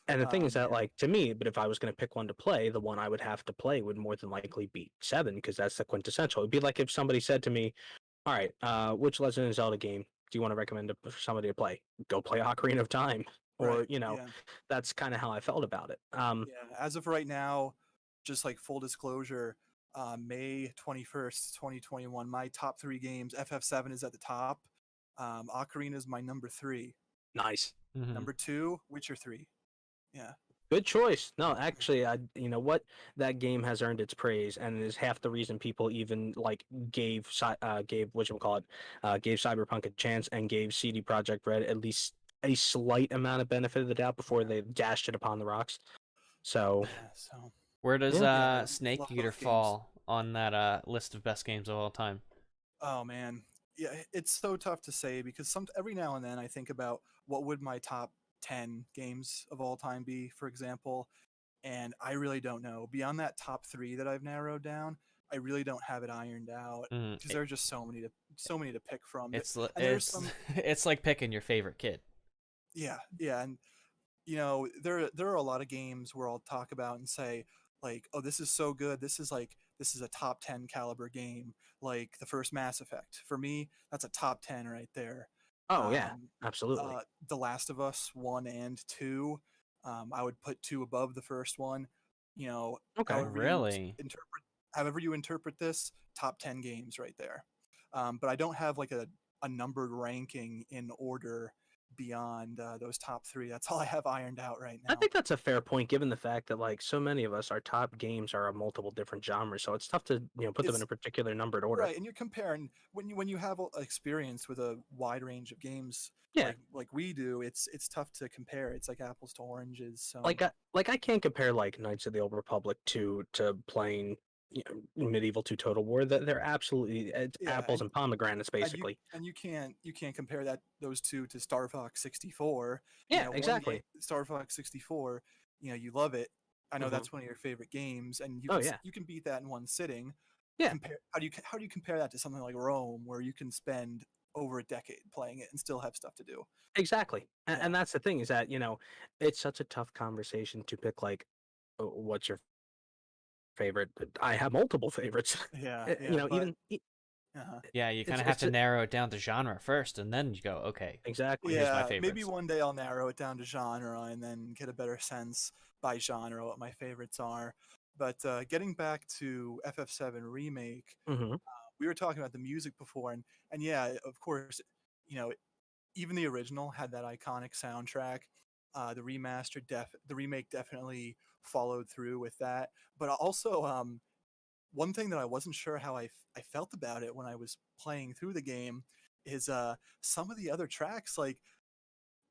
And the thing is that, like, to me, but if I was going to pick one to play, the one I would have to play would more than likely be 7, because that's the quintessential. It'd be like if somebody said to me, all right, which Legend of Zelda game do you want to recommend for somebody to play? Go play Ocarina of Time. Or, that's kind of how I felt about it. As of right now, just like full disclosure, May 21st, 2021, my top 3 games, FF7 is at the top. Ocarina is my number 3. Nice. Number 2, Witcher 3. Yeah. Good choice. No, actually, you know what? That game has earned its praise, and is half the reason people even gave Cyberpunk a chance and gave CD Projekt Red at least a slight amount of benefit of the doubt before they dashed it upon the rocks. So, where does Snake Eater fall on that list of best games of all time? Oh man, yeah, it's so tough to say, because every now and then I think about what would my top 10 games of all time be, for example, and I really don't know. Beyond that top 3 that I've narrowed down, I really don't have it ironed out because there are just so many to pick from. And there's It's some, it's like picking your favorite kid. yeah, and there are a lot of games where I'll talk about and say like, oh, this is so good. This is a top 10 caliber game. Like the first Mass Effect. For me, that's a top 10 right there. Oh yeah, Um, absolutely. The Last of Us 1 and 2. I would put 2 above the first one. Okay. Really? However you interpret this, top 10 games right there. But I don't have like a numbered ranking in order beyond those top 3. That's all I have ironed out right I now. think that's a fair point, given the fact that like so many of us, our top games are of multiple different genres, so it's tough to put them in It's a particular numbered order. right, and you're comparing when you have experience with a wide range of games Yeah, like we do. It's tough to compare. It's like apples to oranges. So I can't compare like Knights of the Old Republic to playing Medieval 2 Total War. That they're absolutely it's yeah, apples and pomegranates basically. and you can't compare those two to Star Fox 64. Yeah, One game, exactly. Star Fox 64. You love it. I know Hmm. that's one of your favorite games, and Oh yeah, you can beat that in one sitting. yeah. How do you compare that to something like Rome, where you can spend over a decade playing it and still have stuff to do? Exactly. And, Yeah, and that's the thing is that, it's such a tough conversation to pick like what's your favorite. I have multiple favorites. yeah, yeah. But Even uh Yeah, you kind it's of have it's to narrow it down to genre first, and then you go, okay, exactly. here's my yeah, maybe favorites. one day I'll narrow it down to genre and then get a better sense by genre what my favorites are. But getting back to FF7 Remake, Hmm. we were talking about the music before, and yeah, of course, you know, even the original had that iconic soundtrack. The remake definitely followed through with that. But also, one thing that I wasn't sure how I felt about it when I was playing through the game is some of the other tracks, like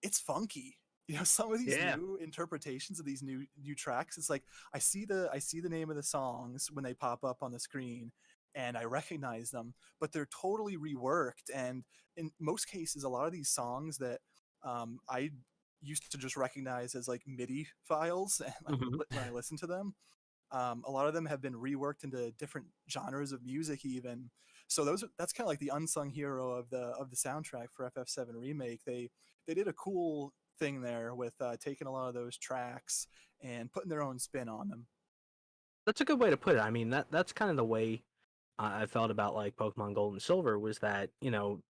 it's funky. Some of these Yeah. new interpretations of these new tracks, it's like I see the name of the songs when they pop up on the screen and I recognize them, but they're totally reworked. And in most cases, a lot of these songs that I used to just recognize as like MIDI files and Hmm. when I listen to them, a lot of them have been reworked into different genres of music, even. So that's kind of like the unsung hero of the soundtrack for FF7 Remake. They did a cool thing there with taking a lot of those tracks and putting their own spin on them. That's a good way to put it. I mean, that's kind of the way I felt about like Pokemon Gold and Silver was that,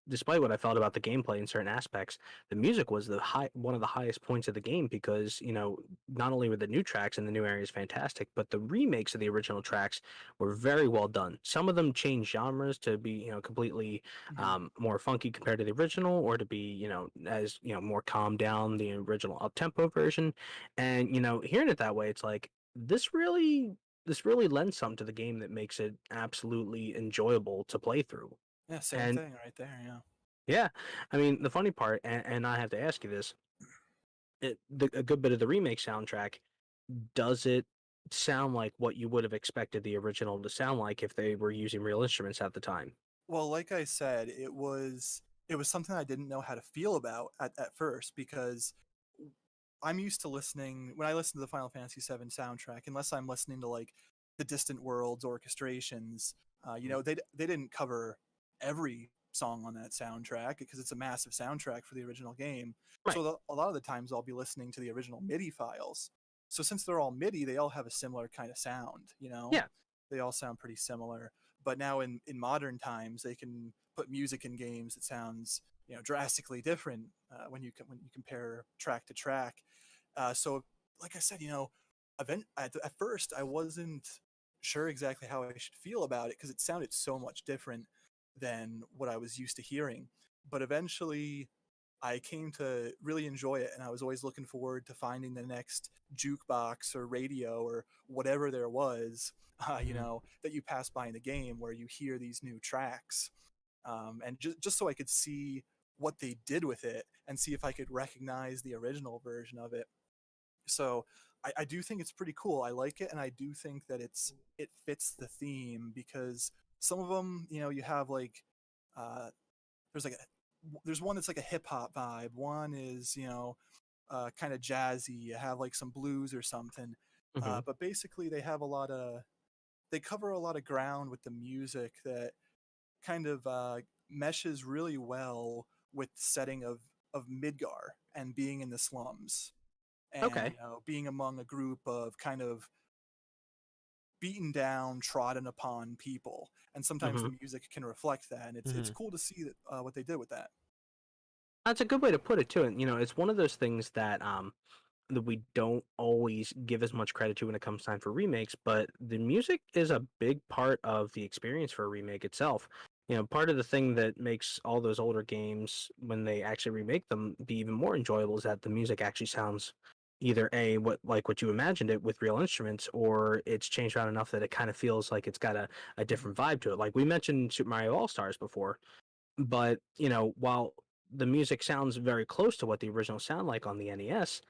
despite what I felt about the gameplay in certain aspects, the music was one of the highest points of the game because, not only were the new tracks in the new areas fantastic, but the remakes of the original tracks were very well done. Some of them changed genres to be, completely Mhm. more funky compared to the original, or to be, as, more calmed down, the original up-tempo version. And, hearing it that way, it's like, this really lends something to the game that makes it absolutely enjoyable to play through. Yeah, same And thing right there. Yeah. yeah, I mean, the funny part, and I have to ask you this, a good bit of the remake soundtrack, does it sound like what you would have expected the original to sound like if they were using real instruments at the time? Well, like I said, it was something I didn't know how to feel about at first because I'm used to listening when I listen to the Final Fantasy VII soundtrack, unless I'm listening to like the Distant Worlds orchestrations. They didn't cover every song on that soundtrack because it's a massive soundtrack for the original game. Right. So a lot of the times I'll be listening to the original MIDI files. So since they're all MIDI, they all have a similar kind of sound. Yeah. They all sound pretty similar. But now in modern times, they can put music in games that sounds drastically different when you compare track to track. So, like I said, at first I wasn't sure exactly how I should feel about it because it sounded so much different than what I was used to hearing. But eventually, I came to really enjoy it, and I was always looking forward to finding the next jukebox or radio or whatever there was, Mhm. that you pass by in the game where you hear these new tracks, and just so I could see what they did with it and see if I could recognize the original version of it. So I do think it's pretty cool. I like it, and I do think that it fits the theme because some of them, you have like uh, there's like there's one that's like a hip hop vibe. One is kind of jazzy. You have like some blues or something. Hmm. But basically, they have a lot of they cover a lot of ground with the music that kind of meshes really well with the setting of Midgar and being in the slums, and Okay. you know, being among a group of kind of beaten down, trodden upon people, and sometimes Hmm. the music can reflect that, and it's Mhm. cool to see that what they did with that. That's a good way to put it too. And it's one of those things that we don't always give as much credit to when it comes time for remakes, but the music is a big part of the experience for a remake itself. Part of the thing that makes all those older games, when they actually remake them, be even more enjoyable is that the music actually sounds either what you imagined it with real instruments, or it's changed around enough that it kind of feels like it's got a different vibe to it. Like we mentioned Super Mario All Stars before, but while the music sounds very close to what the original sound like on the NES,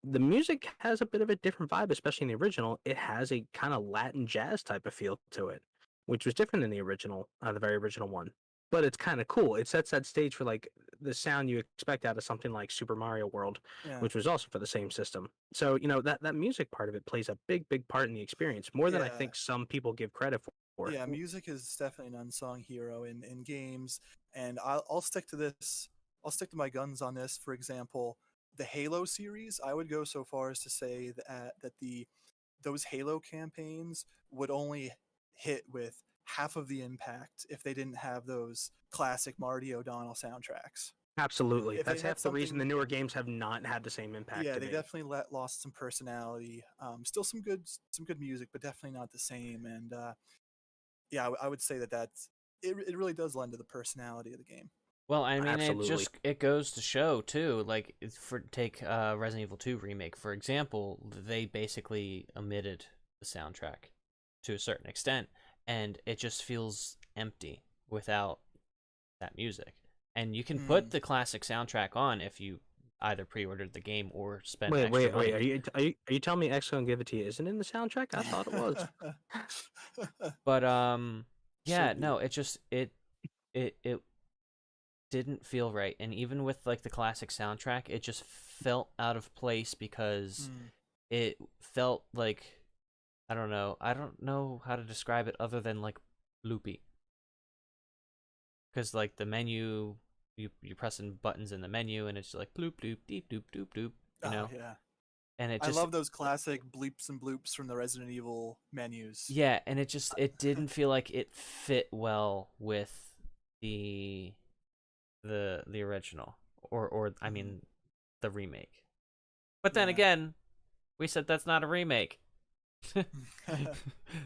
the music has a bit of a different vibe, especially in the original. It has a kind of Latin jazz type of feel to it, which was different in the original, the very original one. But it's kind of cool. It sets that stage for like the sound you expect out of something like Super Mario World, Yeah, which was also for the same system. So that music part of it plays a big part in the experience, more than I yeah. think some people give credit for. Yeah, music is definitely an unsung hero in games, and I'll stick to this. I'll stick to my guns on this. For example, the Halo series, I would go so far as to say that those Halo campaigns would only hit with half of the impact if they didn't have those classic Marty O'Donnell soundtracks. Absolutely, If they that's had half the reason the something, newer games have not had the same impact yeah, to they me. definitely lost some personality. Still some good music, but definitely not the same. And yeah, I would say that it really does lend to the personality of the game. Well, I mean, Absolutely. it goes to show too. Like, for take Resident Evil 2 remake for example, they basically omitted the soundtrack to a certain extent, and it just feels empty without that music. And you can put Mm. the classic soundtrack on if you either pre-ordered the game or spent Wait, extra wait, wait. money. Are you telling me X gonna give it to you isn't in the soundtrack? I thought it was. But yeah, Should be. no, it didn't feel right, and even with like the classic soundtrack, it just felt out of place because Mm. it felt like I don't know how to describe it other than like loopy. Because like the menu, you're pressing buttons in the menu, and it's like bloop bloop deep doop doop doop, you Oh know, yeah, and it I just love those classic bleeps and bloops from the Resident Evil menus. yeah, and it didn't feel like it fit well with the the original or I Mhm. mean the remake. But then Yeah. again, we said that's not a remake.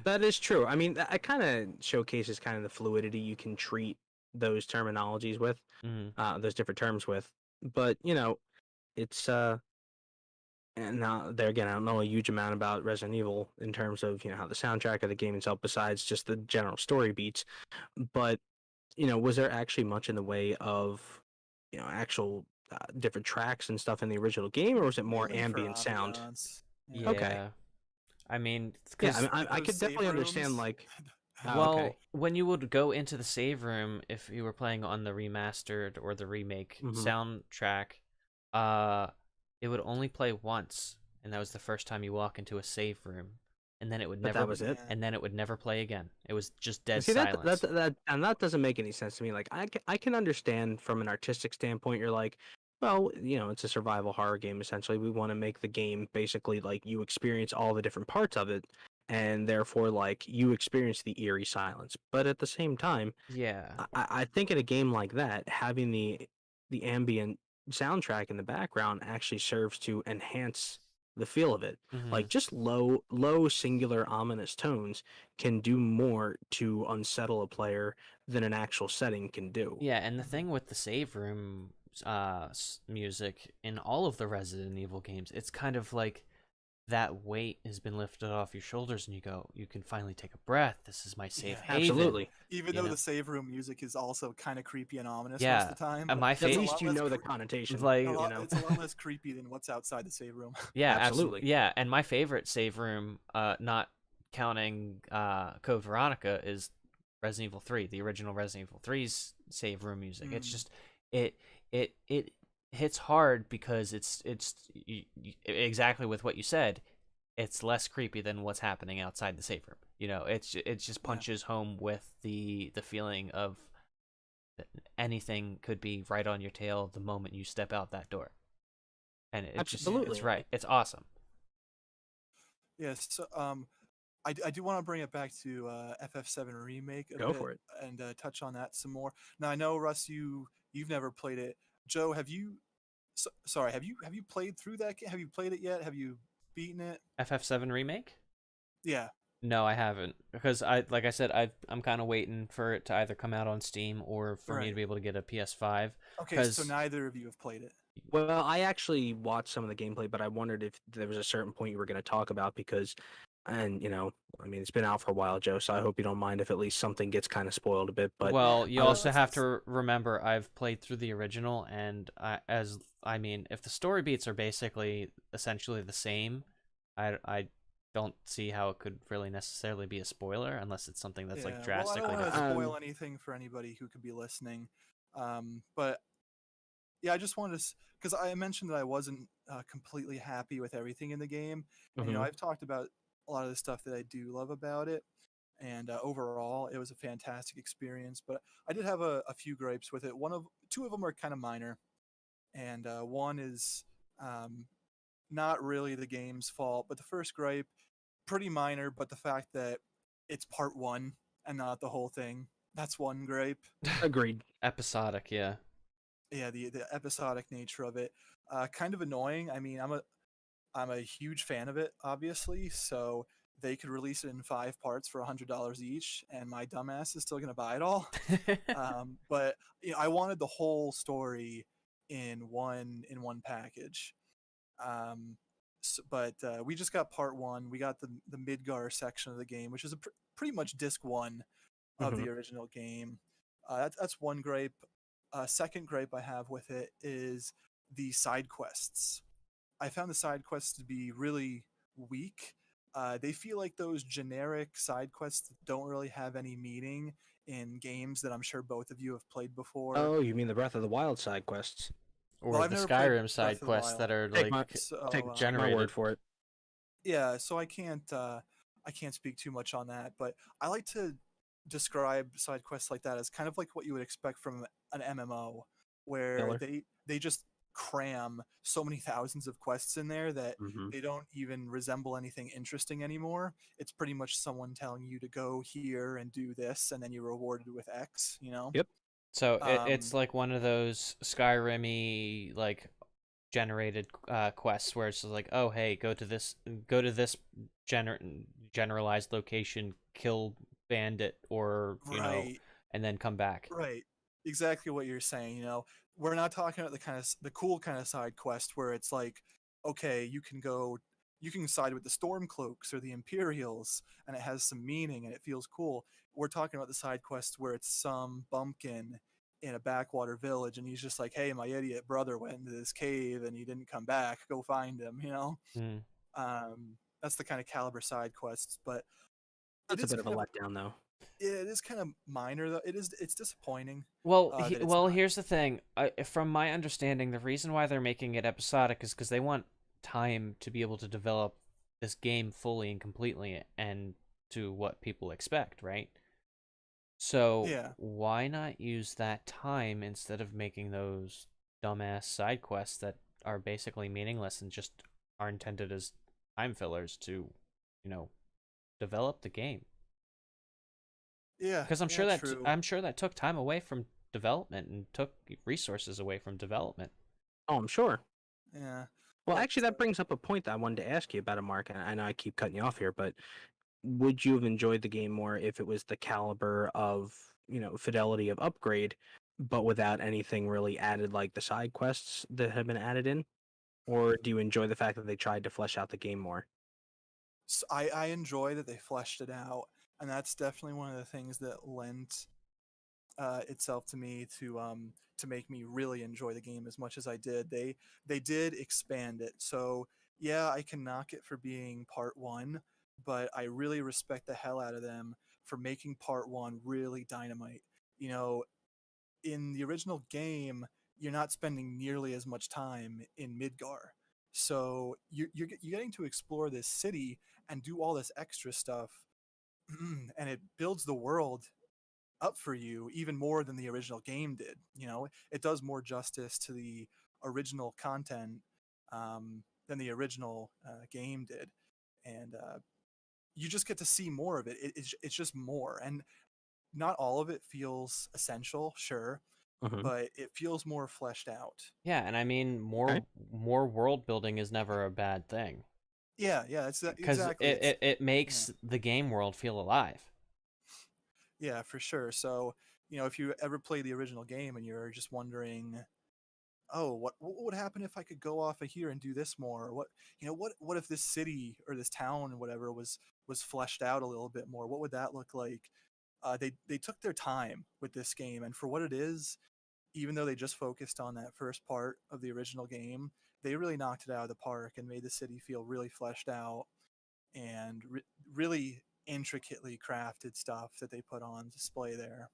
That is true. I mean, that kind of showcases kind of the fluidity you can treat those terminologies with, Mhm. those different terms with. But it's and now there again, I don't know a huge amount about Resident Evil in terms of how the soundtrack of the game itself, besides just the general story beats. But was there actually much in the way of actual different tracks and stuff in the original game, or was it more Mainly for ambient sound? ambiance. Yeah. Okay. Yeah. I mean, Yeah, I because mean, I, Like I those could save definitely understand rooms. like. Oh, okay. well, when you would go into the save room, if you were playing on the remastered or the remake Hmm. soundtrack, uh, it would only play once, and that was the first time you walk into a save room, and then it would But that never, was it. Yeah. and then it would never play again. It was just dead See silence. and that doesn't make any sense to me. Like I can understand from an artistic standpoint. You're like, well, it's a survival horror game essentially. We want to make the game basically like you experience all the different parts of it, and therefore like you experience the eerie silence. But at the same time, Yeah. I think in a game like that, having the ambient soundtrack in the background actually serves to enhance the feel of it. Hmm. Like just low singular ominous tones can do more to unsettle a player than an actual setting can do. Yeah, and the Mhm. thing with the save room music in all of the Resident Evil games, it's kind of like that weight has been lifted off your shoulders and you can finally take a breath. This is my safe Yeah. haven, Absolutely. Even you though know. the save room music is also kind of creepy and ominous most Yeah, of the time, and my At it's a favorite, least lot you less. know the connotation. like, It's a lot less creepy than what's outside the save room. yeah, Absolutely. absolutely, yeah, and my favorite save room, not counting Code Veronica, is Resident Evil 3, the original Resident Evil 3's save room music. It's Mm. just it hits hard because exactly with what you said. It's less creepy than what's happening outside the safe room. it just punches home with the feeling of anything could be right on your tail the moment you step out that door, and Absolutely. it's right. It's awesome. Yes. So, I do want to bring it back to FF7 Remake a Go bit for it. and touch on that some more. Now I know Russ, you've never played it. Joe, have you? Sorry, have you played through that game? Have you played it yet? Have you beaten it? FF7 remake? Yeah. No, I haven't, because like I said, I'm kind of waiting for it to either come out on Steam or for me to Right. be able to get a PS5. Okay, so 'Cause- neither of you have played it. Well, I actually watched some of the gameplay, but I wondered if there was a certain point you were going to talk about because, and I mean, it's been out for a while, Joe, so I hope you don't mind if at least something gets kind of spoiled a bit. But Well, you I also was- have to remember I've played through the original, and I mean, if the story beats are basically essentially the same, I don't see how it could really necessarily be a spoiler unless it's something that's like Well, I drastically don't want to different. spoil anything for anybody who could be listening. But yeah, I just wanted to, because I mentioned that I wasn't completely happy with everything in the game. And, Mhm. I've talked about a lot of the stuff that I do love about it. And overall, it was a fantastic experience. But I did have a few gripes with it. Two of them are kind of minor. And one is not really the game's fault. But the first gripe, pretty minor, but the fact that it's part one and not the whole thing. That's one gripe. Agreed. Episodic, yeah. Yeah, the episodic nature of it, kind of annoying. I mean, I'm a huge fan of it, obviously. So they could release it in 5 parts for $100 each, and my dumbass is still gonna buy it all. But I wanted the whole story in one package. But we just got part one. We got the Midgar section of the game, which is pretty much disc one of the original game. That's one gripe. Second gripe I have with it is the side quests. I found the side quests to be really weak. They feel like those generic side quests don't really have any meaning in games that I'm sure both of you have played before. Oh, you mean the Breath of the Wild side quests? Or Well, I've the never played Skyrim side Breath of the quests that Wild. are Take like take my generated. word for it. Yeah, so I can't speak too much on that, but I like to describe side quests like that as kind of like what you would expect from an MMO, where Filler. they just cram so many thousands of quests in there that Mhm. they don't even resemble anything interesting anymore. It's pretty much someone telling you to go here and do this, and then you're rewarded with X. Yep. So it's Um, like one of those Skyrim-y like generated quests where it's just like, oh hey, go to this generalized location, kill bandit, or right. and then come back. Right. Exactly what you're saying. We're not talking about the cool kind of side quest where it's like, okay, you can side with the Stormcloaks or the Imperials, and it has some meaning and it feels cool. We're talking about the side quest where it's some bumpkin in a backwater village, and he's just like, hey, my idiot brother went into this cave and he didn't come back. Go find him. Mm. That's the kind of caliber side quests, but That's a bit of a kind letdown, though. it is kind of minor though. It's disappointing. Well, that it's well, not. here's the thing. From my understanding, the reason why they're making it episodic is because they want time to be able to develop this game fully and completely and to what people expect, right? So Yeah. why not use that time instead of making those dumbass side quests that are basically meaningless and just are intended as time fillers to, develop the game? Yeah, Because true. I'm sure that took time away from development and took resources away from development. Oh, I'm sure. Yeah. Well, But, actually, that brings up a point that I wanted to ask you about it, Mark. And I know I keep cutting you off here, but would you have enjoyed the game more if it was the caliber of, fidelity of upgrade, but without anything really added like the side quests that have been added in? Or do you enjoy the fact that they tried to flesh out the game more? I enjoy that they fleshed it out, and that's definitely one of the things that lent itself to me to make me really enjoy the game as much as I did. They did expand it, so yeah, I can knock it for being part one, but I really respect the hell out of them for making part one really dynamite. You know, in the original game, you're not spending nearly as much time in Midgar. So you're getting to explore this city and do all this extra stuff and it builds the world up for you even more than the original game did. You know, it does more justice to the original content than the original game did, and you just get to see more of it. It's just more, and not all of it feels essential, sure, Hmm. but it feels more fleshed out. Yeah, and I mean Okay. more world building is never a bad thing Yeah, yeah, it's because exactly. It's it yeah, makes the game world feel alive. yeah, for sure. So you know, if you ever play the original game and you're just wondering, oh, what would happen if I could go off of here and do this more? Or what, you know, what if this city or this town or whatever was fleshed out a little bit more? What would that look like? They took their time with this game, and for what it is, even though they just focused on that first part of the original game, they really knocked it out of the park and made the city feel really fleshed out and really intricately crafted stuff that they put on display there.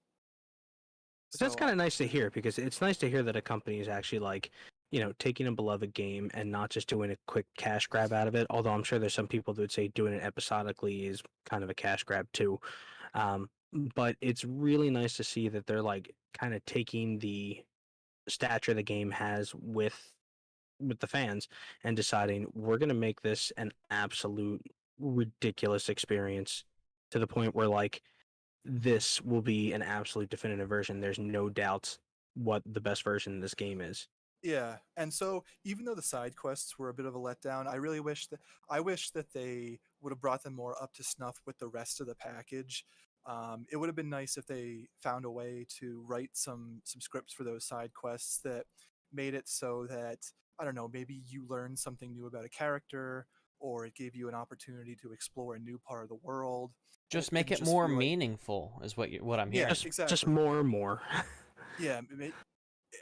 But that's So kind of nice to hear because it's nice to hear that a company is actually like, taking a beloved game and not just doing a quick cash grab out of it. Although I'm sure there's some people that would say doing it episodically is kind of a cash grab too. Um, but it's really nice to see that they're like kind of taking the stature the game has with the fans and deciding we're going to make this an absolute ridiculous experience to the point where like this will be an absolute definitive version. There's no doubts what the best version of this game is. yeah, and so even though the side quests were a bit of a letdown, I wish that they would have brought them more up to snuff with the rest of the package. It would have been nice if they found a way to write some scripts for those side quests that made it so that, I don't know, maybe you learned something new about a character, or it gave you an opportunity to explore a new part of the world, and it Just make didn't it just more feel like, meaningful is what I'm yeah, hearing. Just exactly, more and more. yeah.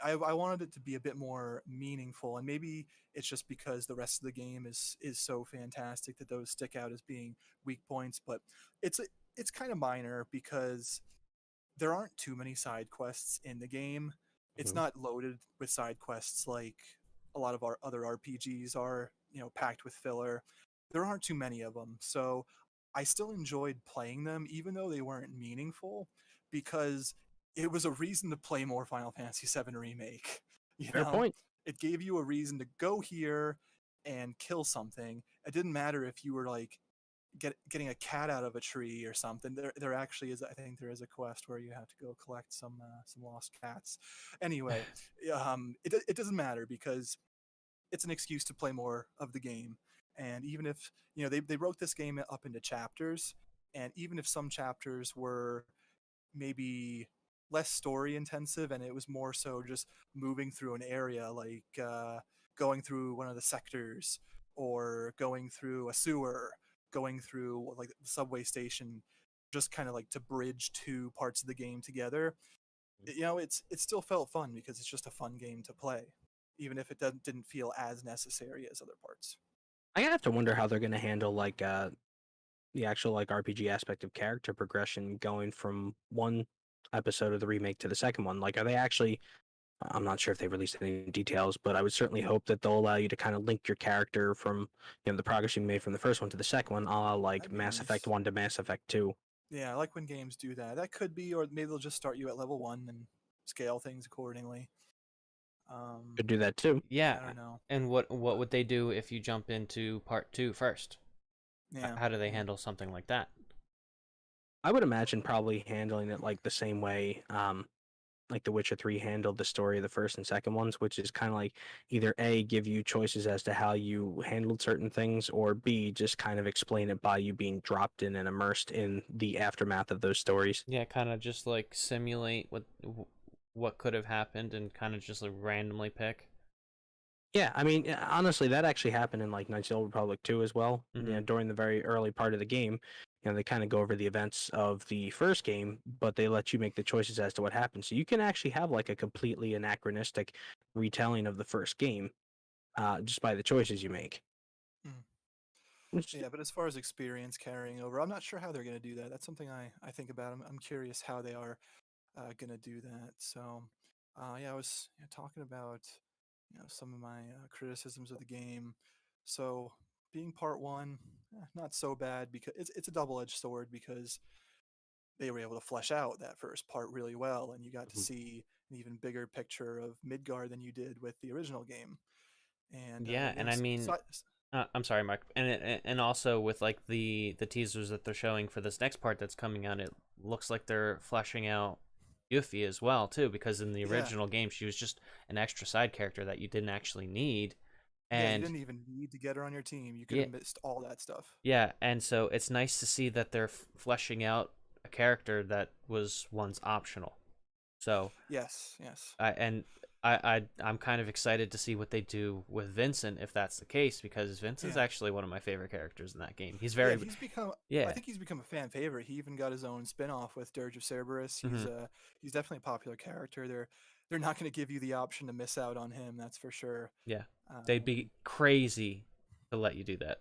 I wanted it to be a bit more meaningful, and maybe it's just because the rest of the game is so fantastic that those stick out as being weak points. But it's it's kind of minor because there aren't too many side quests in the game. It's Mhm. not loaded with side quests like a lot of our other RPGs are, you know, packed with filler. There aren't too many of them. So I still enjoyed playing them even though they weren't meaningful because it was a reason to play more Final Fantasy VII Remake, you Fair know? point. It gave you a reason to go here and kill something. It didn't matter if you were like getting a cat out of a tree or something. There actually is, I think there is a quest where you have to go collect some lost cats. Anyway, it doesn't matter because it's an excuse to play more of the game. And even if, you know, they wrote this game up into chapters, and even if some chapters were maybe less story intensive and it was more so just moving through an area, like going through one of the sectors or going through a sewer, going through like the subway station, just kind of like to bridge two parts of the game together. You know, it still felt fun because it's just a fun game to play, even if it didn't feel as necessary as other parts. I have to wonder how they're going to handle like the actual like RPG aspect of character progression going from one episode of the remake to the second one. Like, are they actually? I'm not sure if they released any details, but I would certainly hope that they'll allow you to kind of link your character from the progress you made from the first one to the second one, a la like That'd be Mass Effect nice. 1 to Mass Effect 2. Yeah, I like when games do that. That could be, or maybe they'll just start you at level one and scale things accordingly. Could do that too. Yeah, I don't know. and what But would they do if you jump into part 2 first? yeah, How do they yeah. handle something like that? I would imagine probably handling it like the same way like The Witcher 3 handled the story of the first and second ones, which is kind of like either A, give you choices as to how you handled certain things, or B, just kind of explain it by you being dropped in and immersed in the aftermath of those stories. Yeah, kind of just like simulate what could have happened and kind of just like randomly pick. Yeah, I mean, honestly, that actually happened in like Knights of the Old Republic 2 as well. Mhm. During the very early part of the game, they kind of go over the events of the first game, but they let you make the choices as to what happened. So you can actually have like a completely anachronistic retelling of the first game, just by the choices you make. Mm. Which, Yeah, but as far as experience carrying over, I'm not sure how they're going to do that. That's something I think about. I'm curious how they are going to do that. So, yeah, I was, talking about, some of my criticisms of the game. So, being part one, not so bad because it's a double-edged sword because they were able to flesh out that first part really well, and you got to Mhm. see an even bigger picture of Midgard than you did with the original game. And Yeah, you and know, I mean, I'm sorry, Mark, and also with like the teasers that they're showing for this next part that's coming out, it looks like they're fleshing out Yuffie as well too, because in the yeah, original game she was just an extra side character that you didn't actually need, yeah, you and didn't even need to get her on your team. You could yeah, have missed all that stuff. yeah, and so it's nice to see that they're fleshing out a character that was once optional. So Yes, yes. I'm kind of excited to see what they do with Vincent if that's the case, because Vincent's Yeah. actually one of my favorite characters in that game. He's Yeah, very he's become. I yeah. think he's become a fan favorite. He even got his own spin-off with Dirge of Cerberus. Hmm. He's definitely a popular character. They're not going to give you the option to miss out on him. That's for sure. Yeah. They'd be crazy to let you do that.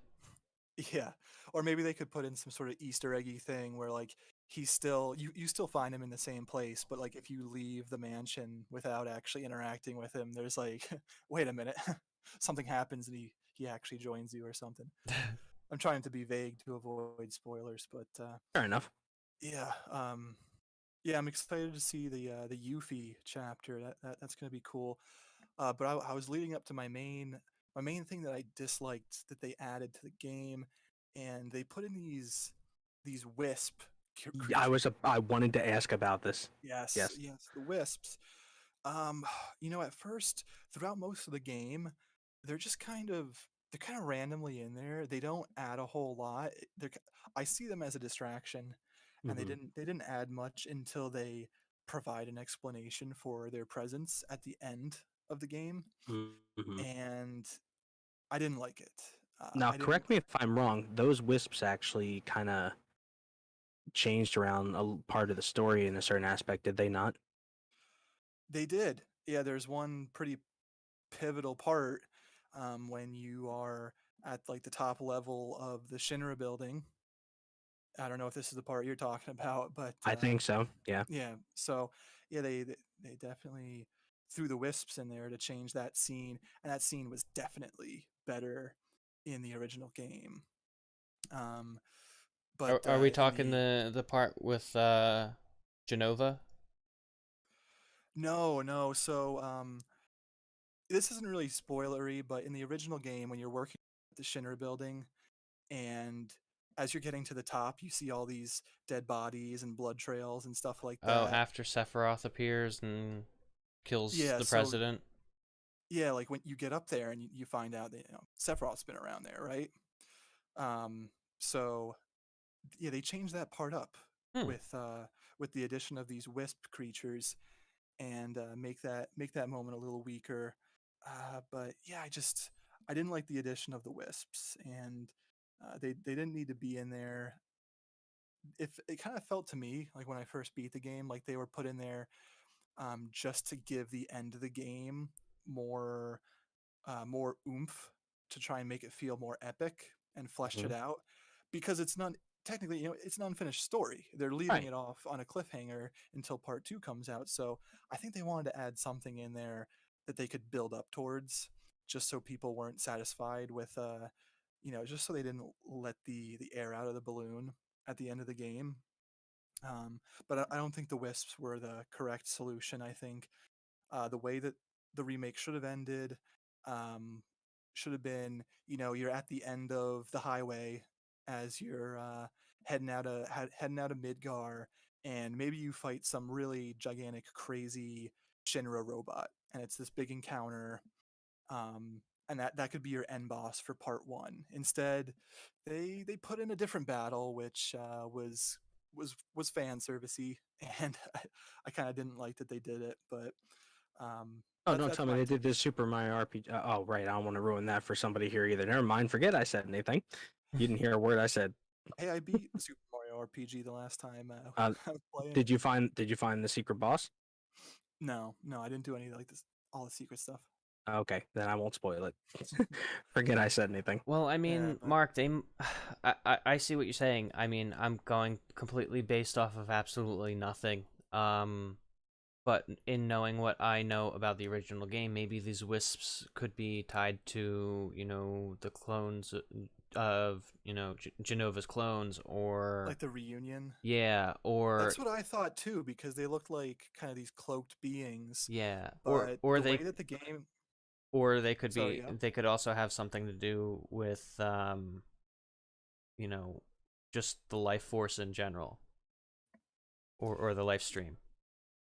Yeah, or maybe they could put in some sort of Easter eggy thing where like he's still you still find him in the same place, but like if you leave the mansion without actually interacting with him, there's like, wait a minute, something happens and he actually joins you or something. I'm trying to be vague to avoid spoilers, but Fair enough. yeah, yeah, I'm excited to see the Yuffie chapter. That's gonna be cool. But I was leading up to my main thing that I disliked that they added to the game, and they put in these wisp creatures. I wanted to ask about this. Yes, Yes. yes, the wisps. At first, throughout most of the game, they're just they're kind of randomly in there. They don't add a whole lot. I see them as a distraction, and they Hmm. didn't add much until they provide an explanation for their presence at the end of the game, Hmm. and I didn't like it. Now, I didn't. correct me if I'm wrong. Those wisps actually kind of changed around part of the story in a certain aspect, did they not? They did. Yeah, there's one pretty pivotal part when you are at like the top level of the Shinra building. I don't know if this is the part you're talking about, but I think so. Yeah. yeah. So yeah, they definitely threw the wisps in there to change that scene, and that scene was definitely better in the original game. Um, but Are we in talking the the part with Genova? no, so this isn't really spoilery, but in the original game, when you're working at the Shinra building, and as you're getting to the top, you see all these dead bodies and blood trails and stuff like Oh, that. after Sephiroth appears and kills Yeah, the so president. yeah, like when you get up there and you find out that Sephiroth's been around there, right? Um, so yeah, they changed that part up Hmm. with the addition of these wisp creatures and make that moment a little weaker. But yeah, I didn't like the addition of the wisps, and they didn't need to be in there. If it kind of felt to me like when I first beat the game, like they were put in there just to give the end of the game more more oomph, to try and make it feel more epic and fleshed Mhm. it out, because it's not technically, it's an unfinished story. They're leaving Right. it off on a cliffhanger until part two comes out. So I think they wanted to add something in there that they could build up towards, just so people weren't satisfied with just so they didn't let the air out of the balloon at the end of the game. But I don't think the wisps were the correct solution. I think the way that the remake should have ended um, should have been, you're at the end of the highway as you're heading out of Midgar, and maybe you fight some really gigantic, crazy Shinra robot, and it's this big encounter. And that could be your end boss for part one. Instead, they put in a different battle, which was fan servicey, and I kind of didn't like that they did it, but Oh, don't that's tell me my they take. did this Super Mario RPG. Oh, right. I don't want to ruin that for somebody here either. Never mind. Forget I said anything. You didn't hear a word I said. Hey, I beat Super Mario RPG the last time Uh, I was playing. did you find the secret boss? No, I didn't do any like this, all the secret stuff. Okay, then I won't spoil it. Forget I said anything. Well, I Yeah, mean, but Mark, I see what you're saying. I mean, I'm going completely based off of absolutely nothing. But in knowing what I know about the original game, maybe these wisps could be tied to, the clones Genova's clones, or Like the reunion. yeah, or That's what I thought too, because they look like kind of these cloaked beings. yeah, But or the they way that the game, or they could sorry, be yeah, they could also have something to do with you know, just the life force in general, or the life stream.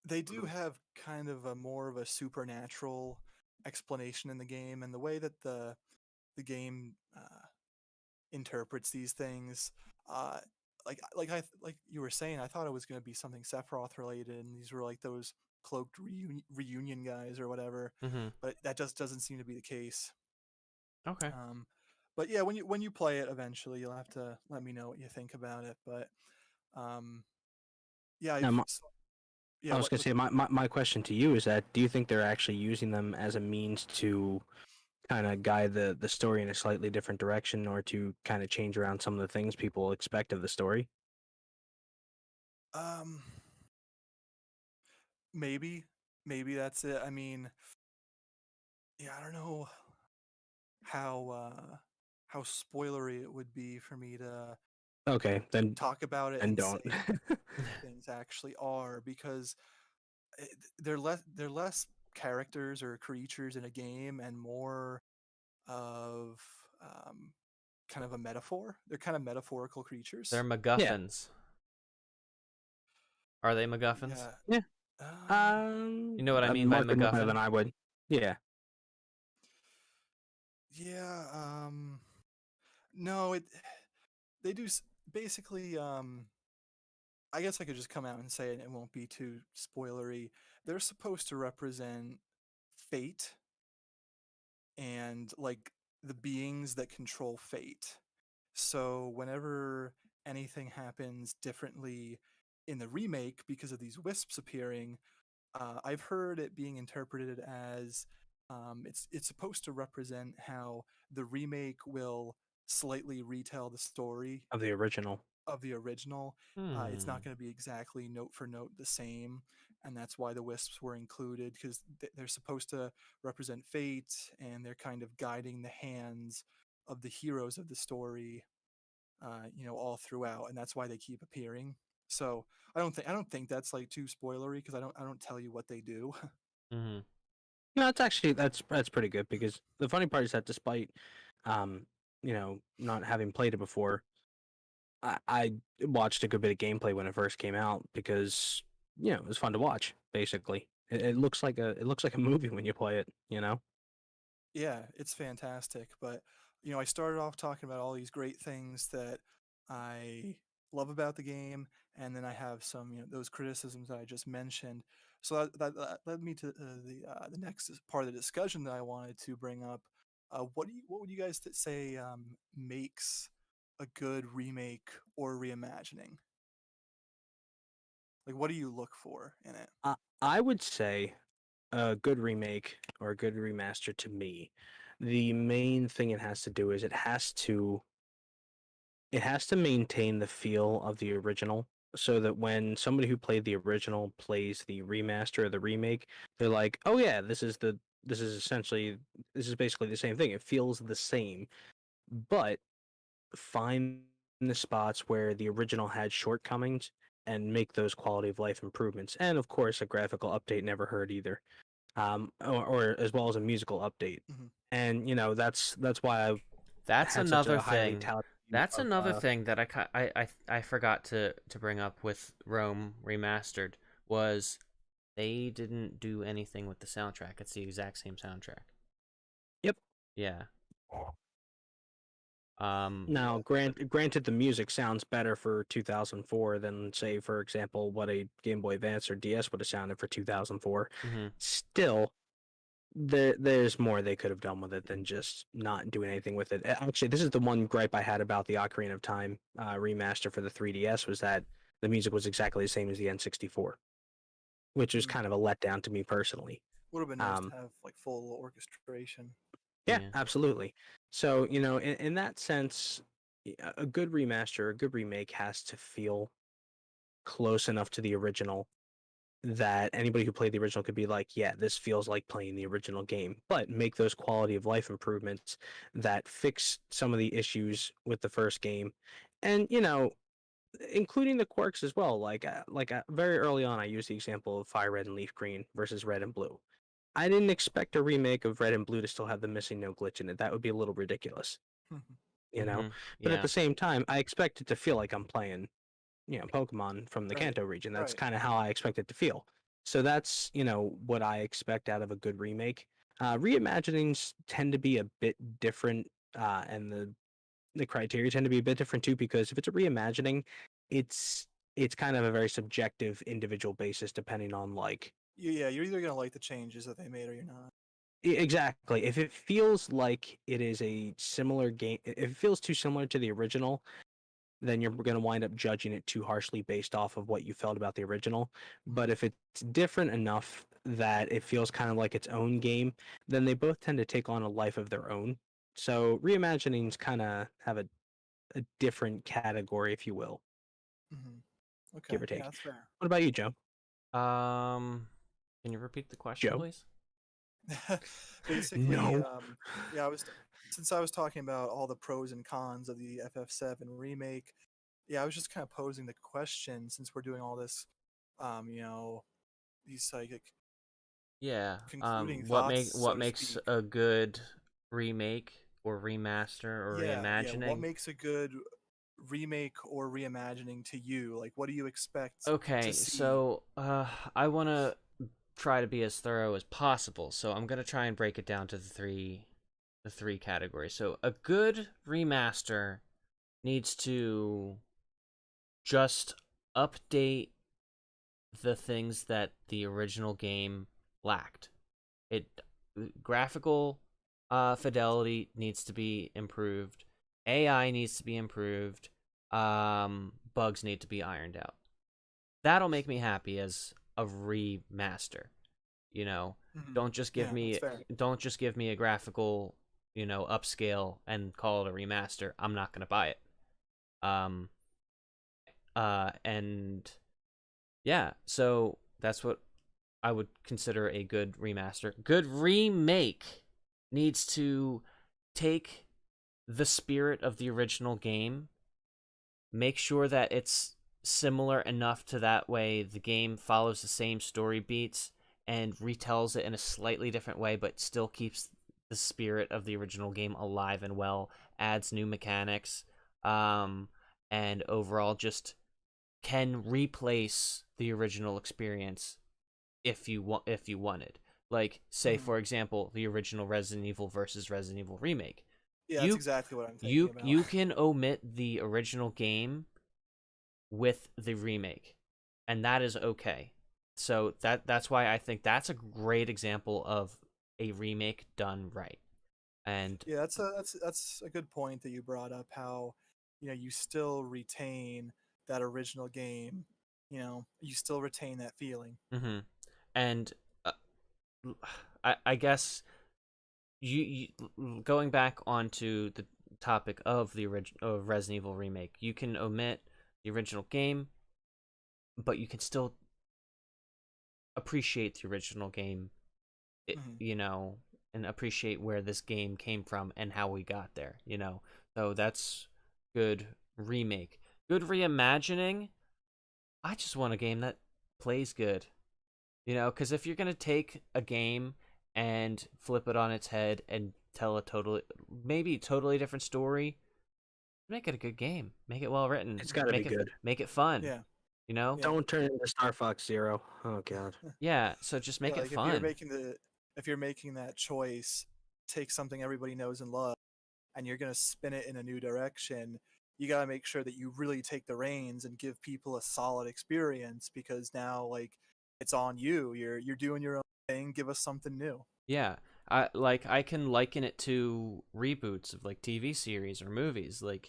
they do have kind of a more of a supernatural explanation in the game, and the way that the game interprets these things. Uh, like you were saying, I thought it was going to be something Sephiroth related, and these were like those cloaked reunion guys or whatever. Mm-hmm. But that just doesn't seem to be the case. Okay. But yeah, when you play it eventually, you'll have to let me know what you think about it. But um, yeah, Now, yeah. I was gonna say my question to you is that do you think they're actually using them as a means to kind of guide the story in a slightly different direction, or to kind of change around some of the things people expect of the story? Um, maybe that's it. I mean, yeah, I don't know how how spoilery it would be for me to Okay, then talk about it and and don't. say things actually are, because they're less characters or creatures in a game and more of um, kind of a metaphor. They're kind of metaphorical They're creatures. Yeah, MacGuffins. Are they MacGuffins? Yeah. yeah. You know what I mean by Mark would know better MacGuffin? than I would. Yeah. Yeah. No, it they do basically. I guess I could just come out and say it, and it won't be too spoilery. They're supposed to represent fate and like the beings that control fate. So whenever anything happens differently in the remake because of these wisps appearing, I've heard it being interpreted as it's supposed to represent how the remake will slightly retell the story Of the original. of the original. It's Hmm. not going to be exactly note for note the same, and that's why the wisps were included, because they're supposed to represent fate, and they're kind of guiding the hands of the heroes of the story, all throughout, and that's why they keep appearing. So I don't think that's like too spoilery, because I don't tell you what they do. Mm-hmm. No, it's actually that's pretty good, because the funny part is that despite um, not having played it before, I watched a good bit of gameplay when it first came out because it was fun to watch. Basically, it looks like a movie when you play it. Yeah, it's fantastic. But I started off talking about all these great things that I love about the game, and then I have some those criticisms that I just mentioned. So that led me to the next part of the discussion that I wanted to bring up. What would you guys say makes a good remake or reimagining? Like, what do you look for in it? I would say a good remake or a good remaster to me, the main thing it has to do is it has to maintain the feel of the original, so that when somebody who played the original plays the remaster or the remake, they're like, "Oh yeah, this is basically the same thing. It feels the same." But find the spots where the original had shortcomings and make those quality of life improvements. And of course, a graphical update never hurt either. Or as well as a musical update. Hmm. And that's why I That's had such another a highly thing. touted view That's of another thing that I forgot to bring up with Rome Remastered was they didn't do anything with the soundtrack. It's the exact same soundtrack. Yep. Yeah. Now, Yeah. granted, the music sounds better for 2004 than, say, for example, what a Game Boy Advance or DS would have sounded for 2004. Mm-hmm. Still, there's more they could have done with it than just not doing anything with it. Actually, this is the one gripe I had about the Ocarina of Time remaster for the 3DS, was that the music was exactly the same as the N64, which was Mm. kind of a letdown to me personally. Would have been nice to Um, have like full orchestration. yeah, Yeah. absolutely. So, in that sense, a good remaster, a good remake has to feel close enough to the original that anybody who played the original could be like, yeah, this feels like playing the original game, but make those quality of life improvements that fix some of the issues with the first game. And, including the quirks as well. Very early on, I used the example of Fire Red and Leaf Green versus Red and Blue. I didn't expect a remake of Red and Blue to still have the missing no glitch in it. That would be a little ridiculous, you know? But at Yeah. the same time, I expect it to feel like I'm playing, Pokemon from the Right, Kanto region. That's right. kind of how I expect it to feel. So that's, what I expect out of a good remake. Reimaginings tend to be a bit different, and the criteria tend to be a bit different too, because if it's a reimagining, it's kind of a very subjective individual basis depending on Yeah, you're either gonna like the changes that they made or you're not. exactly. If it feels like it is a similar game, if it feels too similar to the original, then you're going to wind up judging it too harshly based off of what you felt about the original. But if it's different enough that it feels kind of like its own game, then they both tend to take on a life of their own. So reimaginings kind of have a different category, if you will, Okay, give or take. yeah, that's fair. What about you, Joe? Can you repeat the question, Joe? please? Basically, No. yeah, since I was talking about all the pros and cons of the FF7 remake. Yeah, I was just kind of posing the question, since we're doing all this, these psychic Yeah. concluding What thoughts, so to makes speak. a good remake or remaster or Yeah, what reimagining? makes a good remake or reimagining to you? Like, what do you expect to Okay, see? so I want to try to be as thorough as possible. So I'm going to try and break it down to the three categories. So a good remaster needs to just update the things that the original game lacked. Graphical fidelity needs to be improved. AI needs to be improved. Bugs need to be ironed out. That'll make me happy as a remaster. Don't just give Yeah, me that's fair. a graphical, upscale and call it a remaster. I'm not gonna buy it. Um and yeah, so that's what I would consider a good remaster. Good remake needs to take the spirit of the original game, make sure that it's similar enough to that way the game follows the same story beats and retells it in a slightly different way, but still keeps the spirit of the original game alive and well, adds new mechanics, and overall just can replace the original experience if you wanted. Like, say for example, the original Resident Evil versus Resident Evil Remake. Yeah, that's exactly what I'm thinking about. You can omit the original game with the remake, and that is okay. So that's why I think that's a great example of a remake done right. And Yeah, that's a good point that you brought up. How you still retain that original game. You still retain that feeling. and uh, I guess you going back onto the topic of the original Resident Evil Remake, you can omit the original game, but you can still appreciate the original game, and appreciate where this game came from and how we got there, So that's good remake. Good reimagining, I just want a game that plays good. Because if you're going to take a game and flip it on its head and tell a totally different story, make it a good game. Make it well written. It's got to be good. Make it fun. Yeah. Don't turn into Star Fox Zero. Oh god. Yeah, so just make it fun. If you're making that choice, take something everybody knows and loves, and you're gonna spin it in a new direction. You gotta make sure that you really take the reins and give people a solid experience, because now, it's on you. You're doing your own thing. Give us something new. Yeah, I can liken it to reboots of TV series or movies. Let's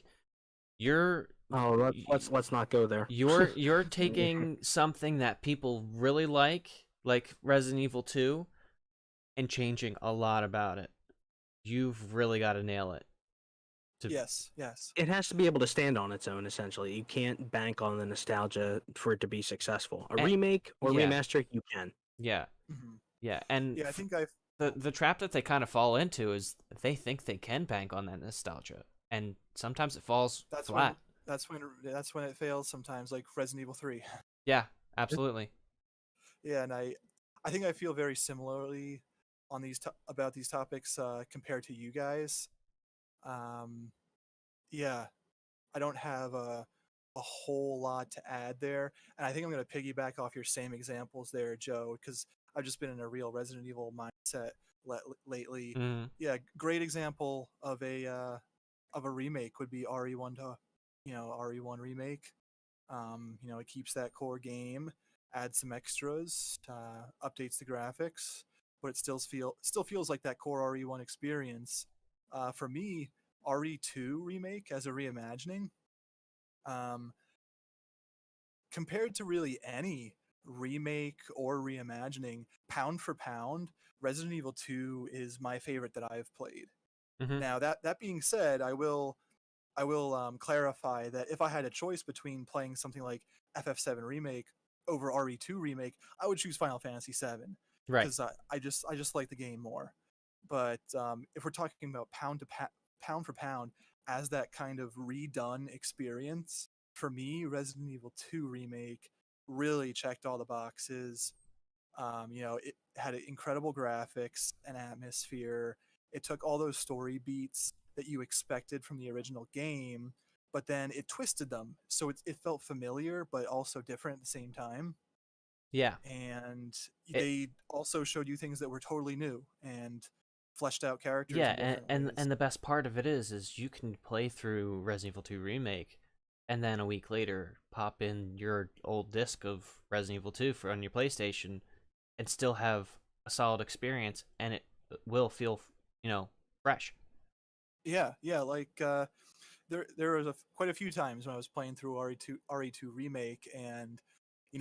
not go there. You're taking something that people really like Resident Evil 2, and changing a lot about it. You've really got to nail it Yes, yes. It has to be able to stand on its own, essentially. You can't bank on the nostalgia for it to be successful. A And- remake or yeah. remaster, you can. Yeah, Hmm. yeah, and Yeah, I think I've. the trap that they kind of fall into is they think they can bank on that nostalgia, and sometimes it falls That's flat. when. That's when it fails sometimes, like Resident Evil 3. Yeah, absolutely. Yeah, and I think I feel very similarly on about these topics compared to you guys. Um, yeah, I don't have a whole lot to add there, and I think I'm going to piggyback off your same examples there, Joe, because I've just been in a real Resident Evil mindset lately. Mhm. Yeah, great example of a remake would be RE1 to, RE1 remake. It keeps that core game, adds some extras, updates the graphics, but it still feels like that core RE1 experience. For me, RE2 remake as a reimagining, um, compared to really any remake or reimagining, pound for pound, Resident Evil 2 is my favorite that I've played. Mhm. Now that being said, I will clarify that if I had a choice between playing something like FF7 Remake over RE2 Remake, I would choose Final Fantasy 7 Right. because I just like the game more. But if we're talking about pound for pound as that kind of redone experience, for me, Resident Evil 2 Remake really checked all the boxes. It had incredible graphics and atmosphere. It took all those story beats that you expected from the original game, but then it twisted them so it felt familiar but also different at the same time. Yeah. And It, they also showed you things that were totally new and fleshed out characters yeah, in different ways. and the best part of it is you can play through Resident Evil 2 Remake, and then a week later pop in your old disc of Resident Evil 2 on your PlayStation, and still have a solid experience, and it will feel fresh. Yeah, like there was quite a few times when I was playing through RE2 remake, and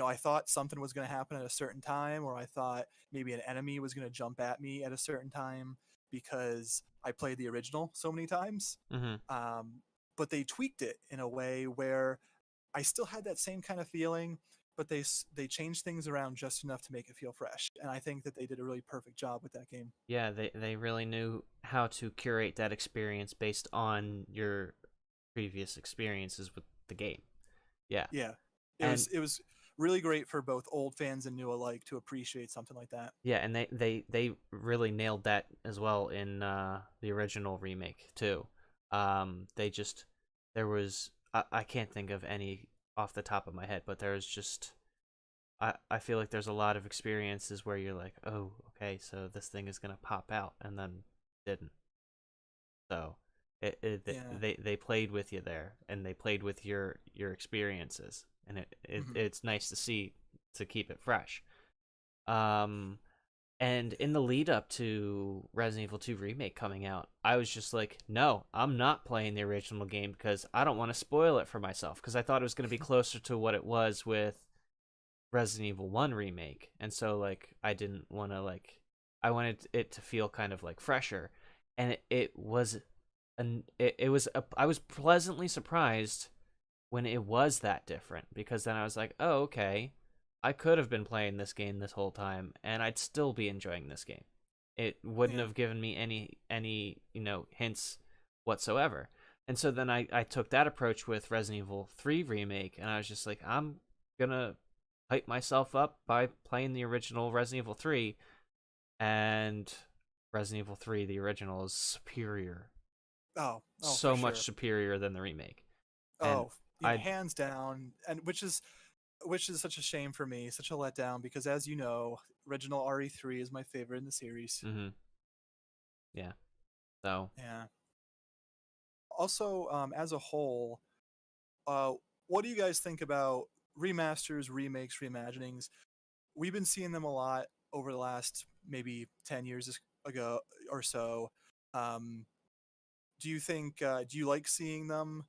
I thought something was going to happen at a certain time, or I thought maybe an enemy was going to jump at me at a certain time because I played the original so many times. Mm-hmm. But they tweaked it in a way where I still had that same kind of feeling, but they changed things around just enough to make it feel fresh, and I think that they did a really perfect job with that game. Yeah, they really knew how to curate that experience based on your previous experiences with the game. Yeah. Yeah, And it was really great for both old fans and new alike to appreciate something like that. yeah, and they really nailed that as well in the original remake too. They just there was I can't think of any off the top of my head, but there was just I feel like there's a lot of experiences where you're like, oh, okay, so this thing is gonna pop out, and then didn't. So Yeah. they played with you there, and they played with your experiences, and Mhm. it's nice to see to keep it fresh. And in the lead up to Resident Evil 2 Remake coming out, I was just like, no, I'm not playing the original game because I don't want to spoil it for myself, because I thought it was going to be closer to what it was with Resident Evil 1 Remake. And so like I didn't want to I wanted it to feel kind of like fresher, and it was I was pleasantly surprised when it was that different, because then I was like, oh, okay, I could have been playing this game this whole time and I'd still be enjoying this game. It wouldn't Yeah. have given me any hints whatsoever. And so then I took that approach with Resident Evil 3 Remake, and I was just like, I'm gonna hype myself up by playing the original Resident Evil 3, and Resident Evil 3, the original, is superior. Oh, So for much sure. superior than the remake. And Oh, yeah, I hands down, and which is such a shame for me, such a letdown, because as you know, original RE3 is my favorite in the series. mm-hmm. Yeah. So Yeah. Also, as a whole, uh, what do you guys think about remasters, remakes, reimaginings? We've been seeing them a lot over the last maybe 10 years ago or so. Um, do you like seeing them?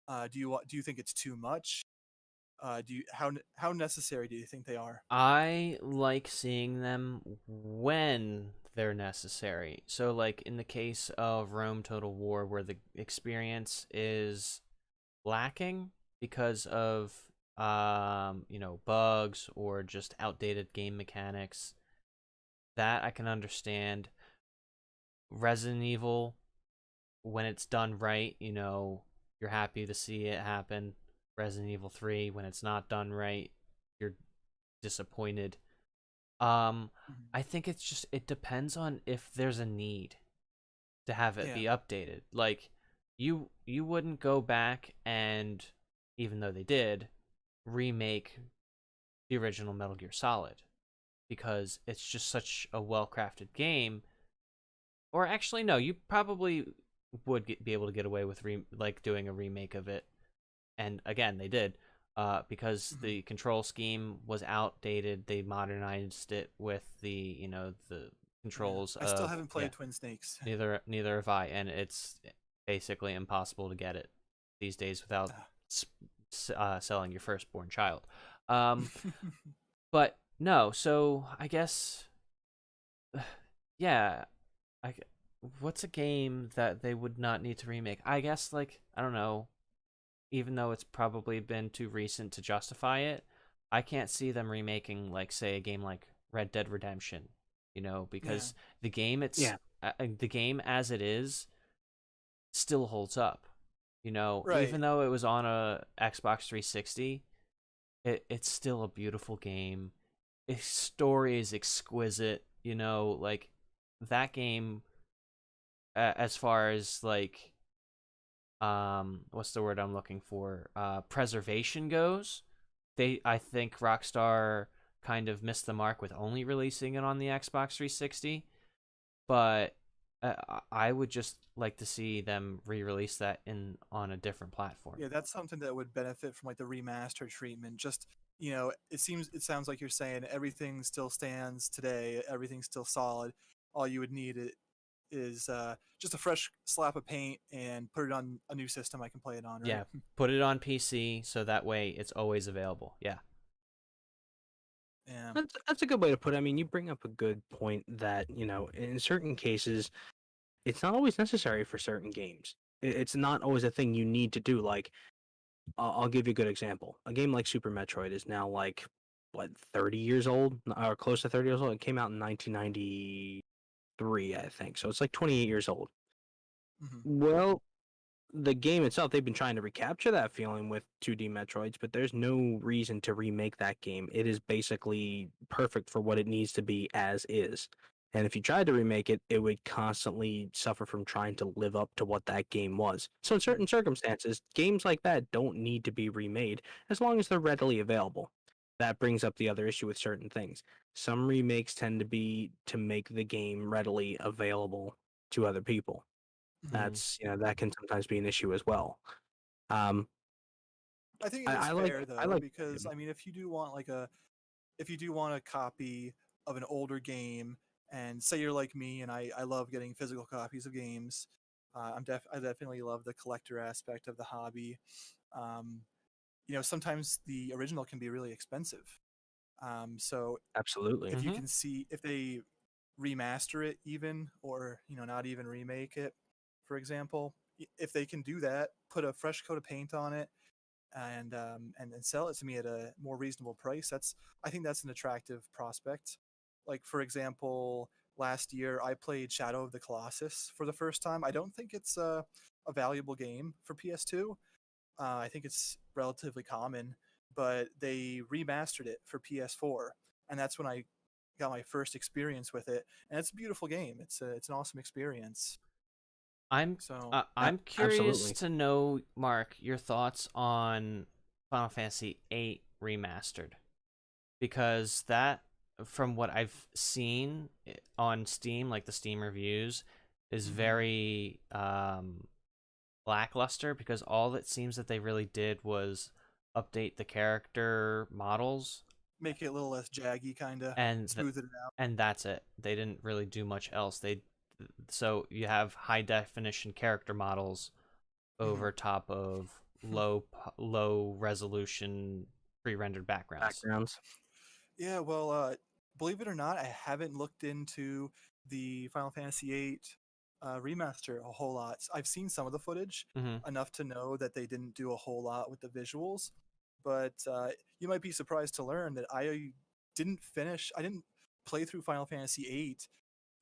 Do you think it's too much? How necessary do you think they are? I like seeing them when they're necessary. So like in the case of Rome Total War, where the experience is lacking because of bugs or just outdated game mechanics, that I can understand. Resident Evil, when it's done right, you're happy to see it happen. Resident Evil 3, when it's not done right, you're disappointed. I think it depends on if there's a need to have it be updated. Like you wouldn't go back and, even though they did, remake the original Metal Gear Solid because it's just such a well-crafted game. Or actually, no, you probably would be able to get away with doing a remake of it. And again, they did. Because the control scheme was outdated, they modernized it with the controls. I still haven't played Twin Snakes. Neither have I, and it's basically impossible to get it these days without selling your firstborn child. But no, so I guess, yeah, what's a game that they would not need to remake? I guess, like, I don't know. Even though it's probably been too recent to justify it, I can't see them remaking, like, say, a game like Red Dead Redemption, because the game the game as it is still holds up, Right. Even though it was on a Xbox 360, it's still a beautiful game. Its story is exquisite, like that game, as far as like, what's the word I'm looking for? Preservation goes. I think Rockstar kind of missed the mark with only releasing it on the Xbox 360, but I would just like to see them re-release that on a different platform. Yeah, that's something that would benefit from like the remaster treatment. Just, it sounds like you're saying everything still stands today, everything's still solid. All you would need is just a fresh slap of paint and put it on a new system I can play it on, right? Yeah, put it on PC so that way it's always available. Yeah. Yeah. That's a good way to put it. I mean, you bring up a good point that, in certain cases, it's not always necessary for certain games. It's not always a thing you need to do. Like, I'll give you a good example. A game like Super Metroid is now, like, 30 years old? Or close to 30 years old? It came out in 1993, I think. So it's like 28 years old. Mm-hmm. Well, the game itself, they've been trying to recapture that feeling with 2D Metroids, but there's no reason to remake that game. It is basically perfect for what it needs to be as is. And if you tried to remake it, it would constantly suffer from trying to live up to what that game was. So in certain circumstances, games like that don't need to be remade as long as they're readily available. That brings up the other issue with certain things. Some remakes tend to be to make the game readily available to other people. That's that can sometimes be an issue as well. I think it is fair though, I like because I mean, if you do want a copy of an older game, and say you're like me and I love getting physical copies of games, I definitely love the collector aspect of the hobby. Sometimes the original can be really expensive. So absolutely. if you can see if they remaster it even, or not even remake it, for example, if they can do that, put a fresh coat of paint on it, and sell it to me at a more reasonable price, I think that's an attractive prospect. Like, for example, last year I played Shadow of the Colossus for the first time. I don't think it's a valuable game for PS2. I think it's relatively common, but they remastered it for PS4, and that's when I got my first experience with it. And it's a beautiful game. It's an awesome experience. I'm curious to know, Mark, your thoughts on Final Fantasy VIII Remastered, because that, from what I've seen on Steam, like the Steam reviews, is very lackluster, because all it seems that they really did was update the character models, make it a little less jaggy, kind of, and smooth it out, and that's it. They didn't really do much else. So you have high definition character models over top of low resolution pre-rendered backgrounds. Yeah, well, believe it or not, I haven't looked into the Final Fantasy VIII remaster a whole lot. I've seen some of the footage, Mm-hmm. enough to know that they didn't do a whole lot with the visuals. But you might be surprised to learn that I didn't play through Final Fantasy VIII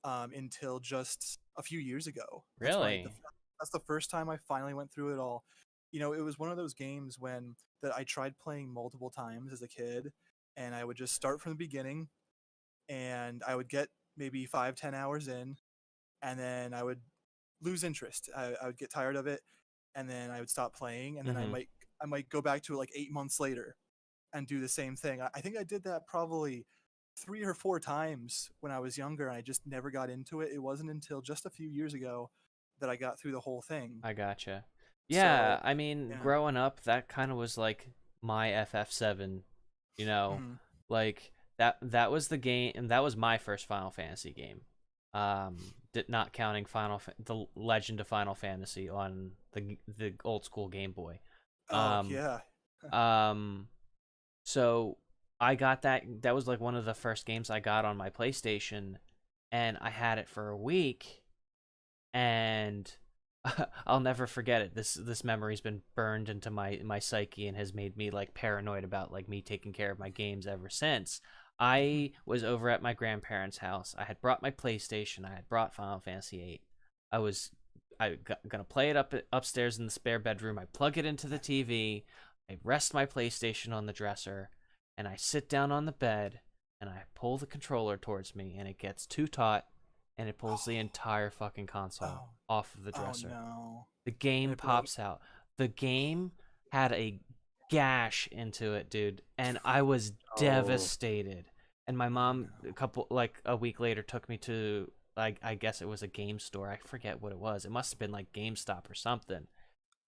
until just a few years ago. That's right. Really? That's the first time I finally went through it all. It was one of those games that I tried playing multiple times as a kid, and I would just start from the beginning, and I would get maybe 5-10 hours in, and then I would lose interest. I would get tired of it, and then I would stop playing, and then Mm-hmm. I might go back to it like 8 months later and do the same thing. I think I did that probably 3 or 4 times when I was younger, and I just never got into it. It wasn't until just a few years ago that I got through the whole thing. I gotcha. Yeah, So, I mean, yeah. growing up, that kind of was like my FF7, you know, Mhm. like that was the game, and that was my first Final Fantasy game. Not counting the Legend of Final Fantasy on the old school Game Boy. Oh, Um, yeah. so I got that. That was like one of the first games I got on my PlayStation, and I had it for a week, and I'll never forget it. This memory's been burned into my psyche and has made me like paranoid about like me taking care of my games ever since. I was over at my grandparents' house. I had brought my PlayStation. I had brought Final Fantasy VIII. Gonna play it upstairs in the spare bedroom. I plug it into the TV. I rest my PlayStation on the dresser, and I sit down on the bed, and I pull the controller towards me, and it gets too taut, and it pulls the entire fucking console off of the dresser. Oh, no. The game pops out. The game had a gash into it, dude, and I was devastated. And my mom, a week later, took me to, like, I guess it was a game store. I forget what it was. It must have been like GameStop or something.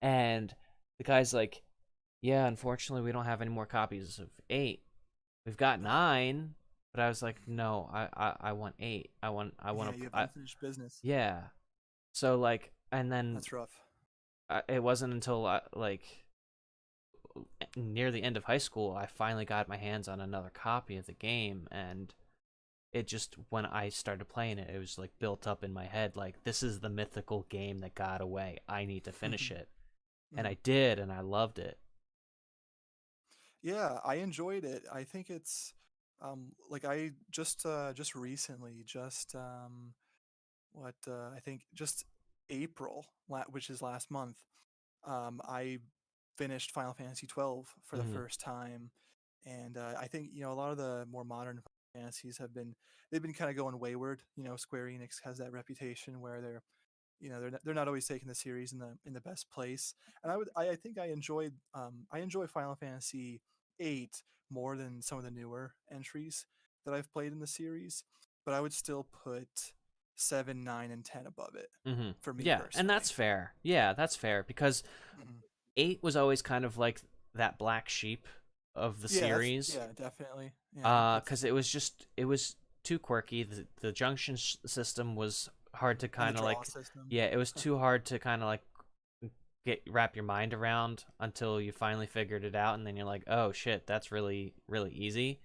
And the guy's like, "Yeah, unfortunately, we don't have any more copies of 8. We've got 9." But I was like, "No, I want 8. I want You have unfinished business. Yeah." So like, and then That's rough. it wasn't until like near the end of high school I finally got my hands on another copy of the game, and it just, when I started playing it, it was like built up in my head like, this is the mythical game that got away. I need to finish it. And I did, and I loved it. Yeah, I enjoyed it. I think it's like I just recently, I think just April, which is last month, I finished Final Fantasy 12 for the first time, and I think a lot of the more modern fantasies they've been kind of going wayward. Square Enix has that reputation where they're not always taking the series in the best place, and I think I enjoy Final Fantasy 8 more than some of the newer entries that I've played in the series, but I would still put 7, 9, and 10 above it for me Yeah, personally. and that's fair. Yeah, that's fair, because 8 was always kind of like that black sheep of the series. Yeah, definitely. Yeah, because it was too quirky. The junction system was hard to kind of like, system. yeah, it was too hard to kind of like wrap your mind around until you finally figured it out, and then you're like, oh shit, that's really really easy.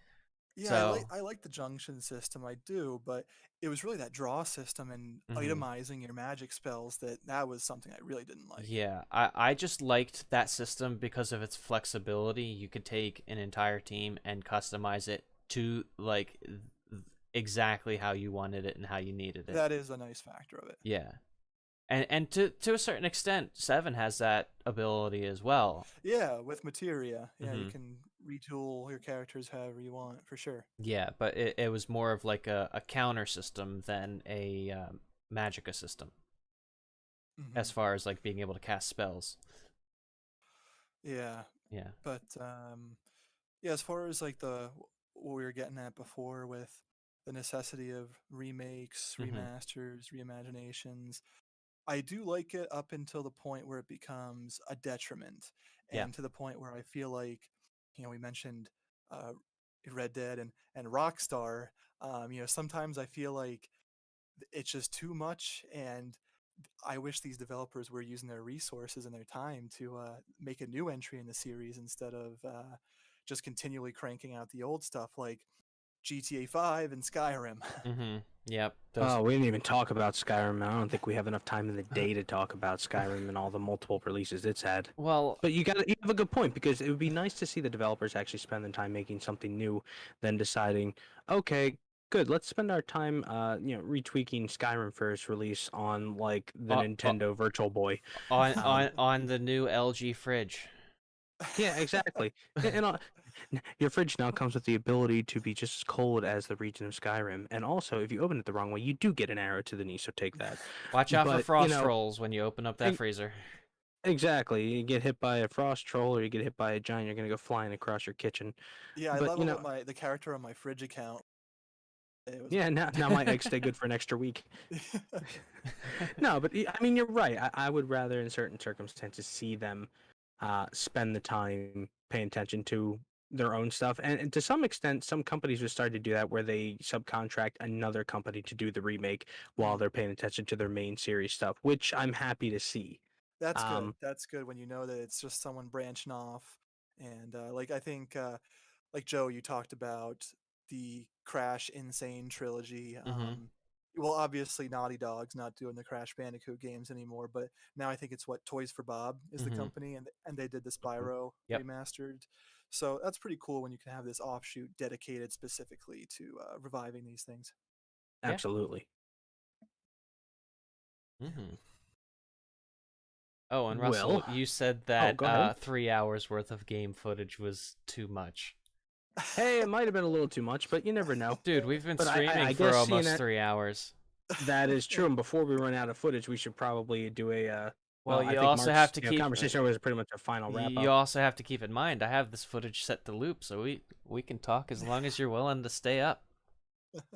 Yeah, So I like the junction system, I do, but it was really that draw system and itemizing your magic spells that was something I really didn't like. yeah, I just liked that system because of its flexibility. You could take an entire team and customize it to like exactly how you wanted it and how you needed it. That is a nice factor of it. Yeah. And to a certain extent, 7 has that ability as well. Yeah, with materia. Yeah, you can retool your characters however you want, for sure. Yeah, but it was more of like a counter system than a magicka system, as far as like being able to cast spells. Yeah. Yeah. But yeah, as far as like what we were getting at before with the necessity of remakes, remasters, reimaginations, I do like it up until the point where it becomes a detriment, and to the point where I feel like, we mentioned Red Dead and Rockstar. Sometimes I feel like it's just too much, and I wish these developers were using their resources and their time to make a new entry in the series instead of just continually cranking out the old stuff. Like GTA 5 and Skyrim. Mm-hmm. Yep. Oh, we didn't even talk about Skyrim. I don't think we have enough time in the day to talk about Skyrim and all the multiple releases it's had. Well, But you have a good point, because it would be nice to see the developers actually spend the time making something new than deciding, okay, good, let's spend our time retweaking Skyrim for its release on like the Nintendo Virtual Boy. on the new LG fridge. Yeah, exactly. Your fridge now comes with the ability to be just as cold as the region of Skyrim, and also if you open it the wrong way, you do get an arrow to the knee. So take that. Watch out for But, frost trolls when you open up that e- freezer. Exactly. You get hit by a frost troll, or you get hit by a giant, you're gonna go flying across your kitchen. Yeah, I But love it with the character on my fridge account. It was yeah, now my eggs stay good for an extra week. No, but I mean, you're right. I would rather, in certain circumstances, see them spend the time paying attention to their own stuff. And to some extent, some companies have started to do that, where they subcontract another company to do the remake while they're paying attention to their main series stuff, which I'm happy to see. That's good. That's good when you know that it's just someone branching off. And like I think, like Joe, you talked about the Crash Insane trilogy. Well, obviously Naughty Dog's not doing the Crash Bandicoot games anymore, but now I think it's what Toys for Bob is the company, and they did the Spyro remastered. So that's pretty cool when you can have this offshoot dedicated specifically to reviving these things. Absolutely. Oh, and Russell, you said that 3 hours worth of game footage was too much. Hey, it might have been a little too much, but you never know. Dude, we've been streaming for almost 3 hours. That is true, and before we run out of footage, we should probably do a. Well, you also have to keep conversation was pretty much a final wrap up. You also have to keep in mind, I have this footage set to loop, so we can talk as long as you're willing to stay up.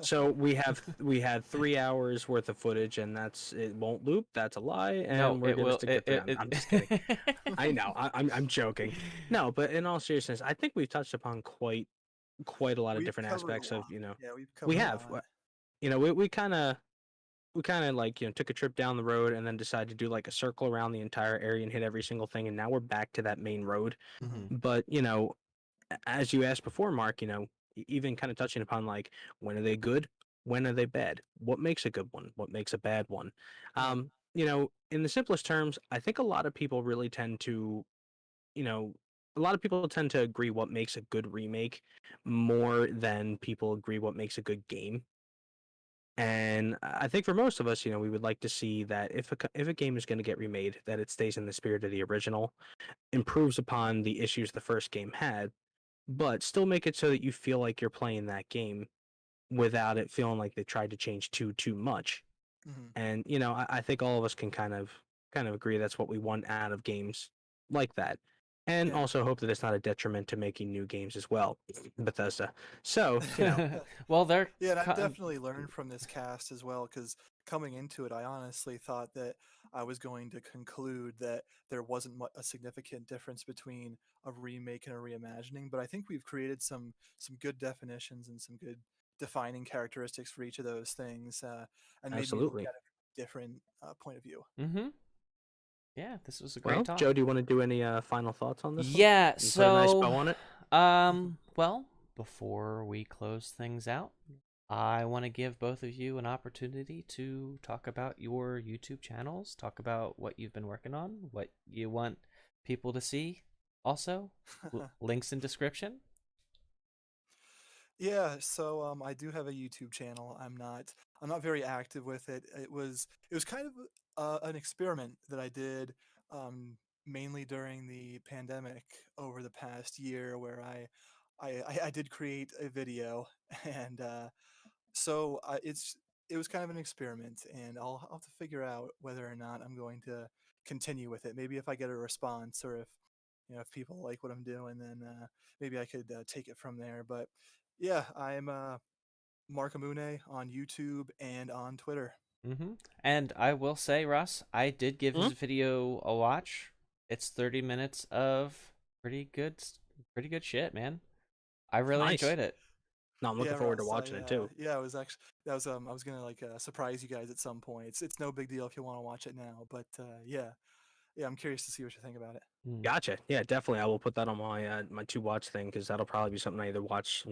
So we had 3 hours worth of footage, and it won't loop. That's a lie, and No, we're gonna stick to it. I'm just kidding. I know, I'm joking. No, but in all seriousness, I think we've touched upon quite a lot of different aspects of Yeah, we have. We kind of like took a trip down the road and then decided to do like a circle around the entire area and hit every single thing, and now we're back to that main road. But as you asked before, Mark, even kind of touching upon like, when are they good, when are they bad, what makes a good one, what makes a bad one. In the simplest terms, I think a lot of people really tend to agree what makes a good remake more than people agree what makes a good game. And I think for most of us, we would like to see that if a game is going to get remade, that it stays in the spirit of the original, improves upon the issues the first game had, but still make it so that you feel like you're playing that game without it feeling like they tried to change too much. And I think all of us can kind of agree that's what we want out of games like that. And also hope that it's not a detriment to making new games as well, Bethesda. So, well, they're and I definitely learned from this cast as well, because coming into it, I honestly thought that I was going to conclude that there wasn't a significant difference between a remake and a reimagining, but I think we've created some good definitions and some good defining characteristics for each of those things, and maybe look at it from a different point of view. Yeah, this was a great talk. Joe, do you want to do any final thoughts on this? Yeah, so put a nice bow on it. Well, before we close things out, I want to give both of you an opportunity to talk about your YouTube channels, talk about what you've been working on, what you want people to see. Also, links in description. Yeah, so I do have a YouTube channel. I'm not very active with it. It was kind of an experiment that I did mainly during the pandemic over the past year, where I did create a video, and so it was kind of an experiment, and I'll have to figure out whether or not I'm going to continue with it. Maybe if I get a response, or if people like what I'm doing, then maybe I could take it from there. But yeah, I'm Marcamune on YouTube and on Twitter. And I will say, Russ, I did give his video a watch. It's 30 minutes of pretty good shit, man. I really enjoyed it. No, I'm looking forward to watching it too. Yeah, I was gonna surprise you guys at some point. It's no big deal if you want to watch it now, but yeah, yeah, I'm curious to see what you think about it. Gotcha. Yeah, definitely. I will put that on my my to watch thing because that'll probably be something I either watch,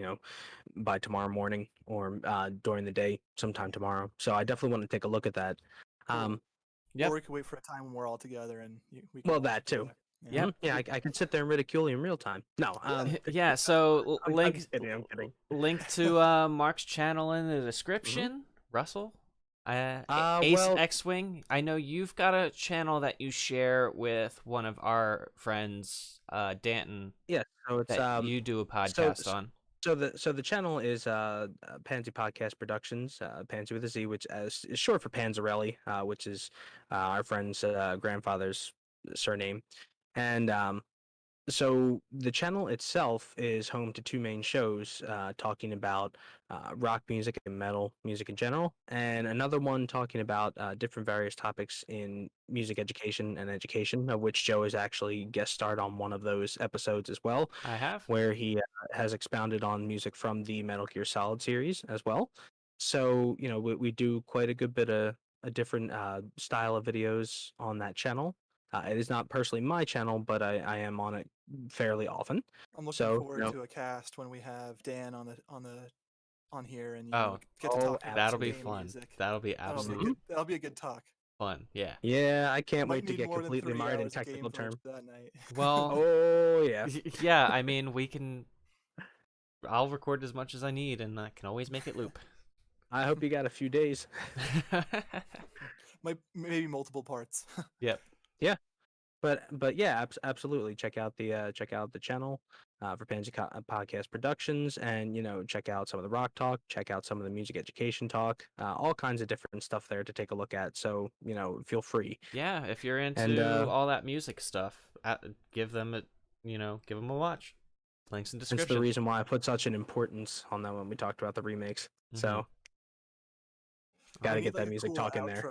by tomorrow morning or during the day, sometime tomorrow. So I definitely want to take a look at that. Cool. Um, Yep. Or we could wait for a time when we're all together and we can well, watch that it too. together. Yep. Yeah, I can sit there and ridicule you in real time. No, Yeah, so I'm link kidding. I'm kidding. link to Mark's channel in the description. Russell, Ace well- X-Wing. I know you've got a channel that you share with one of our friends, Danton, Yeah, so it's that you do a podcast on. So the channel is Pansy Podcast Productions, Pansy with a Z, which is short for Panzarelli, which is our friend's grandfather's surname, and so the channel itself is home to two main shows talking about rock music and metal music in general, and another one talking about different various topics in music education and education, of which Joe is actually guest starred on one of those episodes as well, I have. where he has expounded on music from the Metal Gear Solid series as well. So, we do quite a good bit of a different style of videos on that channel. It is not personally my channel, but I am on it fairly often. I'm looking So, forward to a cast when we have Dan on here and Oh. get to Oh, talk about That'll some be game fun. music. That'll be That'll be absolutely good. That'll be a good talk. fun. Yeah. Yeah, I can't Might wait to need get more than completely 3 mired in hours of technical game term. footage that night. Well, Oh yeah. yeah. I mean, we can. I'll record as much as I need, and I can always make it loop. I hope you got a few days. Maybe multiple parts. Yep. But yeah, absolutely. Check out the channel for Pansy Podcast Productions, and check out some of the rock talk, check out some of the music education talk, all kinds of different stuff there to take a look at. So feel free. Yeah, if you're into And, all that music stuff, give them give them a watch. Links in That's description. the reason why I put such an importance on that when we talked about the remakes. So Mhm. got to We need, get that like, a music cool talk in there. outro